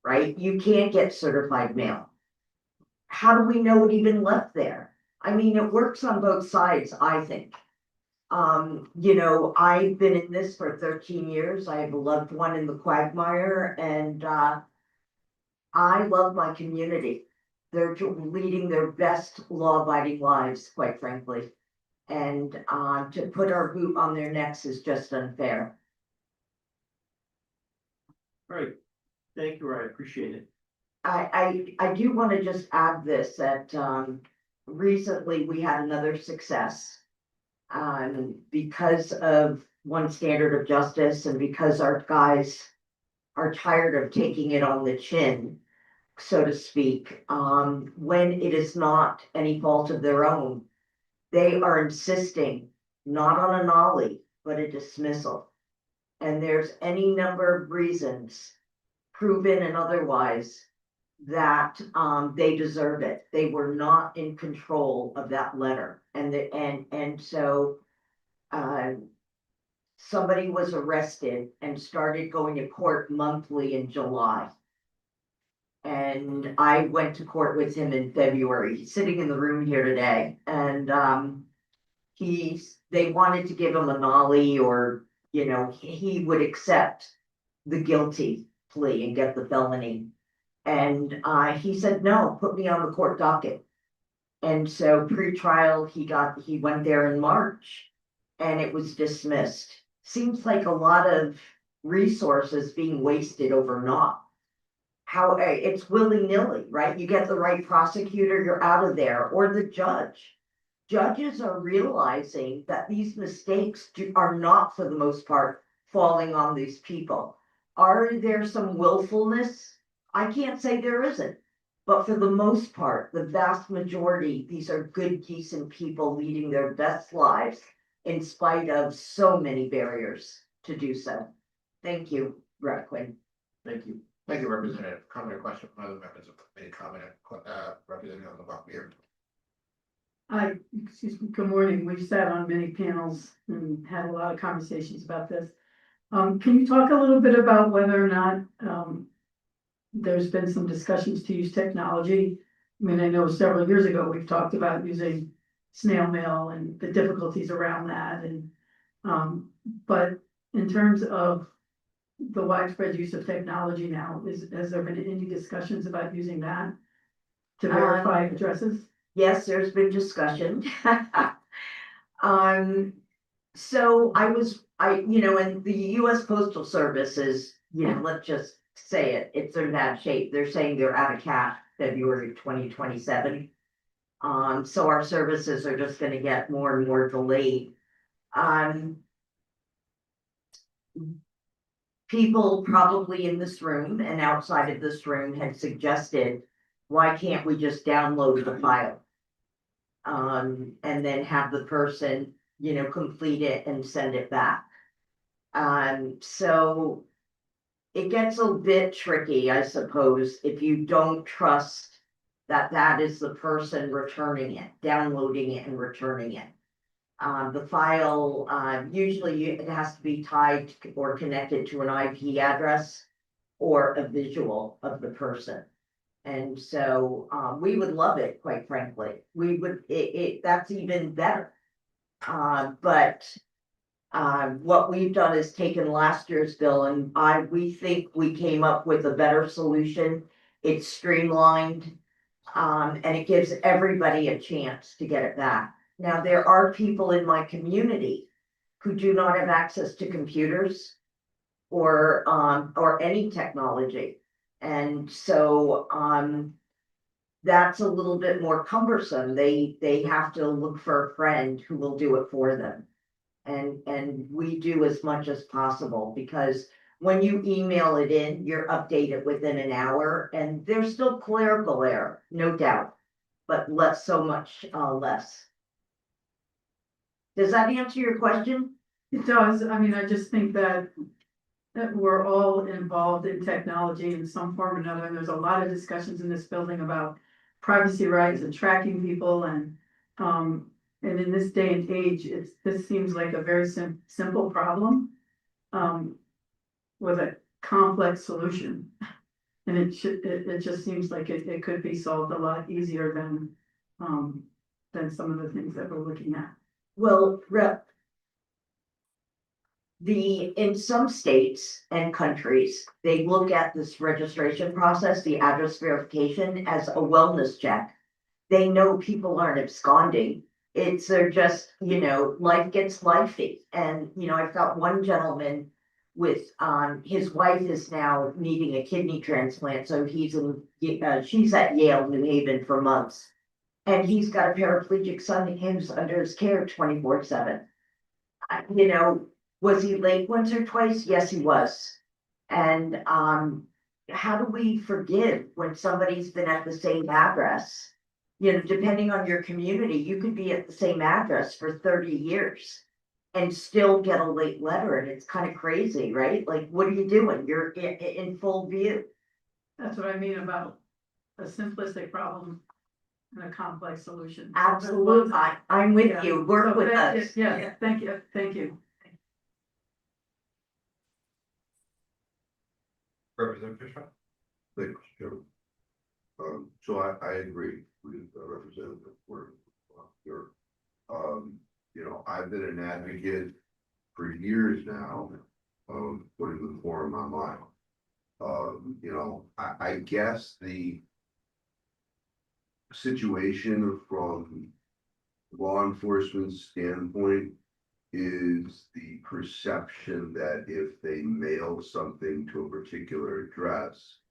[SPEAKER 17] right? You can't get certified mail. How do we know it even left there? I mean, it works on both sides, I think. I've been in this for 13 years. I have a loved one in the quagmire, and I love my community. They're leading their best law-abiding lives, quite frankly. And to put our boot on their necks is just unfair.
[SPEAKER 18] All right, thank you, I appreciate it.
[SPEAKER 17] I do want to just add this, that recently we had another success. Because of one standard of justice, and because our guys are tired of taking it on the chin, so to speak, when it is not any fault of their own, they are insisting not on a nollie, but a dismissal. And there's any number of reasons, proven and otherwise, that they deserve it. They were not in control of that letter. And so somebody was arrested and started going to court monthly in July. And I went to court with him in February. He's sitting in the room here today. And they wanted to give him a nollie, or, he would accept the guilty plea and get the felony. And he said, no, put me on the court docket. And so pre-trial, he went there in March, and it was dismissed. Seems like a lot of resources being wasted over naught. How it's willy-nilly, right? You get the right prosecutor, you're out of there, or the judge. Judges are realizing that these mistakes are not, for the most part, falling on these people. Are there some willfulness? I can't say there isn't, but for the most part, the vast majority, these are good, decent people leading their best lives in spite of so many barriers to do so. Thank you, Rep. Quinn.
[SPEAKER 2] Thank you. Thank you, Representative. Comment or question from other members of the committee? Comment, Representative LeBlanc.
[SPEAKER 9] Hi, excuse me, good morning. We've sat on many panels and had a lot of conversations about this. Can you talk a little bit about whether or not there's been some discussions to use technology? I mean, I know several years ago, we've talked about using snail mail and the difficulties around that. And but in terms of the widespread use of technology now, has there been any discussions about using that to verify addresses?
[SPEAKER 17] Yes, there's been discussion. So and the US Postal Service is, let's just say it, it's in bad shape. They're saying they're out of cash February 2027. So our services are just going to get more and more delayed. People probably in this room and outside of this room had suggested, why can't we just download the file? And then have the person, complete it and send it back. So it gets a bit tricky, I suppose, if you don't trust that that is the person returning it, downloading it and returning it. The file, usually it has to be tied or connected to an IP address or a visual of the person. And so we would love it, quite frankly. We would, that's even better. But What we've done is taken last year's bill and we think we came up with a better solution. It's streamlined. And it gives everybody a chance to get it back. Now, there are people in my community who do not have access to computers or any technology. And so, that's a little bit more cumbersome. They have to look for a friend who will do it for them. And we do as much as possible because when you email it in, you're updated within an hour and there's still clerical error, no doubt, but less, so much, less. Does that answer your question?
[SPEAKER 9] It does. I mean, I just think that we're all involved in technology in some form or another. And there's a lot of discussions in this building about privacy rights and tracking people and in this day and age, this seems like a very simple problem with a complex solution. And it just seems like it could be solved a lot easier than some of the things that we're looking at.
[SPEAKER 17] Well, in some states and countries, they look at this registration process, the address verification, as a wellness check. They know people aren't absconding. They're just, life gets lifey. And, I've got one gentleman with, his wife is now needing a kidney transplant. So she's at Yale, New Haven for months. And he's got a paraplegic son who's under his care 24/7. Was he late once or twice? Yes, he was. And, how do we forgive when somebody's been at the same address? Depending on your community, you could be at the same address for 30 years and still get a late letter. And it's kind of crazy, right? Like, what are you doing? You're in full view.
[SPEAKER 9] That's what I mean about a simplistic problem and a complex solution.
[SPEAKER 17] Absolutely. I'm with
[SPEAKER 9] Yeah.
[SPEAKER 17] you. Work with us.
[SPEAKER 9] Yeah, thank you. Thank you.
[SPEAKER 5] Representative Fishman?
[SPEAKER 11] Thanks, Joe. So I agree with Representative Ward here. I've been an advocate for years now of putting the forum online. I guess the situation from law enforcement standpoint is the perception that if they mail something to a particular address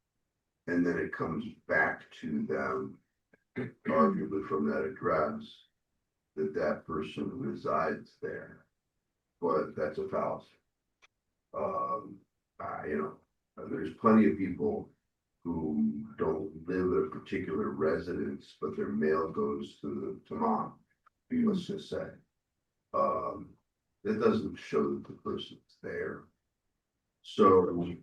[SPEAKER 11] and then it comes back to them, arguably from that address, that person resides there. But that's a fallacy. There's plenty of people who don't live at a particular residence, but their mail goes to mom, let's just say. That doesn't show that the person's there. So, if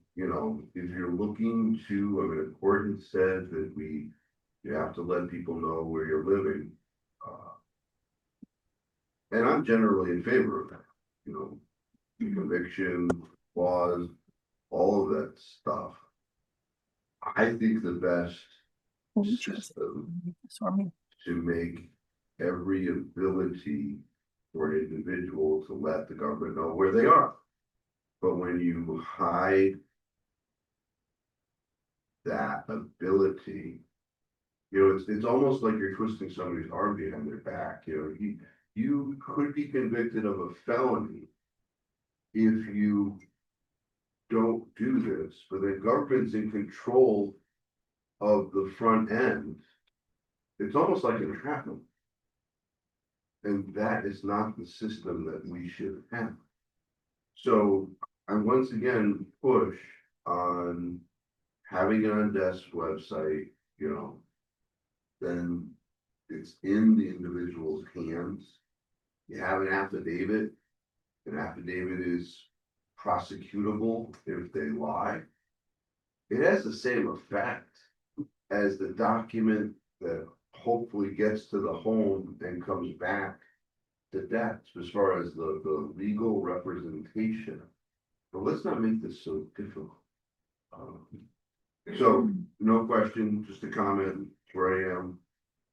[SPEAKER 11] you're looking to, the court has said that you have to let people know where you're living. And I'm generally in favor of that, conviction, laws, all of that stuff. I think the best system to make every ability for an individual to let the government know where they are. But when you hide that ability, it's almost like you're twisting somebody's arm behind their back. You could be convicted of a felony if you don't do this, but the government's in control of the front end. It's almost like entrapment. And that is not the system that we should have. So I once again push on having it on Desk's website, then it's in the individual's hands. You have an affidavit is prosecutable if they lie. It has the same effect as the document that hopefully gets to the home and comes back to death as far as the legal representation. But let's not make this so difficult. So no question, just a comment where I am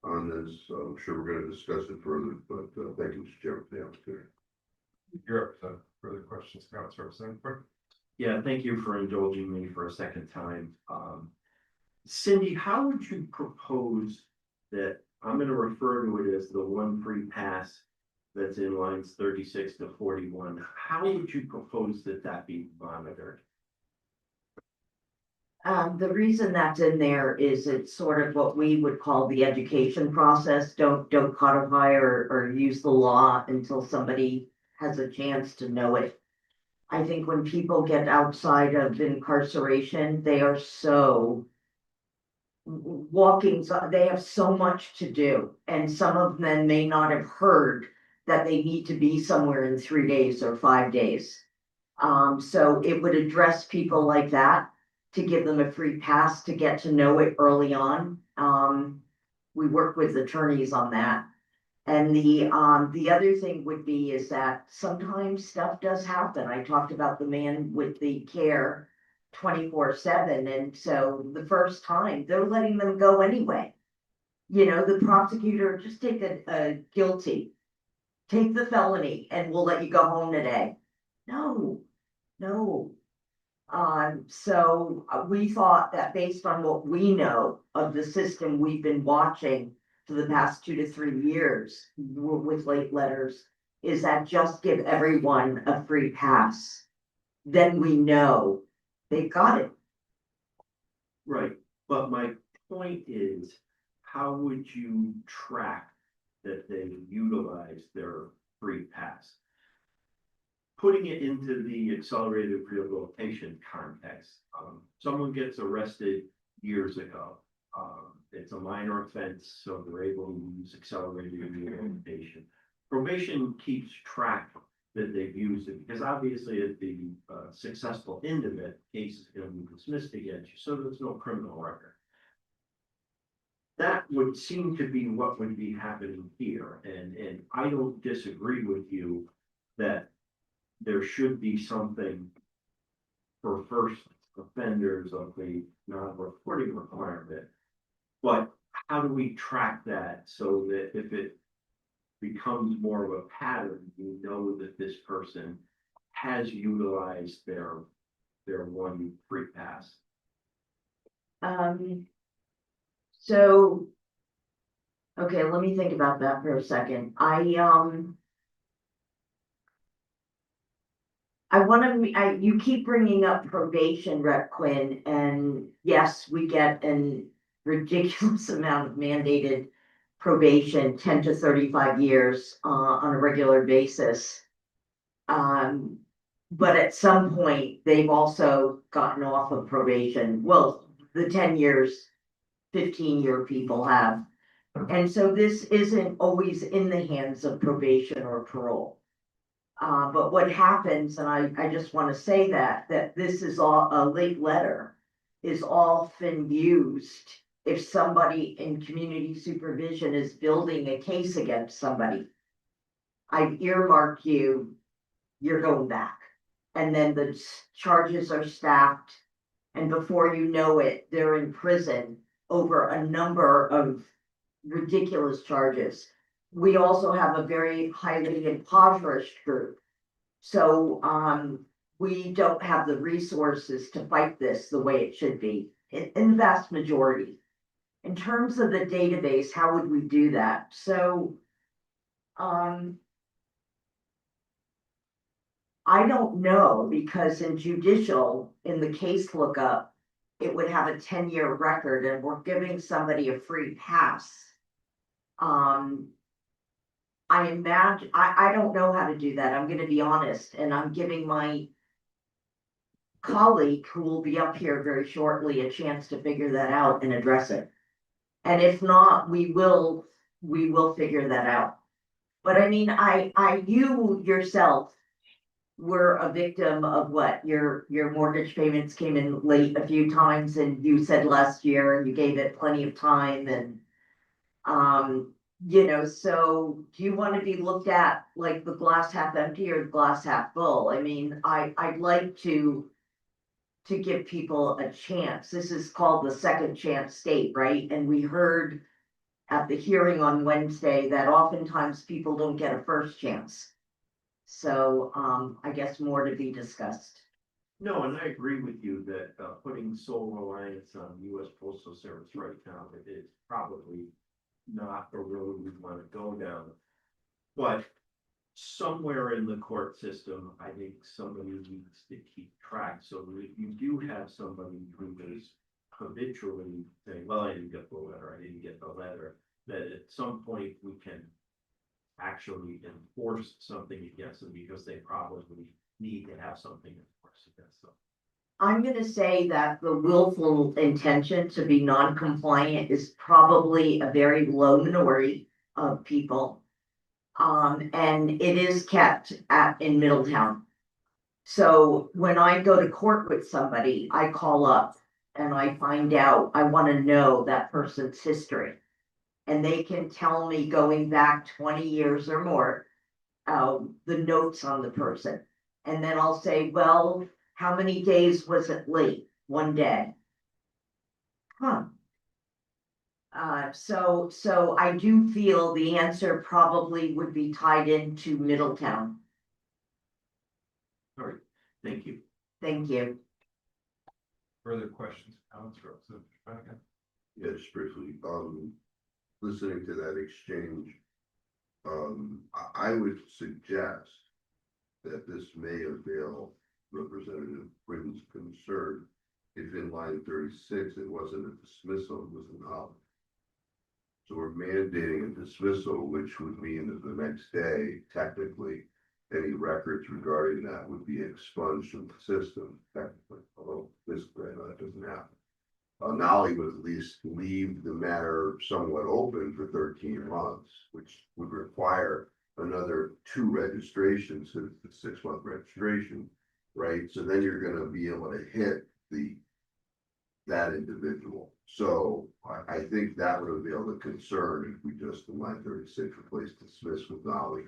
[SPEAKER 11] on this. I'm sure we're going to discuss it further, but thank you, Mr. Chairman, for the opportunity.
[SPEAKER 5] You're up to further questions, comments, Representative Quinn?
[SPEAKER 18] Yeah, thank you for indulging me for a second time. Cindy, how would you propose that, I'm gonna refer to it as the one free pass that's in lines 36 to 41. How would you propose that that be monitored?
[SPEAKER 17] The reason that's in there is it's sort of what we would call the education process. Don't codify or use the law until somebody has a chance to know it. I think when people get outside of incarceration, they are so they have so much to do, and some of them may not have heard that they need to be somewhere in 3 days or 5 days. So it would address people like that to give them a free pass to get to know it early on. We work with attorneys on that. And the other thing would be is that sometimes stuff does happen. I talked about the man with the care 24/7. And so the first time they're letting them go anyway. You know, the prosecutor, just take a guilty, take the felony and we'll let you go home today. No. So we thought that based on what we know of the system we've been watching for the past 2 to 3 years with late letters, is that just give everyone a free pass. Then we know they've got it.
[SPEAKER 18] Right, but my point is, how would you track that they utilize their free pass? Putting it into the accelerated rehabilitation context, someone gets arrested years ago. It's a minor offense, so they're able to use accelerated rehabilitation. Probation keeps track that they've used it, because obviously at the successful end of it, case is going to be dismissed against you, so there's no criminal record. That would seem to be what would be happening here, and I don't disagree with you that there should be something for first offenders of the non-reporting requirement. But how do we track that so that if it becomes more of a pattern, you know that this person has utilized their one free pass?
[SPEAKER 17] So, okay, let me think about that for a second. You keep bringing up probation, Rep. Quinn, and yes, we get an ridiculous amount of mandated probation, 10 to 35 years on a regular basis. But at some point, they've also gotten off of probation. Well, the 10 years, 15-year people have. And so this isn't always in the hands of probation or parole. But what happens, and I just want to say that this is all a late letter is often used if somebody in community supervision is building a case against somebody. I've earmarked you, you're going back. And then the charges are stacked. And before you know it, they're in prison over a number of ridiculous charges. We also have a very highly impoverished group. So we don't have the resources to fight this the way it should be in the vast majority. In terms of the database, how would we do that? So I don't know, because in judicial, in the case lookup, it would have a 10-year record and we're giving somebody a free pass. I imagine, I don't know how to do that. I'm going to be honest. And I'm giving my colleague, who will be up here very shortly, a chance to figure that out and address it. And if not, we will figure that out. But I mean, you yourself were a victim of what? Your mortgage payments came in late a few times, and you said last year, and you gave it plenty of time, and you know, so do you want to be looked at like the glass half empty or the glass half full? I mean, I'd like to give people a chance. This is called the second chance state, right? And we heard at the hearing on Wednesday that oftentimes people don't get a first chance. So, I guess more to be discussed.
[SPEAKER 18] No, and I agree with you that putting sole reliance on US Postal Service right now is probably not a road we want to go down. But somewhere in the court system, I think somebody needs to keep track. So if you do have somebody who is habitually saying, well, I didn't get the letter, I didn't get the letter, that at some point we can actually enforce something against them because they probably need to have something enforced against them.
[SPEAKER 17] I'm gonna say that the willful intention to be non-compliant is probably a very low minority of people. And it is kept in Middletown. So when I go to court with somebody, I call up and I find out, I wanna know that person's history. And they can tell me going back 20 years or more, the notes on the person. And then I'll say, well, how many days was it late? 1 day. Huh. So I do feel the answer probably would be tied into Middletown.
[SPEAKER 18] All right, thank you.
[SPEAKER 17] Thank you.
[SPEAKER 5] Further questions, comments, Representative Flanagan?
[SPEAKER 11] Yeah, just briefly, listening to that exchange, I would suggest that this may avail Representative Quinn's concern if in line 36, it wasn't a dismissal, it was an knowledge. So we're mandating a dismissal, which would mean that the next day, technically, any records regarding that would be expunged from the system, technically, although physically, I know that doesn't happen. Nolly would at least leave the matter somewhat open for 13 months, which would require another 2 registrations, so it's a 6-month registration, right? So then you're gonna be able to hit that individual. So I think that would avail the concern if we just in line 36 replace dismiss with Nolly.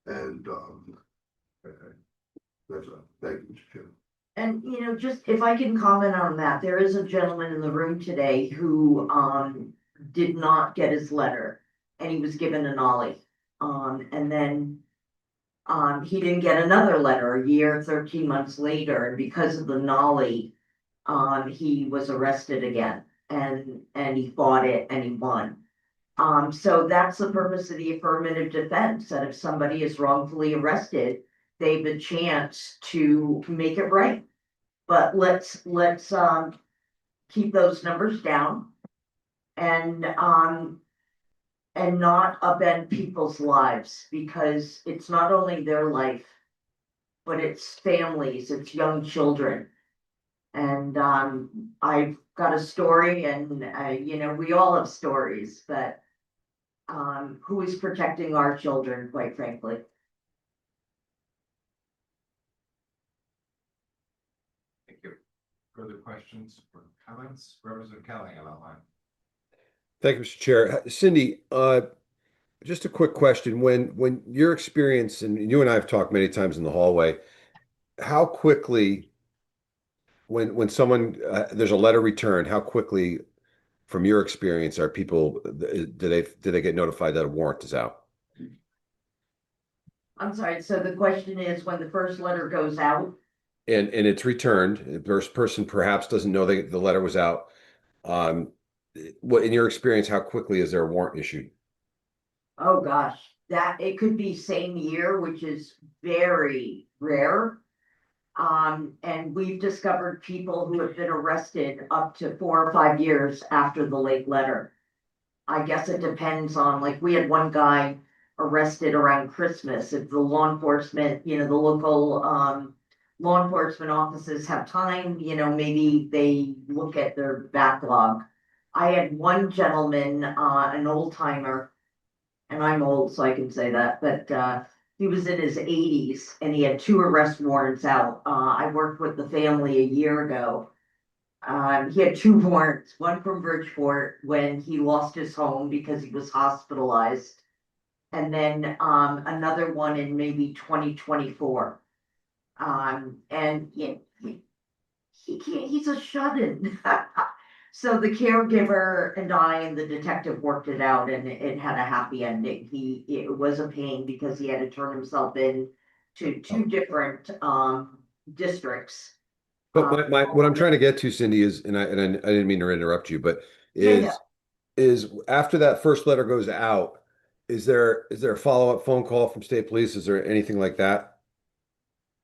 [SPEAKER 11] And that's a thank you, Mr. Chairman.
[SPEAKER 17] And, just if I can comment on that, there is a gentleman in the room today who, did not get his letter and he was given a nollie. And then, he didn't get another letter a year, 13 months later, and because of the nollie, he was arrested again and he fought it and he won. So that's the purpose of the affirmative defense, that if somebody is wrongfully arrested, they have a chance to make it right. But let's keep those numbers down and not upend people's lives, because it's not only their life, but it's families, it's young children. And I've got a story, and we all have stories, but who is protecting our children, quite frankly?
[SPEAKER 5] Thank you. Further questions or comments? Representative Callahan outline.
[SPEAKER 19] Thank you, Mr. Chair. Cindy, just a quick question. When your experience, and you and I have talked many times in the hallway, how quickly, when someone there's a letter returned, how quickly, from your experience, are people do they get notified that a warrant is out?
[SPEAKER 17] I'm sorry, so the question is, when the first letter goes out?
[SPEAKER 19] And it's returned, the first person perhaps doesn't know the letter was out. What, in your experience, how quickly is there a warrant issued?
[SPEAKER 17] Oh, gosh, that it could be same year, which is very rare. And we've discovered people who have been arrested up to 4 or 5 years after the late letter. I guess it depends on, like, we had one guy arrested around Christmas. If the law enforcement, the local law enforcement offices have time, maybe they look at their backlog. I had one gentleman, an old timer, and I'm old, so I can say that, but he was in his 80s and he had 2 arrest warrants out. I worked with the family a year ago. He had 2 warrants, one from Bridgeport when he lost his home because he was hospitalized, and then another one in maybe 2024. And he can't, he's a shut-in. So the caregiver and I and the detective worked it out, and it had a happy ending. It was a pain because he had to turn himself in to two different, districts.
[SPEAKER 19] But what I'm trying to get to, Cindy, is, and I didn't mean to interrupt you, but
[SPEAKER 17] Yeah.
[SPEAKER 19] is after that first letter goes out, is there a follow-up phone call from state police? Is there anything like that?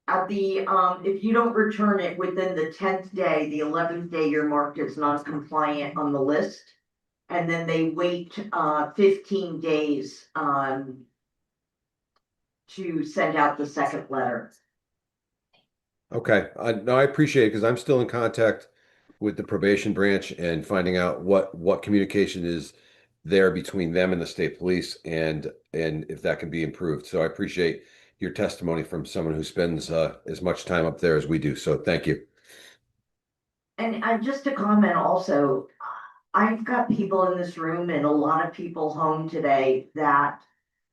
[SPEAKER 17] At the, if you don't return it within the 10th day, the 11th day, you're marked as non-compliant on the list. And then they wait, 15 days, to send out the second letter.
[SPEAKER 19] Okay, no, I appreciate it because I'm still in contact with the probation branch and finding out what communication is there between them and the state police and if that can be improved. So I appreciate your testimony from someone who spends as much time up there as we do. So thank you.
[SPEAKER 17] And just to comment also, I've got people in this room and a lot of people home today that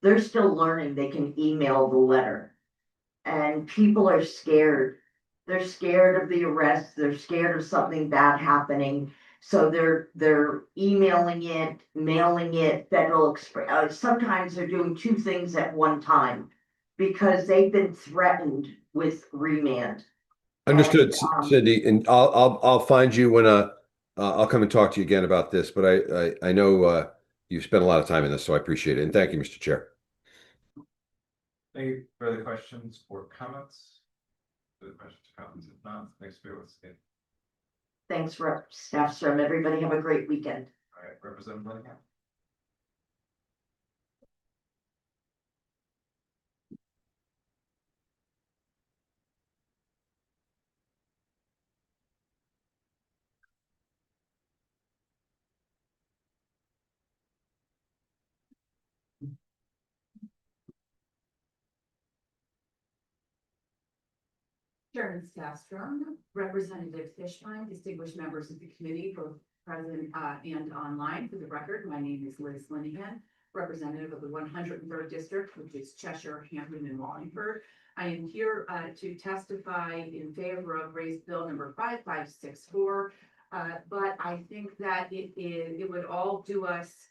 [SPEAKER 17] they're still learning they can email the letter. And people are scared. They're scared of the arrest. They're scared of something bad happening. So they're emailing it, mailing it, Federal Express. Sometimes they're doing two things at one time because they've been threatened with remand.
[SPEAKER 19] Understood,
[SPEAKER 17] And,
[SPEAKER 19] Cindy, and I'll find you when I'll come and talk to you again about this. But I know you've spent a lot of time in this, so I appreciate it. And thank you, Mr. Chair.
[SPEAKER 5] Any further questions or comments? Further questions or comments? If not, thanks for your listening.
[SPEAKER 17] thanks, Rep. Staffstrom. Everybody have a great weekend.
[SPEAKER 5] All right, Representative Blankenham.
[SPEAKER 20] Chairman Staffstrom, Representative Fishbein, distinguished members of the committee, both present and online. For the record, my name is Liz Linehan, representative of the 103rd District, which is Cheshire, Hampton, and Wallingford. I am here to testify in favor of raised bill number 5564. But I think that it would all do us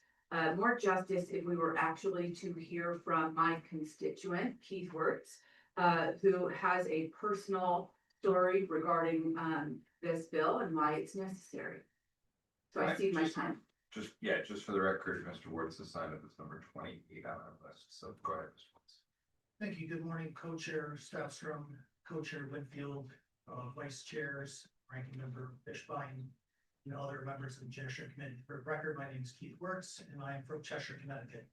[SPEAKER 20] more justice if we were actually to hear from my constituent, Keith Wirtz, who has a personal story regarding this bill and why it's necessary. So I cede my time.
[SPEAKER 5] Just for the record, Mr. Ward's assigned at this number 28 on our list. So go ahead, Mr. Woods.
[SPEAKER 1] Thank you. Good morning, Co-Chair Staffstrom, Co-Chair Winfield, Vice Chairs, Ranking Member Fishbein, and other members of the Judiciary Committee. For the record, my name is Keith Wirtz, and I am from Cheshire, Connecticut.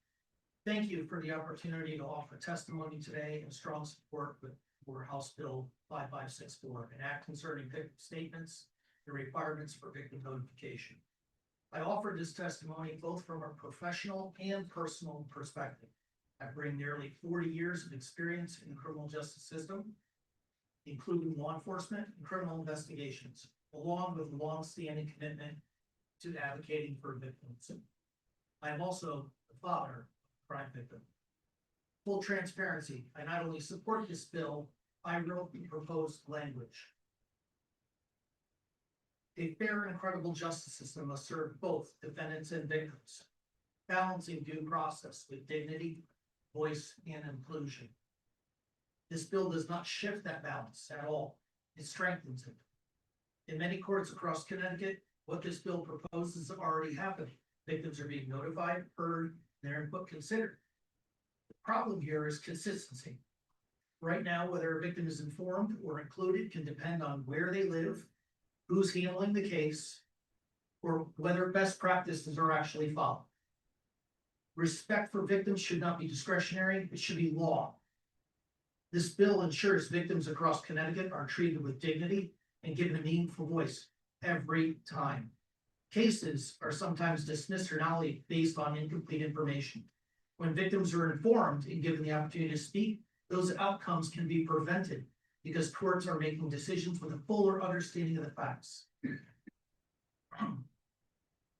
[SPEAKER 1] Thank you for the opportunity to offer testimony today and strong support for House Bill 5564, an act concerning victim statements and requirements for victim notification. I offer this testimony both from a professional and personal perspective. I bring nearly 40 years of experience in the criminal justice system, including law enforcement and criminal investigations, along with a long-standing commitment to advocating for victims. I am also the father of a crime victim. Full transparency, I not only support this bill, I wrote the proposed language. A fair and credible justice system must serve both defendants and victims, balancing due process with dignity, voice, and inclusion. This bill does not shift that balance at all. It strengthens it. In many courts across Connecticut, what this bill proposes is already happening. Victims are being notified, heard, their input considered. The problem here is consistency. Right now, whether a victim is informed or included can depend on where they live, who's handling the case, or whether best practices are actually followed. Respect for victims should not be discretionary, it should be law. This bill ensures victims across Connecticut are treated with dignity and given a meaningful voice every time. Cases are sometimes dismissed or not based on incomplete information. When victims are informed and given the opportunity to speak, those outcomes can be prevented because courts are making decisions with a fuller understanding of the facts.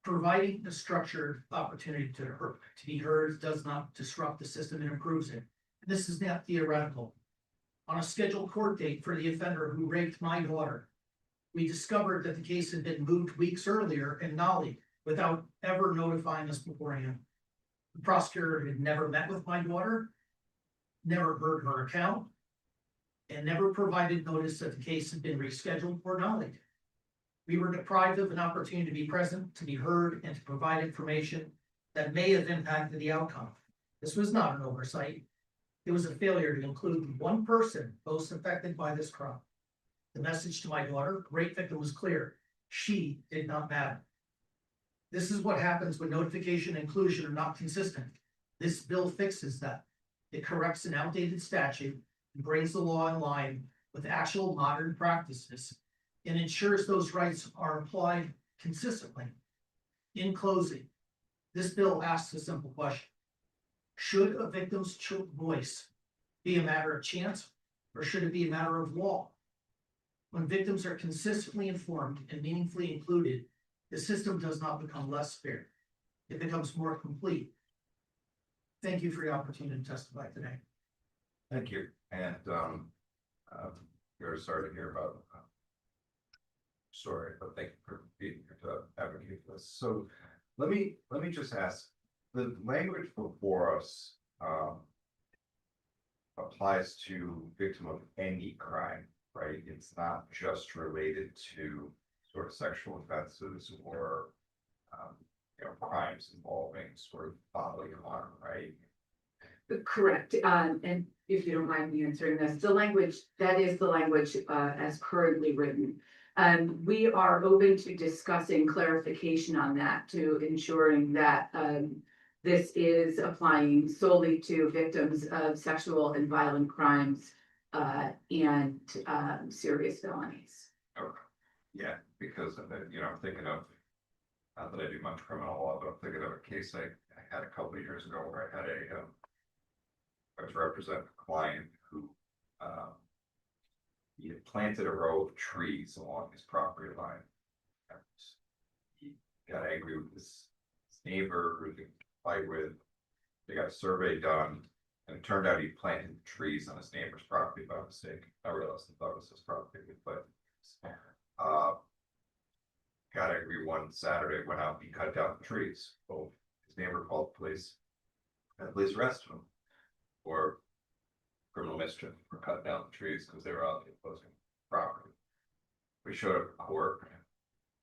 [SPEAKER 1] Providing a structured opportunity to be heard does not disrupt the system, it improves it. This is not theoretical. On a scheduled court date for the offender who raped my daughter, we discovered that the case had been moved weeks earlier in Nolly without ever notifying us beforehand. The prosecutor had never met with my daughter, never heard her account, and never provided notice that the case had been rescheduled or nullied. We were deprived of an opportunity to be present, to be heard, and to provide information that may have impacted the outcome. This was not an oversight. It was a failure to include one person most affected by this crime. The message to my daughter, rape victim, was clear. She did not matter. This is what happens when notification and inclusion are not consistent. This bill fixes that. It corrects an outdated statute and brings the law in line with actual modern practices and ensures those rights are applied consistently. In closing, this bill asks a simple question. Should a victim's voice be a matter of chance, or should it be a matter of law? When victims are consistently informed and meaningfully included, the system does not become less fair. It becomes more complete. Thank you for the opportunity to testify today.
[SPEAKER 5] Thank you. And very sorry to hear about story, but thank you for being here to advocate for this. So let me just ask, the language before us applies to victim of any crime, right? It's not just related to sort of sexual offenses or crimes involving sort of bodily harm, right?
[SPEAKER 20] Correct. And if you don't mind me answering this, the language, that is the language as currently written. We are open to discussing clarification on that, to ensuring that this is applying solely to victims of sexual and violent crimes and serious felonies.
[SPEAKER 5] Okay. Yeah, because I'm thinking of, not that I do much criminal law, but I'm thinking of a case I had a couple of years ago where I had I was representing a client who he had planted a row of trees along his property line. And he got angry with his neighbor who he fight with. They got a survey done, and it turned out he planted trees on his neighbor's property by mistake. I realized he thought it was his property, but got angry one Saturday, went out and he cut down the trees. Well, his neighbor called the police, and the police arrested him for criminal mischief for cutting down the trees because they were out there opposing property. We showed up in court,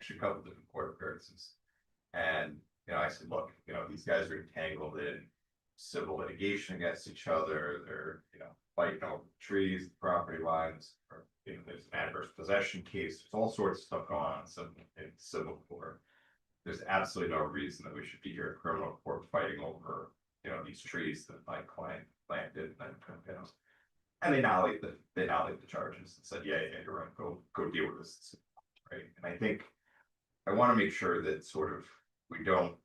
[SPEAKER 5] actually a couple different court appearances, and I said, look, these guys are entangled in civil litigation against each other. They're fighting over trees, property lines, or there's an adverse possession case. There's all sorts of stuff going on in civil court. There's absolutely no reason that we should be here in criminal court fighting over these trees that my client planted, and they nollied the charges and said, yeah, you're right, go deal with this, right? And I think I want to make sure that sort of we don't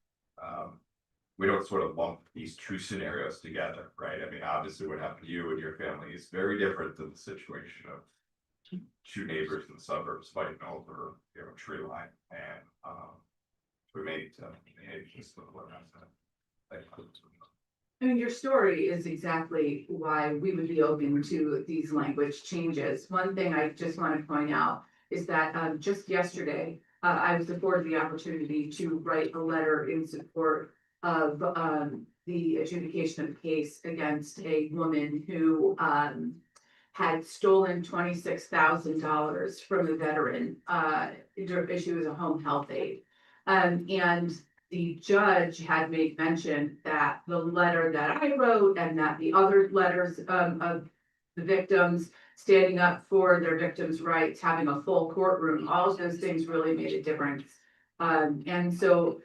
[SPEAKER 5] sort of lump these two scenarios together, right? I mean, obviously what happened to you and your family is very different than the situation of two neighbors in the suburbs fighting over a tree line, and we made just look what happened.
[SPEAKER 20] I mean, your story is exactly why we would be open to these language changes. One thing I just want to point out is that just yesterday, I was afforded the opportunity to write a letter in support of the adjudication of a case against a woman who had stolen $26,000 from a veteran. She was a home health aide. And the judge had made mention that the letter that I wrote and that the other letters of the victims standing up for their victims' rights, having a full courtroom, all of those things really made a difference. And so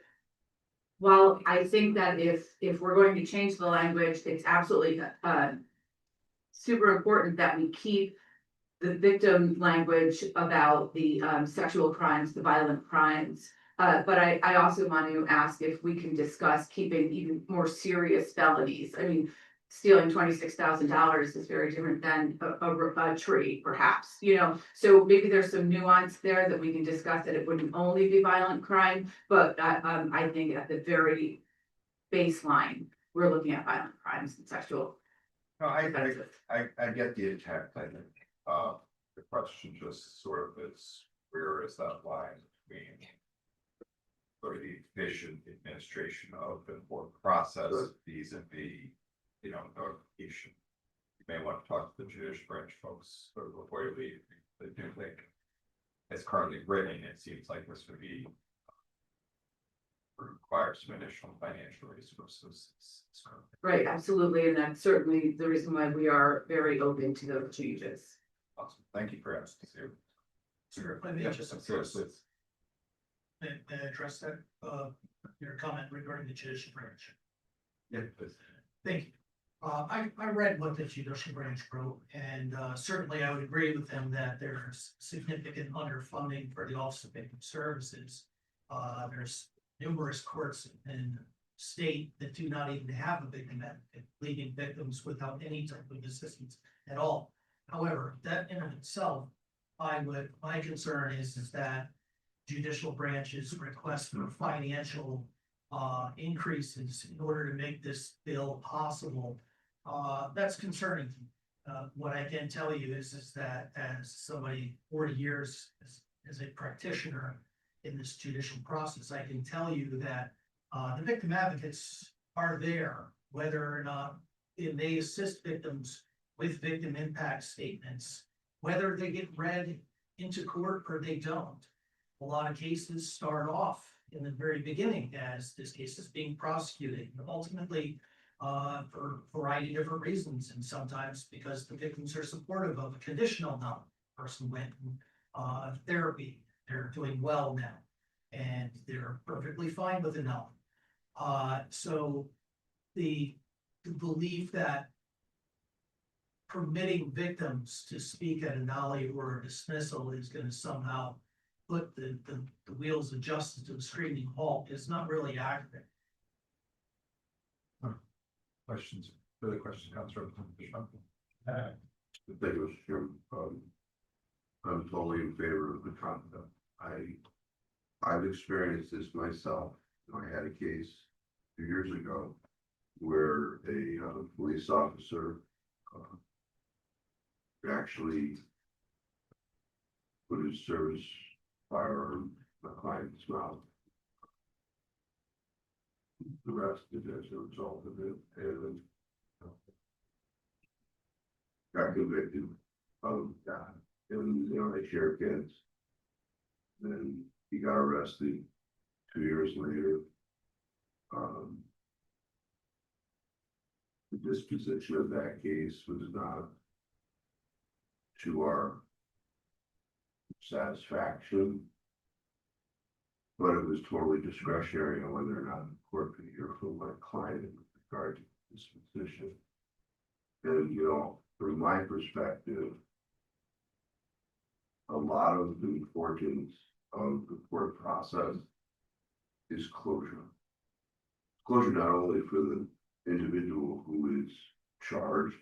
[SPEAKER 20] while I think that if we're going to change the language, it's absolutely super important that we keep the victim language about the sexual crimes, the violent crimes. But I also want to ask if we can discuss keeping even more serious felonies. I mean, stealing $26,000 is very different than a tree, perhaps, so maybe there's some nuance there that we can discuss, that it wouldn't only be violent crime, but I think at the very baseline, we're looking at violent crimes and sexual.
[SPEAKER 5] No, I get the intent. I think the question just sort of is, where is that line between sort of the efficient administration of the court process vis-a-vis, notification? may want to talk to the judicial branch folks before you leave. I do think it's currently written, it seems like this would be require some additional financial resources.
[SPEAKER 9] Right, absolutely, and that's certainly the reason why we are very open to those changes.
[SPEAKER 5] Awesome, thank you for asking.
[SPEAKER 1] Sure, let me just address that, your comment regarding the judicial branch.
[SPEAKER 5] Yeah, please.
[SPEAKER 1] Thank you. I read what the judicial branch wrote, and certainly I would agree with them that there's significant underfunding for the Office of Victim Services. There's numerous courts in state that do not even have a victim advocate, leaving victims without any type of assistance at all. However, that in of itself, my concern is that judicial branch's request for financial increases in order to make this bill possible, that's concerning to me. What I can tell you is that as somebody 40 years as a practitioner in this judicial process, I can tell you that the victim advocates are there, whether or not they assist victims with victim impact statements, whether they get read into court or they don't. A lot of cases start off in the very beginning as this case is being prosecuted, ultimately for a variety of different reasons, and sometimes because the victims are supportive of a conditional no. Person went therapy, they're doing well now, and they're perfectly fine with a no. So the belief that permitting victims to speak at a nollie or a dismissal is going to somehow put the wheels of justice to a screaming halt is not really accurate.
[SPEAKER 5] Questions, further questions, Councilor Fishman?
[SPEAKER 11] Thank you, Mr. Chairman. I'm totally in favor of the concept. I've experienced this myself. I had a case 2 years ago where a police officer actually put his service firearm in a client's mouth. Arrested as a result of it, and got convicted of that. And they share kids. Then he got arrested 2 years later. The disposition of that case was not to our satisfaction, but it was totally discretionary on whether or not the court could hear from my client in regard to disposition. And from my perspective, a lot of the importance of the court process is closure. Closure not only for the individual who is charged,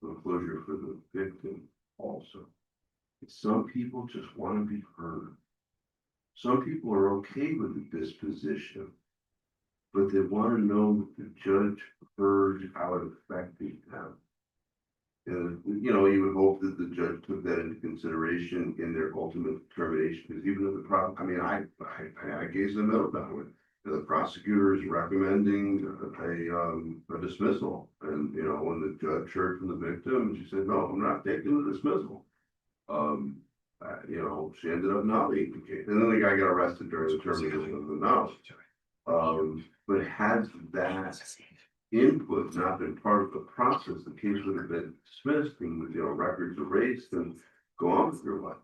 [SPEAKER 11] but closure for the victim also. Some people just want to be heard. Some people are okay with the disposition, but they want to know that the judge heard how it affected them. And, you would hope that the judge took that into consideration in their ultimate determination, because even if the problem, I had a case in the middle of that one. The prosecutor is recommending a dismissal, and, when the judge heard from the victim, she said, no, I'm not taking the dismissal. She ended up not being the case, and then the guy got arrested during the termination of the no. But had that input not been part of the process, the case would have been dismissed and records erased and go on with your life.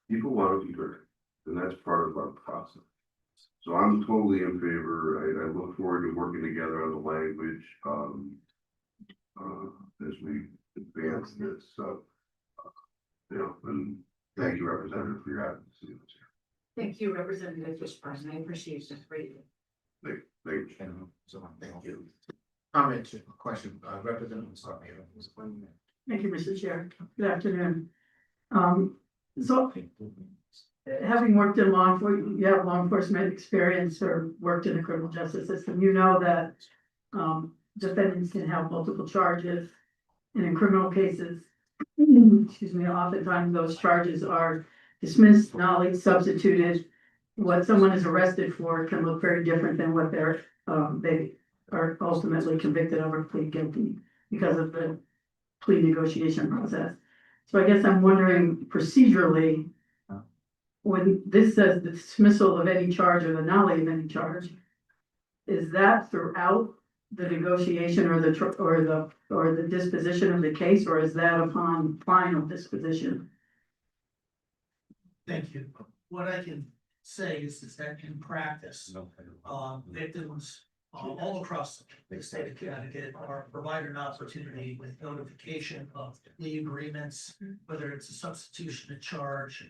[SPEAKER 11] People want to be heard, and that's part of our process. So I'm totally in favor. I look forward to working together on the language as we advance this. So, and thank you, Representative, for your advocacy.
[SPEAKER 20] Thank you, Representative Fishburne. I appreciate it greatly.
[SPEAKER 11] Thank you.
[SPEAKER 2] Thank you. Comment, question, Representative Scott.
[SPEAKER 9] Thank you, Mr. Chair. Good afternoon. So having worked in law enforcement, you have law enforcement experience or worked in the criminal justice system, you know that defendants can have multiple charges. And in criminal cases, excuse me, oftentimes those charges are dismissed, nollied, substituted. What someone is arrested for can look very different than what they are ultimately convicted of or plead guilty because of the plea negotiation process. So I guess I'm wondering procedurally, when this says the dismissal of any charge or the nollie of any charge, is that throughout the negotiation or the disposition of the case, or is that upon final disposition?
[SPEAKER 1] Thank you. What I can say is that in practice, victims all across the state of Connecticut are provided an opportunity with notification of plea agreements, whether it's a substitution of charge,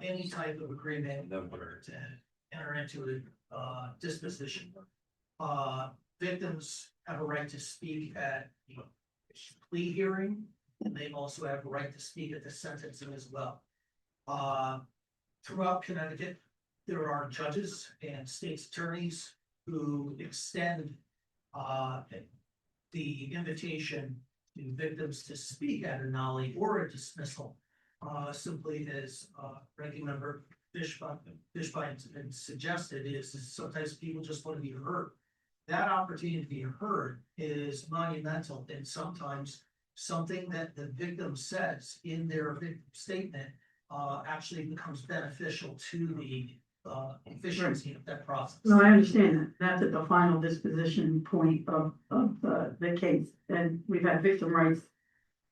[SPEAKER 1] any type of agreement to enter into a disposition. Victims have a right to speak at plea hearing, and they also have a right to speak at the sentencing as well. Throughout Connecticut, there are judges and state's attorneys who extend the invitation to victims to speak at a nollie or a dismissal, simply as Ranking Member Fishbein suggested, is sometimes people just want to be heard. That opportunity to be heard is monumental, and sometimes something that the victim says in their victim statement actually becomes beneficial to the efficiency of that process.
[SPEAKER 9] No, I understand that. That's at the final disposition point of the case. And we've had victim rights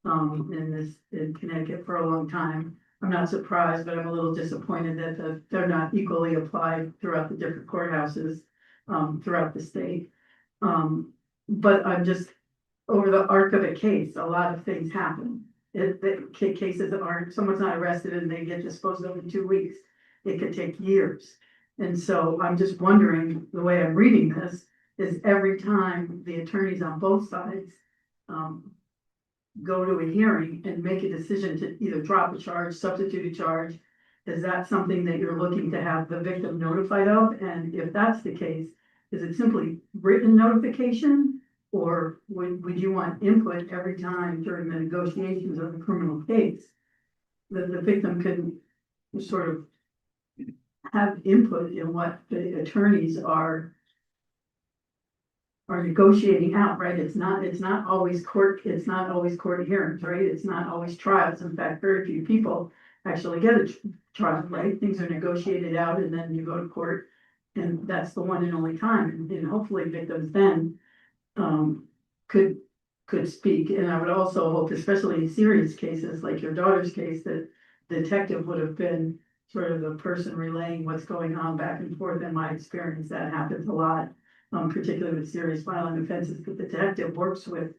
[SPEAKER 9] in Connecticut for a long time. I'm not surprised, but I'm a little disappointed that they're not equally applied throughout the different courthouses throughout the state. But I'm just, over the arc of a case, a lot of things happen. Cases that aren't, someone's not arrested and they get disposed of in 2 weeks. It could take years. And so I'm just wondering, the way I'm reading this is every time the attorneys on both sides go to a hearing and make a decision to either drop a charge, substitute a charge, is that something that you're looking to have the victim notified of? And if that's the case, is it simply written notification? Or would you want input every time during the negotiations of the criminal case? That the victim can sort of have input in what the attorneys are negotiating out, right? It's not always court hearings, right? It's not always trials. In fact, very few people actually get a trial, right? Things are negotiated out and then you go to court, and that's the one and only time. And hopefully victims then could speak. And I would also hope, especially in serious cases like your daughter's case, that the detective would have been sort of the person relaying what's going on back and forth. In my experience, that happens a lot, particularly with serious violent offenses, that the detective works with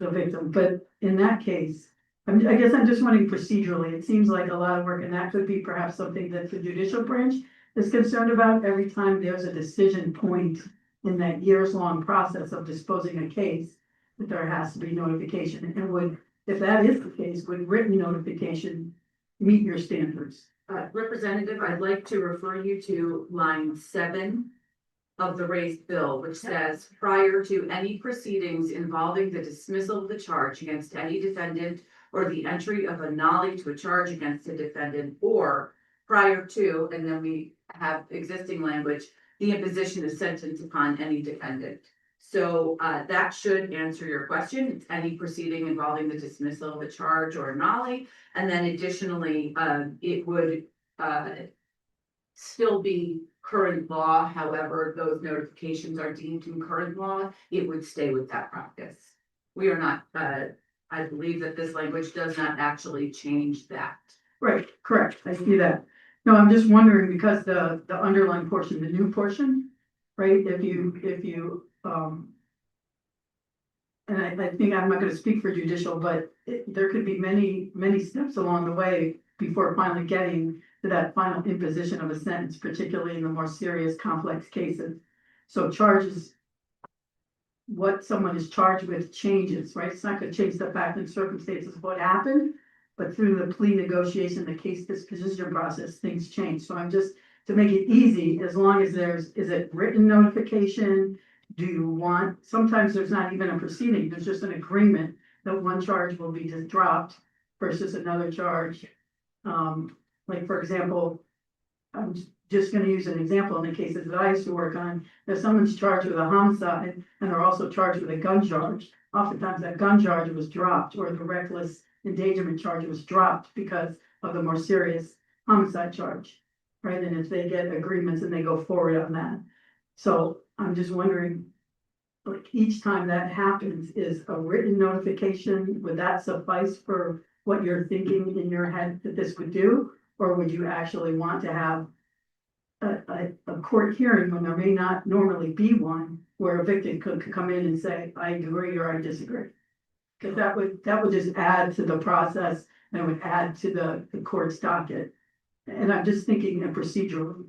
[SPEAKER 9] the victim. But in that case, I guess I'm just wondering procedurally, it seems like a lot of work, and that could be perhaps something that the judicial branch is concerned about every time there's a decision point in that years-long process of disposing a case, that there has to be notification. And if that is the case, would written notification meet your standards?
[SPEAKER 20] Representative, I'd like to refer you to line 7 of the raised bill, which says, prior to any proceedings involving the dismissal of the charge against any defendant or the entry of a nollie to a charge against a defendant, or prior to, and then we have existing language, the imposition of sentence upon any defendant. So that should answer your question. It's any proceeding involving the dismissal of a charge or a nollie. And then additionally, it would still be current law. However, those notifications are deemed in current law. It would stay with that practice. We are not, I believe that this language does not actually change that.
[SPEAKER 9] Right, correct. I see that. No, I'm just wondering because the underlying portion, the new portion, right? If you and I think I'm not going to speak for judicial, but there could be many steps along the way before finally getting to that final imposition of a sentence, particularly in the more serious, complex cases. So charges, what someone is charged with changes, right? It's not going to change the fact and circumstances of what happened, but through the plea negotiation, the case disposition process, things change. So I'm just, to make it easy, as long as is it written notification? Do you want, sometimes there's not even a proceeding, there's just an agreement that one charge will be just dropped versus another charge. Like for example, I'm just gonna use an example in the cases that I used to work on. If someone's charged with a homicide and they're also charged with a gun charge, oftentimes that gun charge was dropped or the reckless endangerment charge was dropped because of the more serious homicide charge. Right, and if they get agreements and they go forward on that. So I'm just wondering, like, each time that happens, is a written notification, would that suffice for what you're thinking in your head that this would do? Or would you actually want to have a court hearing when there may not normally be one, where a victim could come in and say, I agree or I disagree? Because that would just add to the process and it would add to the court's docket. And I'm just thinking that procedurally.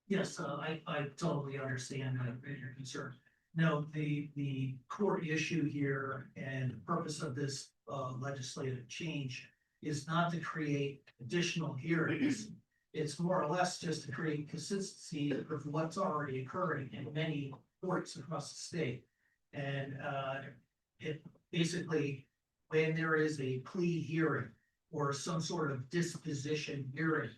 [SPEAKER 1] Yes, I totally understand your concern. No, the core issue here and the purpose of this legislative change is not to create additional hearings. It's more or less just to create consistency of what's already occurring in many courts across the state. And it basically, when there is a plea hearing or some sort of disposition hearing,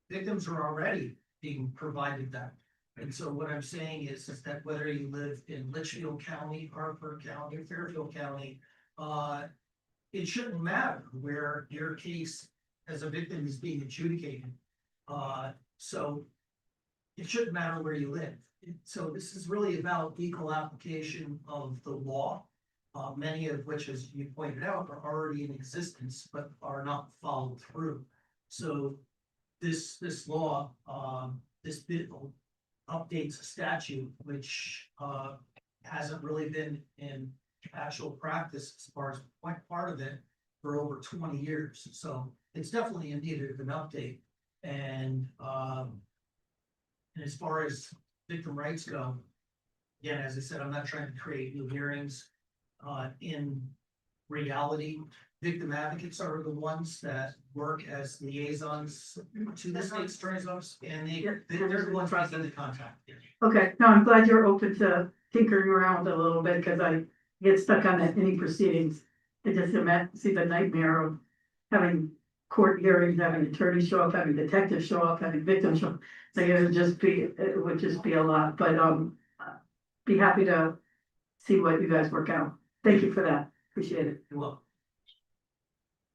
[SPEAKER 1] victims are already being provided that. And so what I'm saying is that whether you live in Litchfield County, Hartford County, or Fairfield County, it shouldn't matter where your case as a victim is being adjudicated. So it shouldn't matter where you live. So this is really about equal application of the law, many of which, as you pointed out, are already in existence, but are not followed through. So this law, this bill updates a statute which hasn't really been in actual practice as far as part of it for over 20 years. So it's definitely in need of an update. And as far as victim rights go, again, as I said, I'm not trying to create new hearings. In reality, victim advocates are the ones that work as liaisons to the state attorney's office, and they're the ones making the contact.
[SPEAKER 9] Okay, no, I'm glad you're open to tinkering around a little bit, because I get stuck on that any proceedings. I just see the nightmare of having court hearings, having attorneys show up, having detectives show up, having victims show up. So it would just be a lot, but be happy to see what you guys work out. Thank you for that. Appreciate it.
[SPEAKER 1] You're welcome.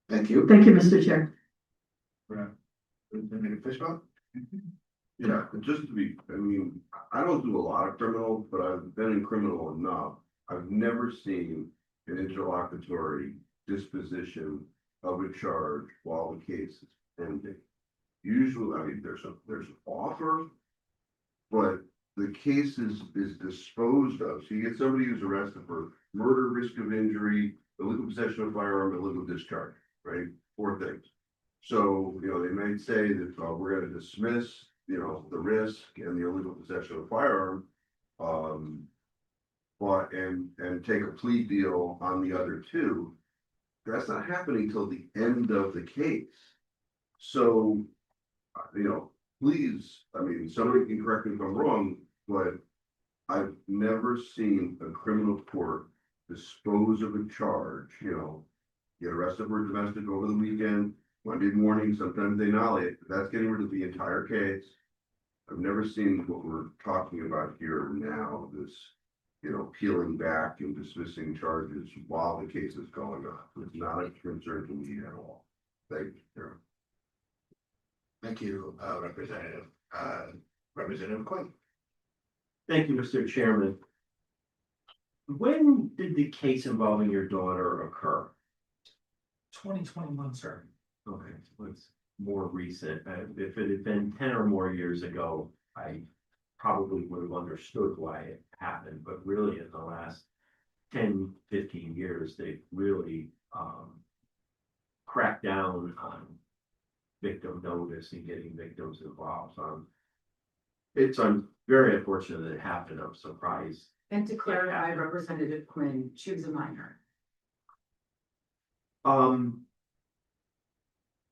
[SPEAKER 2] Thank you.
[SPEAKER 9] Thank you, Mr. Chair.
[SPEAKER 2] Fishbone?
[SPEAKER 11] Yeah, and just to be, I mean, I don't do a lot of criminal, but I've been in criminal enough. I've never seen an interlocutory disposition of a charge while the case is pending. Usually, I mean, there's an offer, but the case is disposed of. So you get somebody who's arrested for murder, risk of injury, illegal possession of firearm, illegal discharge, right? 4 things. So, they might say that we're going to dismiss, the risk and the illegal possession of firearm, but and take a plea deal on the other 2. That's not happening till the end of the case. So, please, I mean, somebody can correct me if I'm wrong, but I've never seen a criminal court dispose of a charge, get arrested for domestic over the weekend, Monday morning, sometimes they nolly it. That's getting rid of the entire case. I've never seen what we're talking about here now, this, peeling back and dismissing charges while the case is going on. It's not a concern to me at all. Thank you.
[SPEAKER 2] Thank you, Representative Quinn.
[SPEAKER 18] Thank you, Mr. Chairman. When did the case involving your daughter occur?
[SPEAKER 1] 2021, sir.
[SPEAKER 18] Okay, so it's more recent. If it had been 10 or more years ago, I probably would have understood why it happened, but really in the last 10, 15 years, they've really cracked down on victim notice and getting victims involved. It's very unfortunate that it happened. I'm surprised.
[SPEAKER 20] And to clarify, Representative Quinn, she was a minor.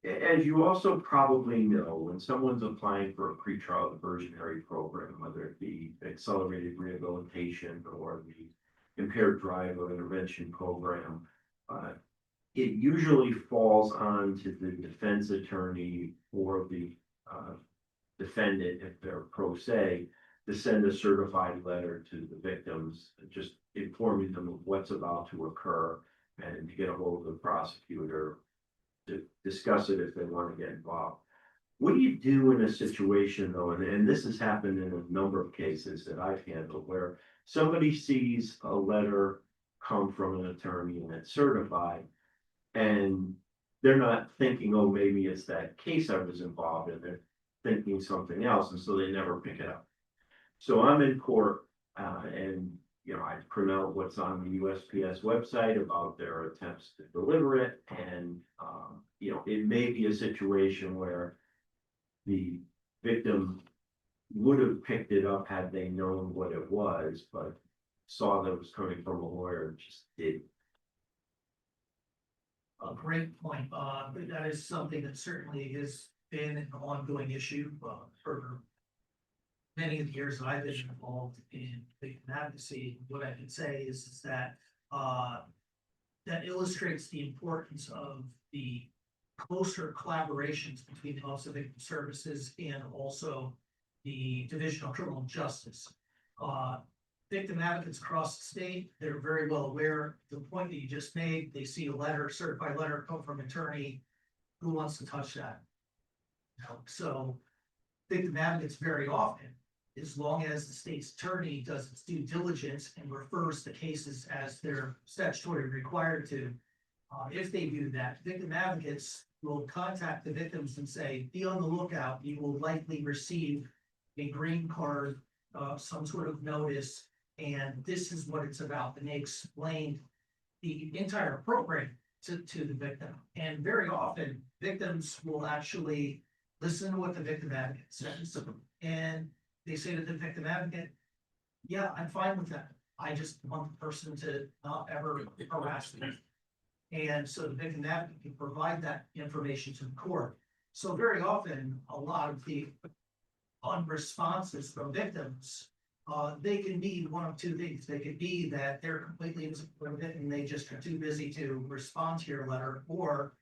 [SPEAKER 18] As you also probably know, when someone's applying for a pretrial diversionary program, whether it be accelerated rehabilitation or the impaired driver intervention program, it usually falls on to the defense attorney or the defendant, if they're pro se, to send a certified letter to the victims, just informing them of what's about to occur and to get a hold of the prosecutor to discuss it if they want to get involved. What do you do in a situation though, and this has happened in a number of cases that I've handled, where somebody sees a letter come from an attorney and it's certified, and they're not thinking, oh, maybe it's that case I was involved in, they're thinking something else, and so they never pick it up. So I'm in court, and I print out what's on the USPS website about their attempts to deliver it, and it may be a situation where the victim would have picked it up had they known what it was, but saw that it was coming from a lawyer and just didn't.
[SPEAKER 1] A great point. That is something that certainly has been an ongoing issue for many of the years that I've been involved in victim advocacy. What I can say is that that illustrates the importance of the closer collaborations between the Office of Victim Services and also the Division of Criminal Justice. Victim advocates across the state, they're very well aware. The point that you just made, they see a letter, certified letter come from an attorney. Who wants to touch that? So victim advocates very often, as long as the state's attorney does its due diligence and refers the cases as they're statutorily required to, if they do that, victim advocates will contact the victims and say, be on the lookout, you will likely receive a green card, some sort of notice, and this is what it's about. And they explain the entire program to the victim. And very often, victims will actually listen to what the victim advocate says. And they say to the victim advocate, yeah, I'm fine with that. I just want the person to not ever harass me. And so the victim advocate can provide that information to the court. So very often, a lot of the unresponses from victims, they can be one of two things. They could be that they're completely in support of it and they just are too busy to respond to your letter, or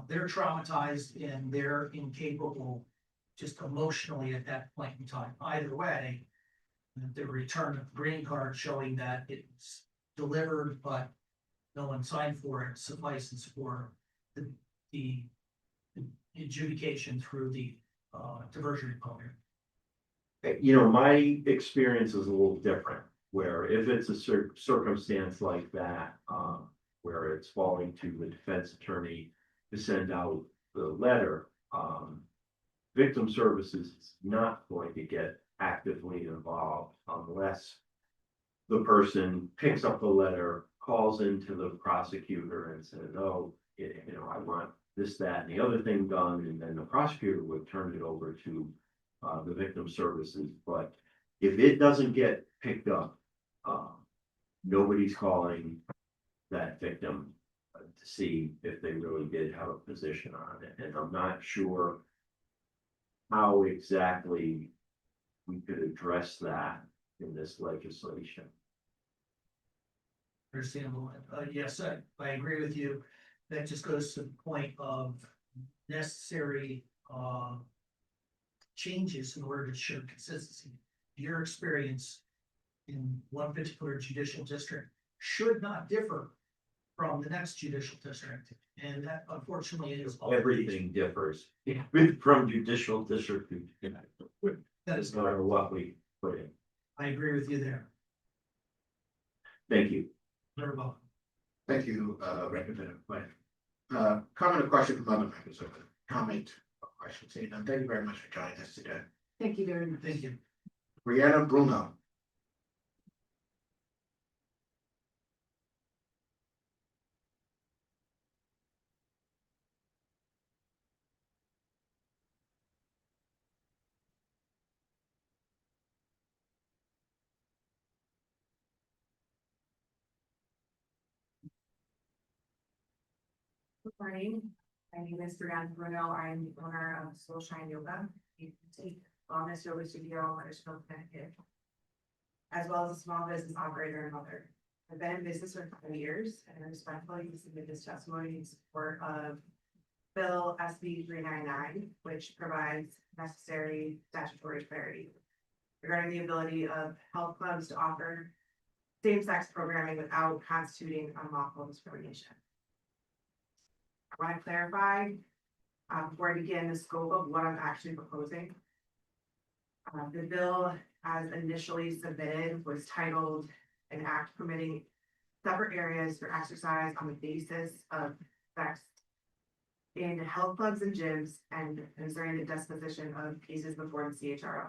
[SPEAKER 1] they're traumatized and they're incapable just emotionally at that point in time. Either way, the return of green card showing that it's delivered, but no one signed for it suffices for the adjudication through the diversionary program.
[SPEAKER 18] My experience is a little different, where if it's a circumstance like that, where it's falling to the defense attorney to send out the letter, victim services is not going to get actively involved unless the person picks up the letter, calls into the prosecutor and says, oh, I want this, that, and the other thing done, and then the prosecutor would turn it over to the victim services. But if it doesn't get picked up, nobody's calling that victim to see if they really did have a position on it. And I'm not sure how exactly we could address that in this legislation.
[SPEAKER 1] Understandable. Yes, I agree with you. That just goes to the point of necessary changes in order to ensure consistency. Your experience in one particular judicial district should not differ from the next judicial district. And that unfortunately is.
[SPEAKER 18] Everything differs from judicial district.
[SPEAKER 1] That is
[SPEAKER 18] no matter what we put in.
[SPEAKER 1] I agree with you there.
[SPEAKER 18] Thank you.
[SPEAKER 1] Very well.
[SPEAKER 2] Thank you, Representative Quinn. Comment or question from other members of the comment or questions, and thank you very much for joining us today.
[SPEAKER 9] Thank you very much.
[SPEAKER 1] Thank you.
[SPEAKER 2] Brianna Bruno.
[SPEAKER 20] Good morning. My name is Brianna Bruno. I'm the owner of Soul Shine Yoga, a boutique wellness yoga studio in Wethersfield, Connecticut, as well as a small business operator and mother. I've been in business for 20 years and I respectfully submit this testimony in support of Bill SB 399, which provides necessary statutory clarity.
[SPEAKER 21] regarding the ability of health clubs to offer same-sex programming without constituting unlawful discrimination. I want to clarify, before I begin, the scope of what I'm actually proposing. The bill, as initially submitted, was titled an act permitting separate areas for exercise on the basis of sex in health clubs and gyms, and concerning the disposition of cases before the CHRO.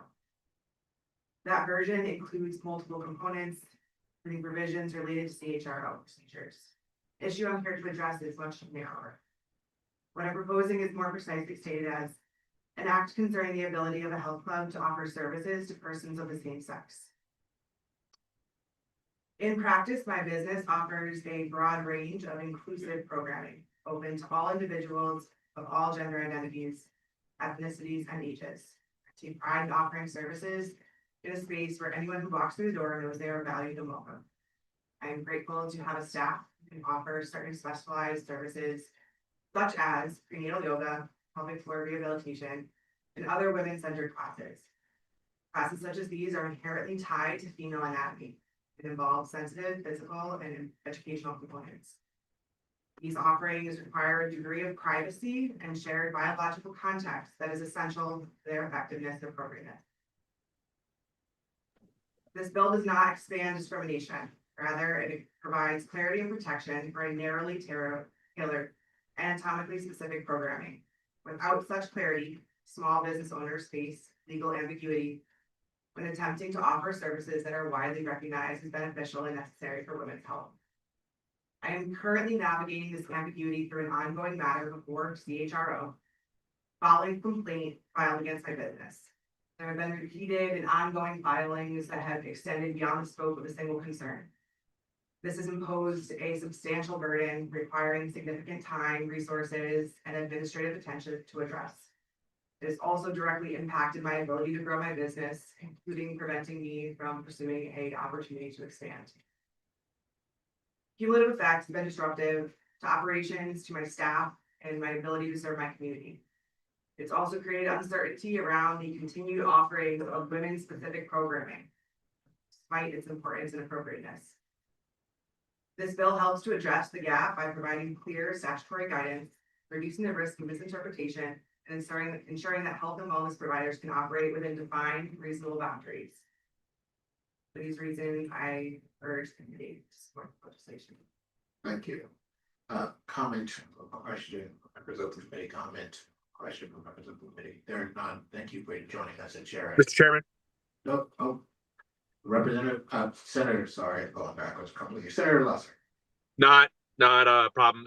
[SPEAKER 21] That version includes multiple components, including provisions related to CHRO procedures. The issue I'm here to address is much narrower. What I'm proposing is more precisely stated as an act concerning the ability of a health club to offer services to persons of the same sex. In practice, my business offers a broad range of inclusive programming, open to all individuals of all gender identities, ethnicities, and ages. I take pride in offering services in a space where anyone who walks through the door knows they are valued and welcome. I am grateful to have a staff who can offer certain specialized services, such as prenatal yoga, pelvic floor rehabilitation, and other women-centered classes. Classes such as these are inherently tied to female anatomy. It involves sensitive, physical, and educational components. These offerings require a degree of privacy and shared biological context that is essential to their effectiveness and appropriateness. This bill does not expand discrimination. Rather, it provides clarity and protection for a narrowly tailored, anatomically specific programming. Without such clarity, small business owners face legal ambiguity when attempting to offer services that are widely recognized as beneficial and necessary for women's health. I am currently navigating this ambiguity through an ongoing matter before CHRO, following a complaint filed against my business. There have been repeated and ongoing filings that have extended beyond the scope of a single concern. This has imposed a substantial burden requiring significant time, resources, and administrative attention to address. It has also directly impacted my ability to grow my business, including preventing me from pursuing an opportunity to expand. Cumulative effects have been disruptive to operations, to my staff, and my ability to serve my community. It's also created uncertainty around the continued offering of women-specific programming, despite its importance and appropriateness. This bill helps to address the gap by providing clear statutory guidance, reducing the risk of misinterpretation, and ensuring that health and wellness providers can operate within defined, reasonable boundaries. For these reasons, I urge the committee to support the legislation.
[SPEAKER 2] Thank you. Comment, question, members of the committee, comment, question from members of the committee. There are none. Thank you for joining us at Chair.
[SPEAKER 22] Mr. Chairman.
[SPEAKER 2] No, Representative, Senator, sorry, going backwards a couple of years. Senator Lesser.
[SPEAKER 22] Not a problem.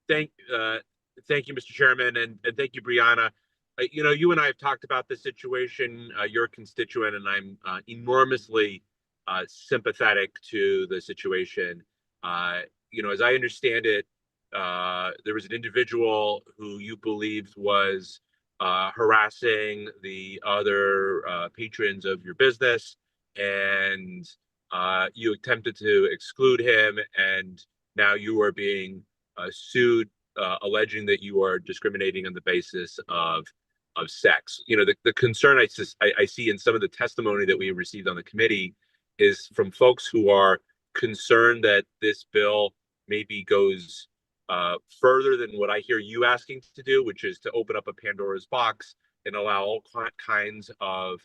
[SPEAKER 22] Thank you, Mr. Chairman, and thank you, Brianna. You and I have talked about this situation. You're a constituent, and I'm enormously sympathetic to the situation. As I understand it, there was an individual who you believed was harassing the other patrons of your business, and you attempted to exclude him, and now you are being sued, alleging that you are discriminating on the basis of sex. The concern I see in some of the testimony that we received on the committee is from folks who are concerned that this bill maybe goes further than what I hear you asking to do, which is to open up a Pandora's box and allow all kinds of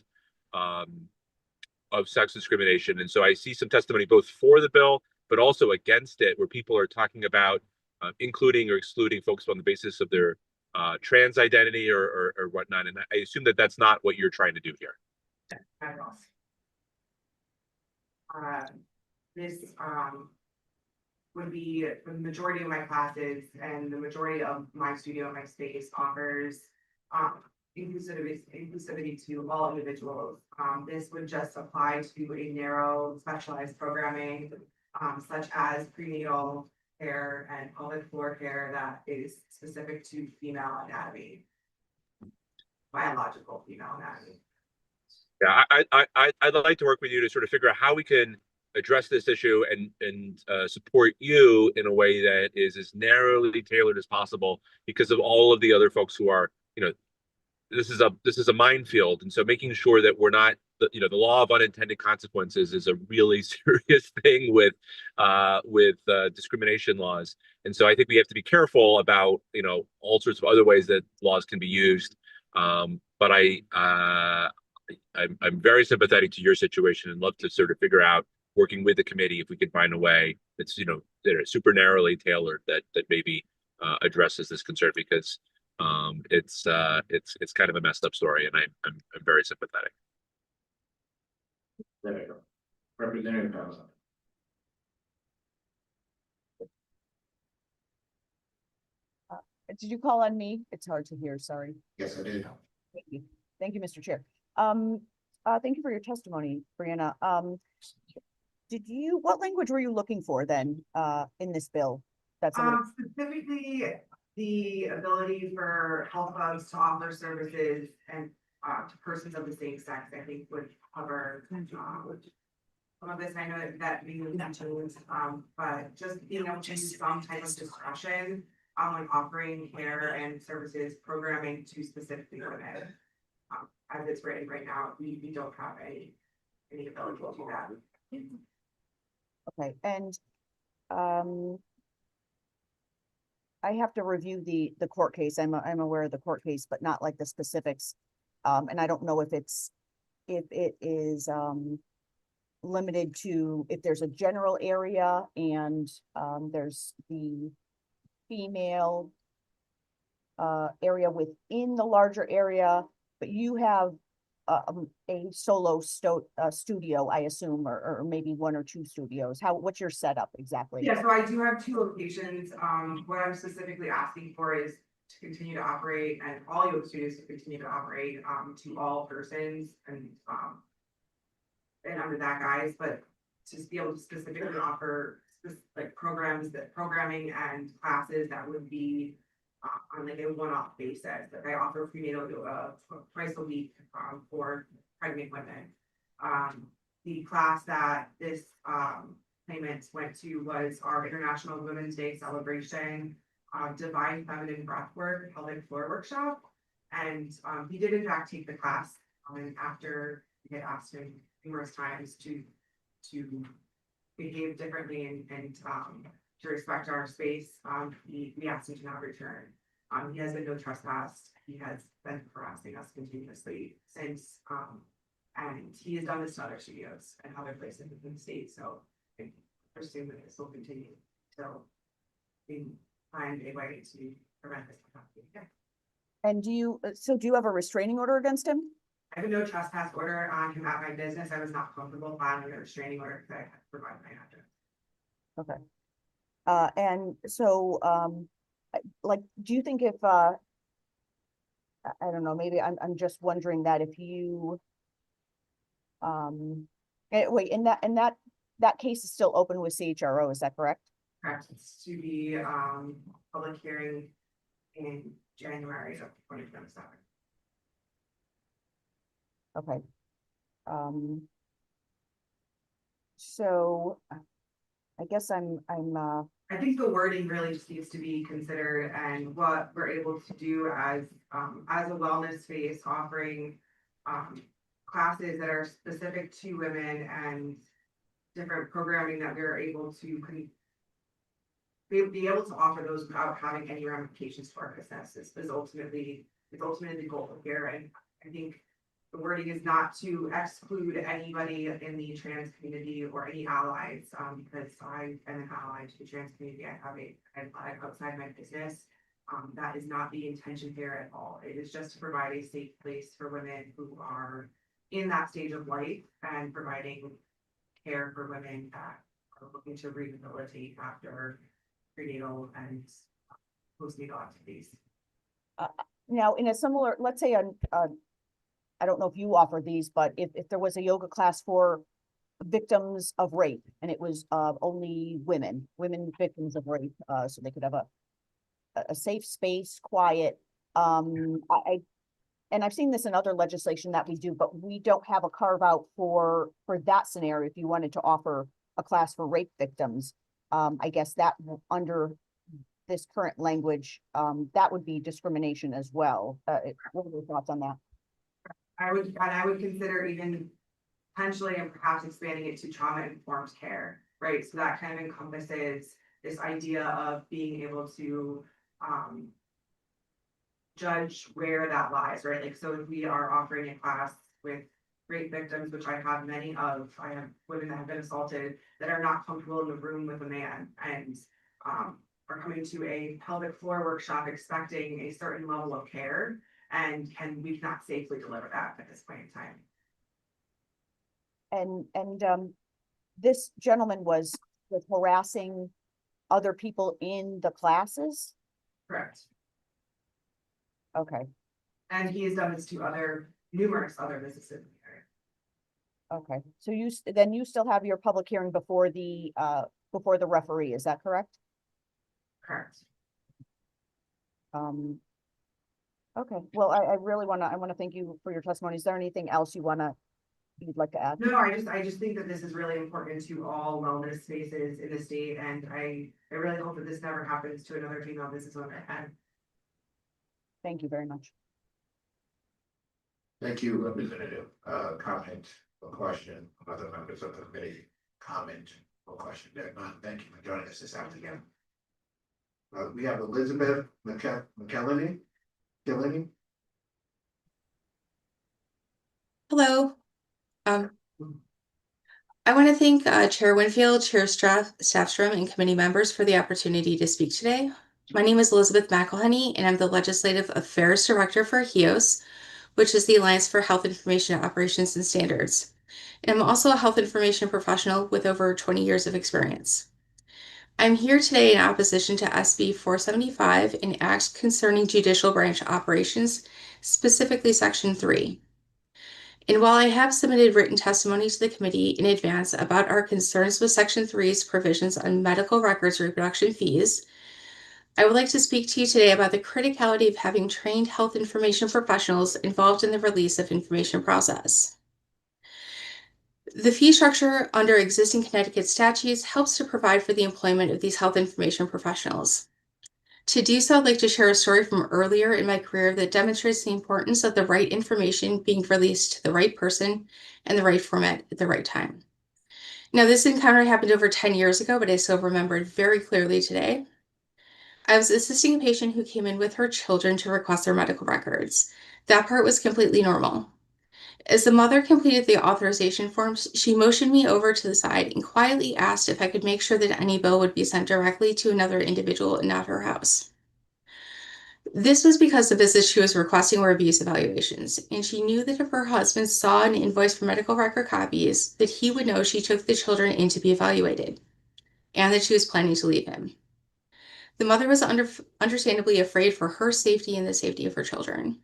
[SPEAKER 22] sex discrimination. And so I see some testimony both for the bill, but also against it, where people are talking about including or excluding folks on the basis of their trans identity or whatnot. And I assume that that's not what you're trying to do here.
[SPEAKER 21] This would be the majority of my classes, and the majority of my studio, my space offers inclusivity to all individuals. This would just apply to a narrow specialized programming, such as prenatal care and pelvic floor care that is specific to female anatomy, biological female anatomy.
[SPEAKER 22] Yeah, I'd like to work with you to sort of figure out how we can address this issue and support you in a way that is as narrowly tailored as possible, because of all of the other folks who are, this is a minefield. And so making sure that we're not the law of unintended consequences is a really serious thing with discrimination laws. And so I think we have to be careful about, all sorts of other ways that laws can be used. But I'm very sympathetic to your situation and love to sort of figure out, working with the committee, if we can find a way that's, that are super narrowly tailored that maybe addresses this concern, because it's kind of a messed up story, and I'm very sympathetic.
[SPEAKER 2] There you go. Representative Powell.
[SPEAKER 8] Did you call on me? It's hard to hear, sorry.
[SPEAKER 2] Yes, I did.
[SPEAKER 8] Thank you. Thank you, Mr. Chair. Thank you for your testimony, Brianna. What language were you looking for then, in this bill? That's
[SPEAKER 21] specifically the ability for health clubs to offer services and to persons of the same sex, I think would cover some of this. I know that we moved into, but just being able to use some type of discretion on offering care and services programming to specifically women. As it's written right now, we don't have any ability to do that.
[SPEAKER 8] okay, and I have to review the court case. I'm aware of the court case, but not like the specifics. And I don't know if it is limited to, if there's a general area and there's the female area within the larger area, but you have a solo studio, I assume, or maybe one or two studios. What's your setup exactly?
[SPEAKER 21] Yeah, so I do have two locations. What I'm specifically asking for is to continue to operate, and all yoga studios to continue to operate to all persons and under that guise, but to be able to specifically offer like programming and classes that would be on like a one-off basis. Like I offer prenatal yoga twice a week for pregnant women. The class that this claimant went to was our International Women's Day celebration, Divine Feminine Breathwork pelvic floor workshop. And he did in fact take the class after we had asked him numerous times to behave differently and to respect our space. We asked him to not return. He has been no trespass. He has been harassing us continuously since, and he has done this to other studios and other places within the state. So I presume that this will continue. So we find a way to prevent this from happening again.
[SPEAKER 8] And do you have a restraining order against him?
[SPEAKER 21] I have a no trespass order on him at my business. I was not comfortable filing a restraining order because I had to provide my address.
[SPEAKER 8] Okay. And so, like, do you think if, I don't know, maybe I'm just wondering that if you, wait, and that case is still open with CHRO, is that correct?
[SPEAKER 21] Correct. It's to be public hearing in January of 2027.
[SPEAKER 8] Okay. So I guess
[SPEAKER 21] I think the wording really just needs to be considered, and what we're able to do as a wellness space offering classes that are specific to women and different programming that we're able to be able to offer those without having any ramifications to our business is ultimately the goal here. And I think the wording is not to exclude anybody in the trans community or any allies, because I am an ally to the trans community. I have an outside my business. That is not the intention here at all. It is just to provide a safe place for women who are in that stage of life and providing care for women that are looking to rehabilitate after prenatal and postnatal activities.
[SPEAKER 8] now in a similar, let's say I don't know if you offer these, but if there was a yoga class for victims of rape and it was only women victims of rape, so they could have a safe space, quiet. And I've seen this in other legislation that we do, but we don't have a carve out for that scenario. If you wanted to offer a class for rape victims, I guess that under this current language, that would be discrimination as well. What are your thoughts on that?
[SPEAKER 21] I would consider even potentially and perhaps expanding it to trauma-informed care, right? So that kind of encompasses this idea of being able to judge where that lies, right? Like, so if we are offering a class with rape victims, which I have many of, I have women that have been assaulted that are not comfortable in the room with a man and are coming to a pelvic floor workshop expecting a certain level of care, and we cannot safely deliver that at this point in time.
[SPEAKER 8] And this gentleman was harassing other people in the classes?
[SPEAKER 21] Correct.
[SPEAKER 8] Okay,
[SPEAKER 21] And he has done this to numerous other businesses in the area.
[SPEAKER 8] okay. So then you still have your public hearing before the referee, is that correct?
[SPEAKER 21] Correct.
[SPEAKER 8] Okay, well, I really I wanna thank you for your testimony. Is there anything else you'd like to add?
[SPEAKER 21] No, I just think that this is really important to all wellness spaces in the state, and I really hope that this never happens to another female business owner again.
[SPEAKER 8] Thank you very much.
[SPEAKER 2] Thank you, Representative. Comment or question, other members of the committee, comment or question, there are none. Thank you for joining us this afternoon. We have Elizabeth McKellany.
[SPEAKER 4] Hello. I want to thank Chair Winfield, Chair Staffstrom, and committee members for the opportunity to speak today. My name is Elizabeth McElhenney, and I'm the Legislative Affairs Director for HEOS, which is the Alliance for Health Information Operations and Standards. And I'm also a health information professional with over 20 years of experience. I'm here today in opposition to SB 475, an act concerning judicial branch operations, specifically Section 3. And while I have submitted written testimony to the committee in advance about our concerns with Section 3's provisions on medical records reproduction fees, I would like to speak to you today about the criticality of having trained health information professionals involved in the release of information process. The fee structure under existing Connecticut statutes helps to provide for the employment of these health information professionals. To do so, I'd like to share a story from earlier in my career that demonstrates the importance of the right information being released to the right person and the right format at the right time. Now, this encounter happened over 10 years ago, but I still remember it very clearly today. I was assisting a patient who came in with her children to request their medical records. That part was completely normal. As the mother completed the authorization forms, she motioned me over to the side and quietly asked if I could make sure that any bill would be sent directly to another individual and not her house. This was because the visits she was requesting were abuse evaluations, and she knew that if her husband saw an invoice for medical record copies, that he would know she took the children in to be evaluated, and that she was planning to leave him. The mother was understandably afraid for her safety and the safety of her children.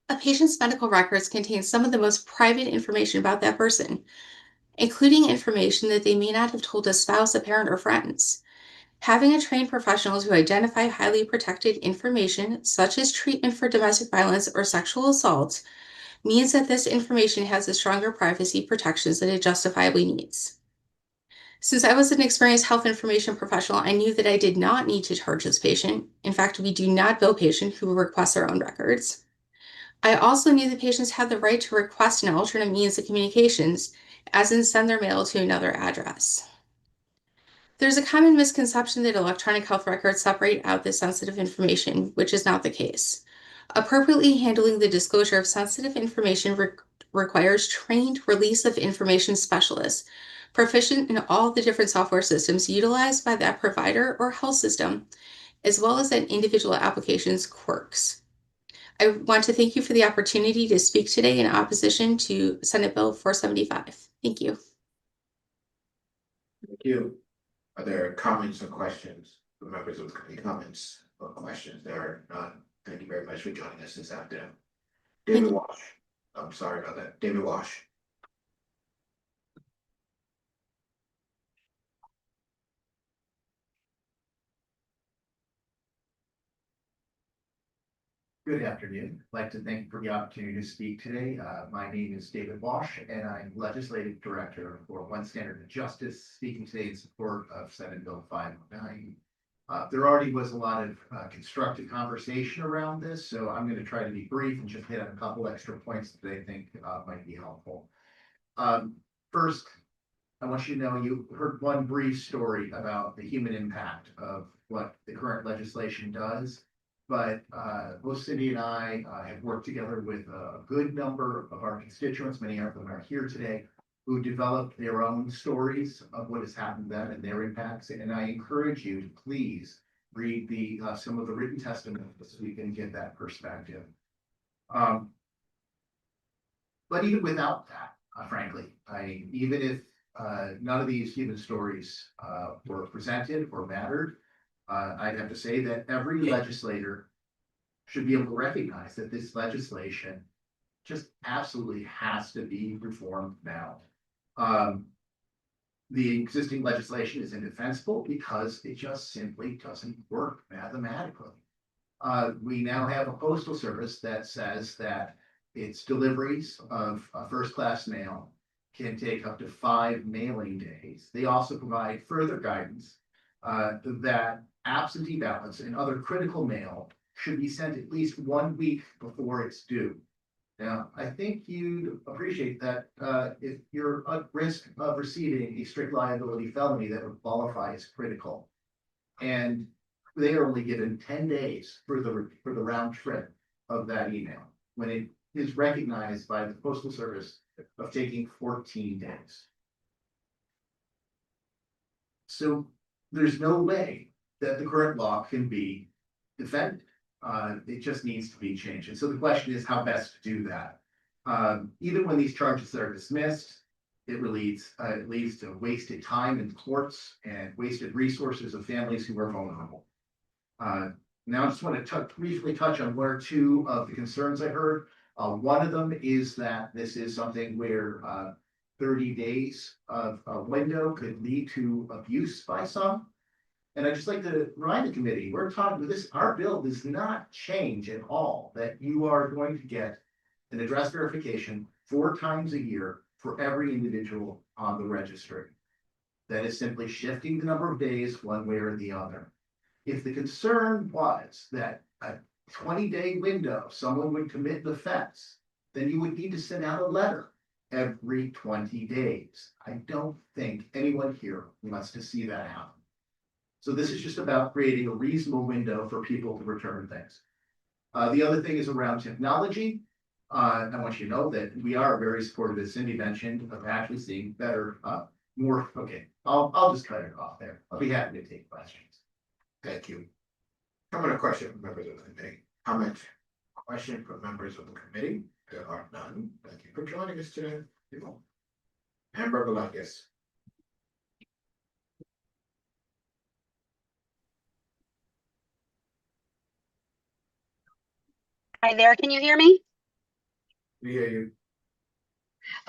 [SPEAKER 4] A patient's medical records contain some of the most private information about that person, including information that they may not have told a spouse, a parent, or friends. Having a trained professional to identify highly protected information, such as treatment for domestic violence or sexual assault, means that this information has the stronger privacy protections that it justifiably needs. Since I was an experienced health information professional, I knew that I did not need to charge this patient. In fact, we do not bill patients who request their own records. I also knew the patients had the right to request an alternate means of communications, as in send their mail to another address. There's a common misconception that electronic health records separate out this sensitive information, which is not the case. Appropriately handling the disclosure of sensitive information requires trained release of information specialists, proficient in all the different software systems utilized by that provider or health system, as well as that individual application's quirks. I want to thank you for the opportunity to speak today in opposition to Senate Bill 475. Thank you.
[SPEAKER 2] Thank you. Are there comments or questions for members of the committee? Comments or questions? There are none. Thank you very much for joining us this afternoon. David Walsh. I'm sorry about that. David Walsh.
[SPEAKER 6] Good afternoon. I'd like to thank you for the opportunity to speak today. My name is David Walsh, and I'm Legislative Director for One Standard of Justice, speaking today in support of Senate Bill 509. There already was a lot of constructive conversation around this, so I'm going to try to be brief and just hit on a couple extra points that I think might be helpful. First, I want you to know you heard one brief story about the human impact of what the current legislation does. But both Cindy and I have worked together with a good number of our constituents, many of them are here today, who developed their own stories of what has happened to them and their impacts. And I encourage you to please read some of the written testimony so we can get that perspective. But even without that, frankly, even if none of these human stories were presented or mattered, I'd have to say that every legislator should be able to recognize that this legislation just absolutely has to be reformed now. The existing legislation is indefensible because it just simply doesn't work mathematically. We now have a postal service that says that its deliveries of first-class mail can take up to 5 mailing days. They also provide further guidance that absentee ballots and other critical mail should be sent at least 1 week before it's due. Now, I think you'd appreciate that if you're at risk of receiving a strict liability felony that would qualify as critical, and they are only given 10 days for the round trip of that email, when it is recognized by the Postal Service of taking 14 days. So there's no way that the current law can be defended. It just needs to be changed. And so the question is how best to do that. Even when these charges are dismissed, it leads to wasted time in courts and wasted resources of families who are vulnerable. Now I just want to briefly touch on 1 or 2 of the concerns I heard. One of them is that this is something where 30 days of a window could lead to abuse by some. And I'd just like to remind the committee, we're talking with this, our bill does not change at all, that you are going to get an address verification 4 times a year for every individual on the registry. That is simply shifting the number of days one way or the other. If the concern was that a 20-day window, someone would commit an offense, then you would need to send out a letter every 20 days. I don't think anyone here wants to see that happen. So this is just about creating a reasonable window for people to return things. The other thing is around technology. I want you to know that we are very supportive, as Cindy mentioned, of actually seeing better, more, okay, I'll just cut it off there. I'll be happy to take questions.
[SPEAKER 2] Thank you. Comment or question from members of the committee? Comment, question from members of the committee? There are none. Thank you for joining us today. Amber Velasquez.
[SPEAKER 3] Hi there, can you hear me?
[SPEAKER 2] We hear you.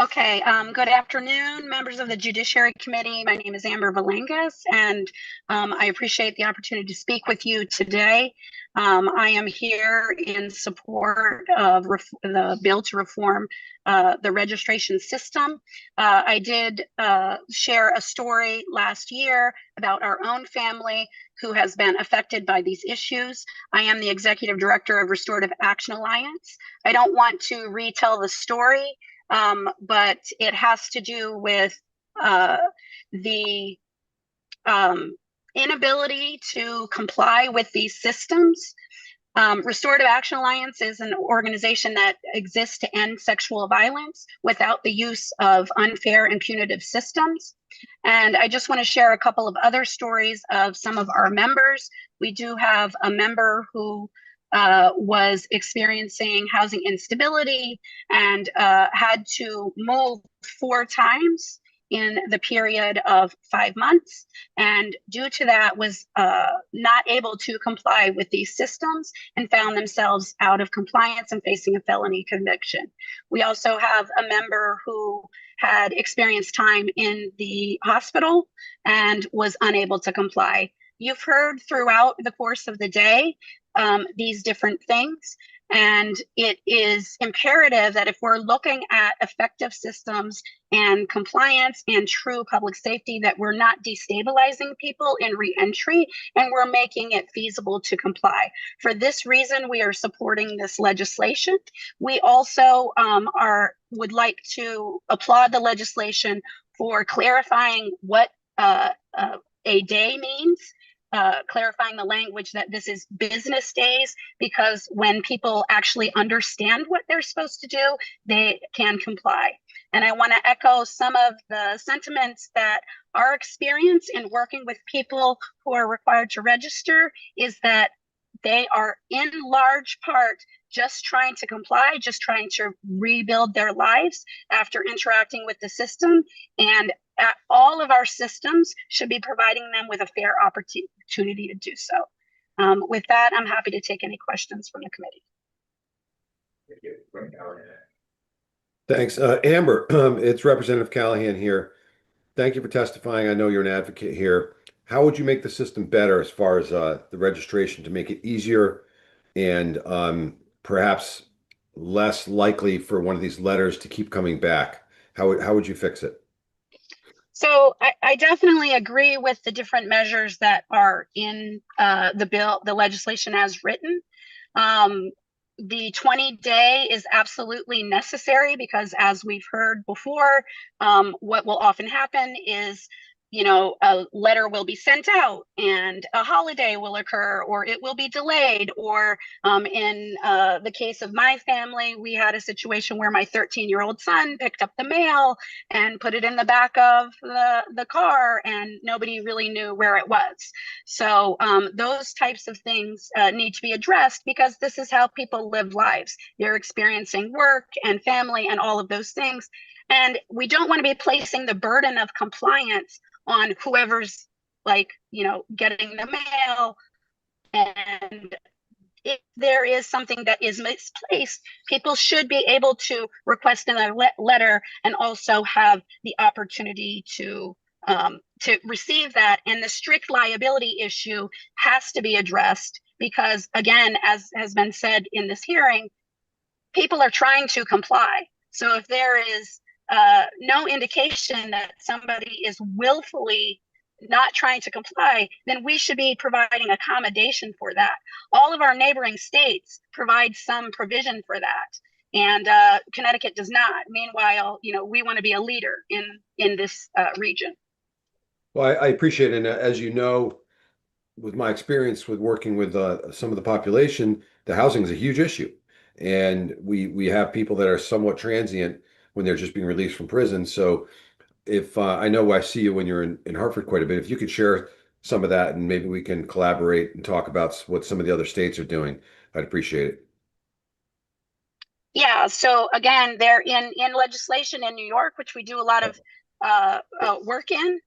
[SPEAKER 3] Okay, good afternoon, members of the Judiciary Committee. My name is Amber Valengas, and I appreciate the opportunity to speak with you today. I am here in support of the bill to reform the registration system. I did share a story last year about our own family who has been affected by these issues. I am the Executive Director of Restorative Action Alliance. I don't want to retell the story, but it has to do with the inability to comply with these systems. Restorative Action Alliance is an organization that exists to end sexual violence without the use of unfair and punitive systems. And I just want to share a couple of other stories of some of our members. We do have a member who was experiencing housing instability and had to move 4 times in the period of 5 months, and due to that was not able to comply with these systems and found themselves out of compliance and facing a felony conviction. We also have a member who had experienced time in the hospital and was unable to comply. You've heard throughout the course of the day these different things. And it is imperative that if we're looking at effective systems and compliance and true public safety, that we're not destabilizing people in reentry and we're making it feasible to comply. For this reason, we are supporting this legislation. We also would like to applaud the legislation for clarifying what a day means. Clarifying the language that this is business days, because when people actually understand what they're supposed to do, they can comply. And I want to echo some of the sentiments that our experience in working with people who are required to register is that they are in large part just trying to comply, just trying to rebuild their lives after interacting with the system. And all of our systems should be providing them with a fair opportunity to do so. With that, I'm happy to take any questions from the committee.
[SPEAKER 19] Thanks. Amber, it's Representative Callahan here. Thank you for testifying. I know you're an advocate here. How would you make the system better as far as the registration to make it easier and perhaps less likely for one of these letters to keep coming back? How would you fix it?
[SPEAKER 3] So I definitely agree with the different measures that are in the legislation as written. The 20-day is absolutely necessary because, as we've heard before, what will often happen is, a letter will be sent out and a holiday will occur, or it will be delayed. Or in the case of my family, we had a situation where my 13-year-old son picked up the mail and put it in the back of the car, and nobody really knew where it was. So those types of things need to be addressed, because this is how people live lives. They're experiencing work and family and all of those things. And we don't want to be placing the burden of compliance on whoever's getting the mail. And if there is something that is misplaced, people should be able to request in a letter and also have the opportunity to receive that. And the strict liability issue has to be addressed because, again, as has been said in this hearing, people are trying to comply. So if there is no indication that somebody is willfully not trying to comply, then we should be providing accommodation for that. All of our neighboring states provide some provision for that, and Connecticut does not. Meanwhile, we want to be a leader in this region.
[SPEAKER 19] Well, I appreciate it. And as you know, with my experience with working with some of the population, the housing is a huge issue. And we have people that are somewhat transient when they're just being released from prison. So if I know I see you when you're in Hartford quite a bit, if you could share some of that and maybe we can collaborate and talk about what some of the other states are doing, I'd appreciate it.
[SPEAKER 3] Yeah, so again, they're in legislation in New York, which we do a lot of work in.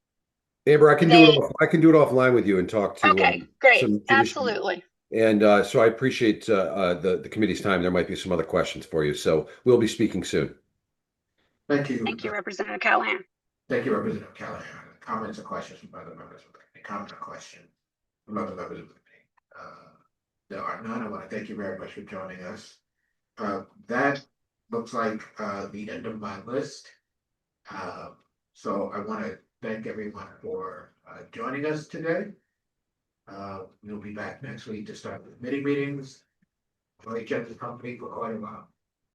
[SPEAKER 19] Amber, I can do it offline with you and talk to
[SPEAKER 3] okay, great,
[SPEAKER 19] some
[SPEAKER 3] absolutely.
[SPEAKER 19] And so I appreciate the committee's time. There might be some other questions for you, so we'll be speaking soon.
[SPEAKER 2] Thank you.
[SPEAKER 3] Thank you, Representative Callahan.
[SPEAKER 2] Thank you, Representative Callahan. Comments or questions from other members of the committee? Comment or question from other members of the committee? There are none. I want to thank you very much for joining us. That looks like the end of my list. So I want to thank everyone for joining us today. We'll be back next week to start the committee meetings. I've only kept the company for quite a while.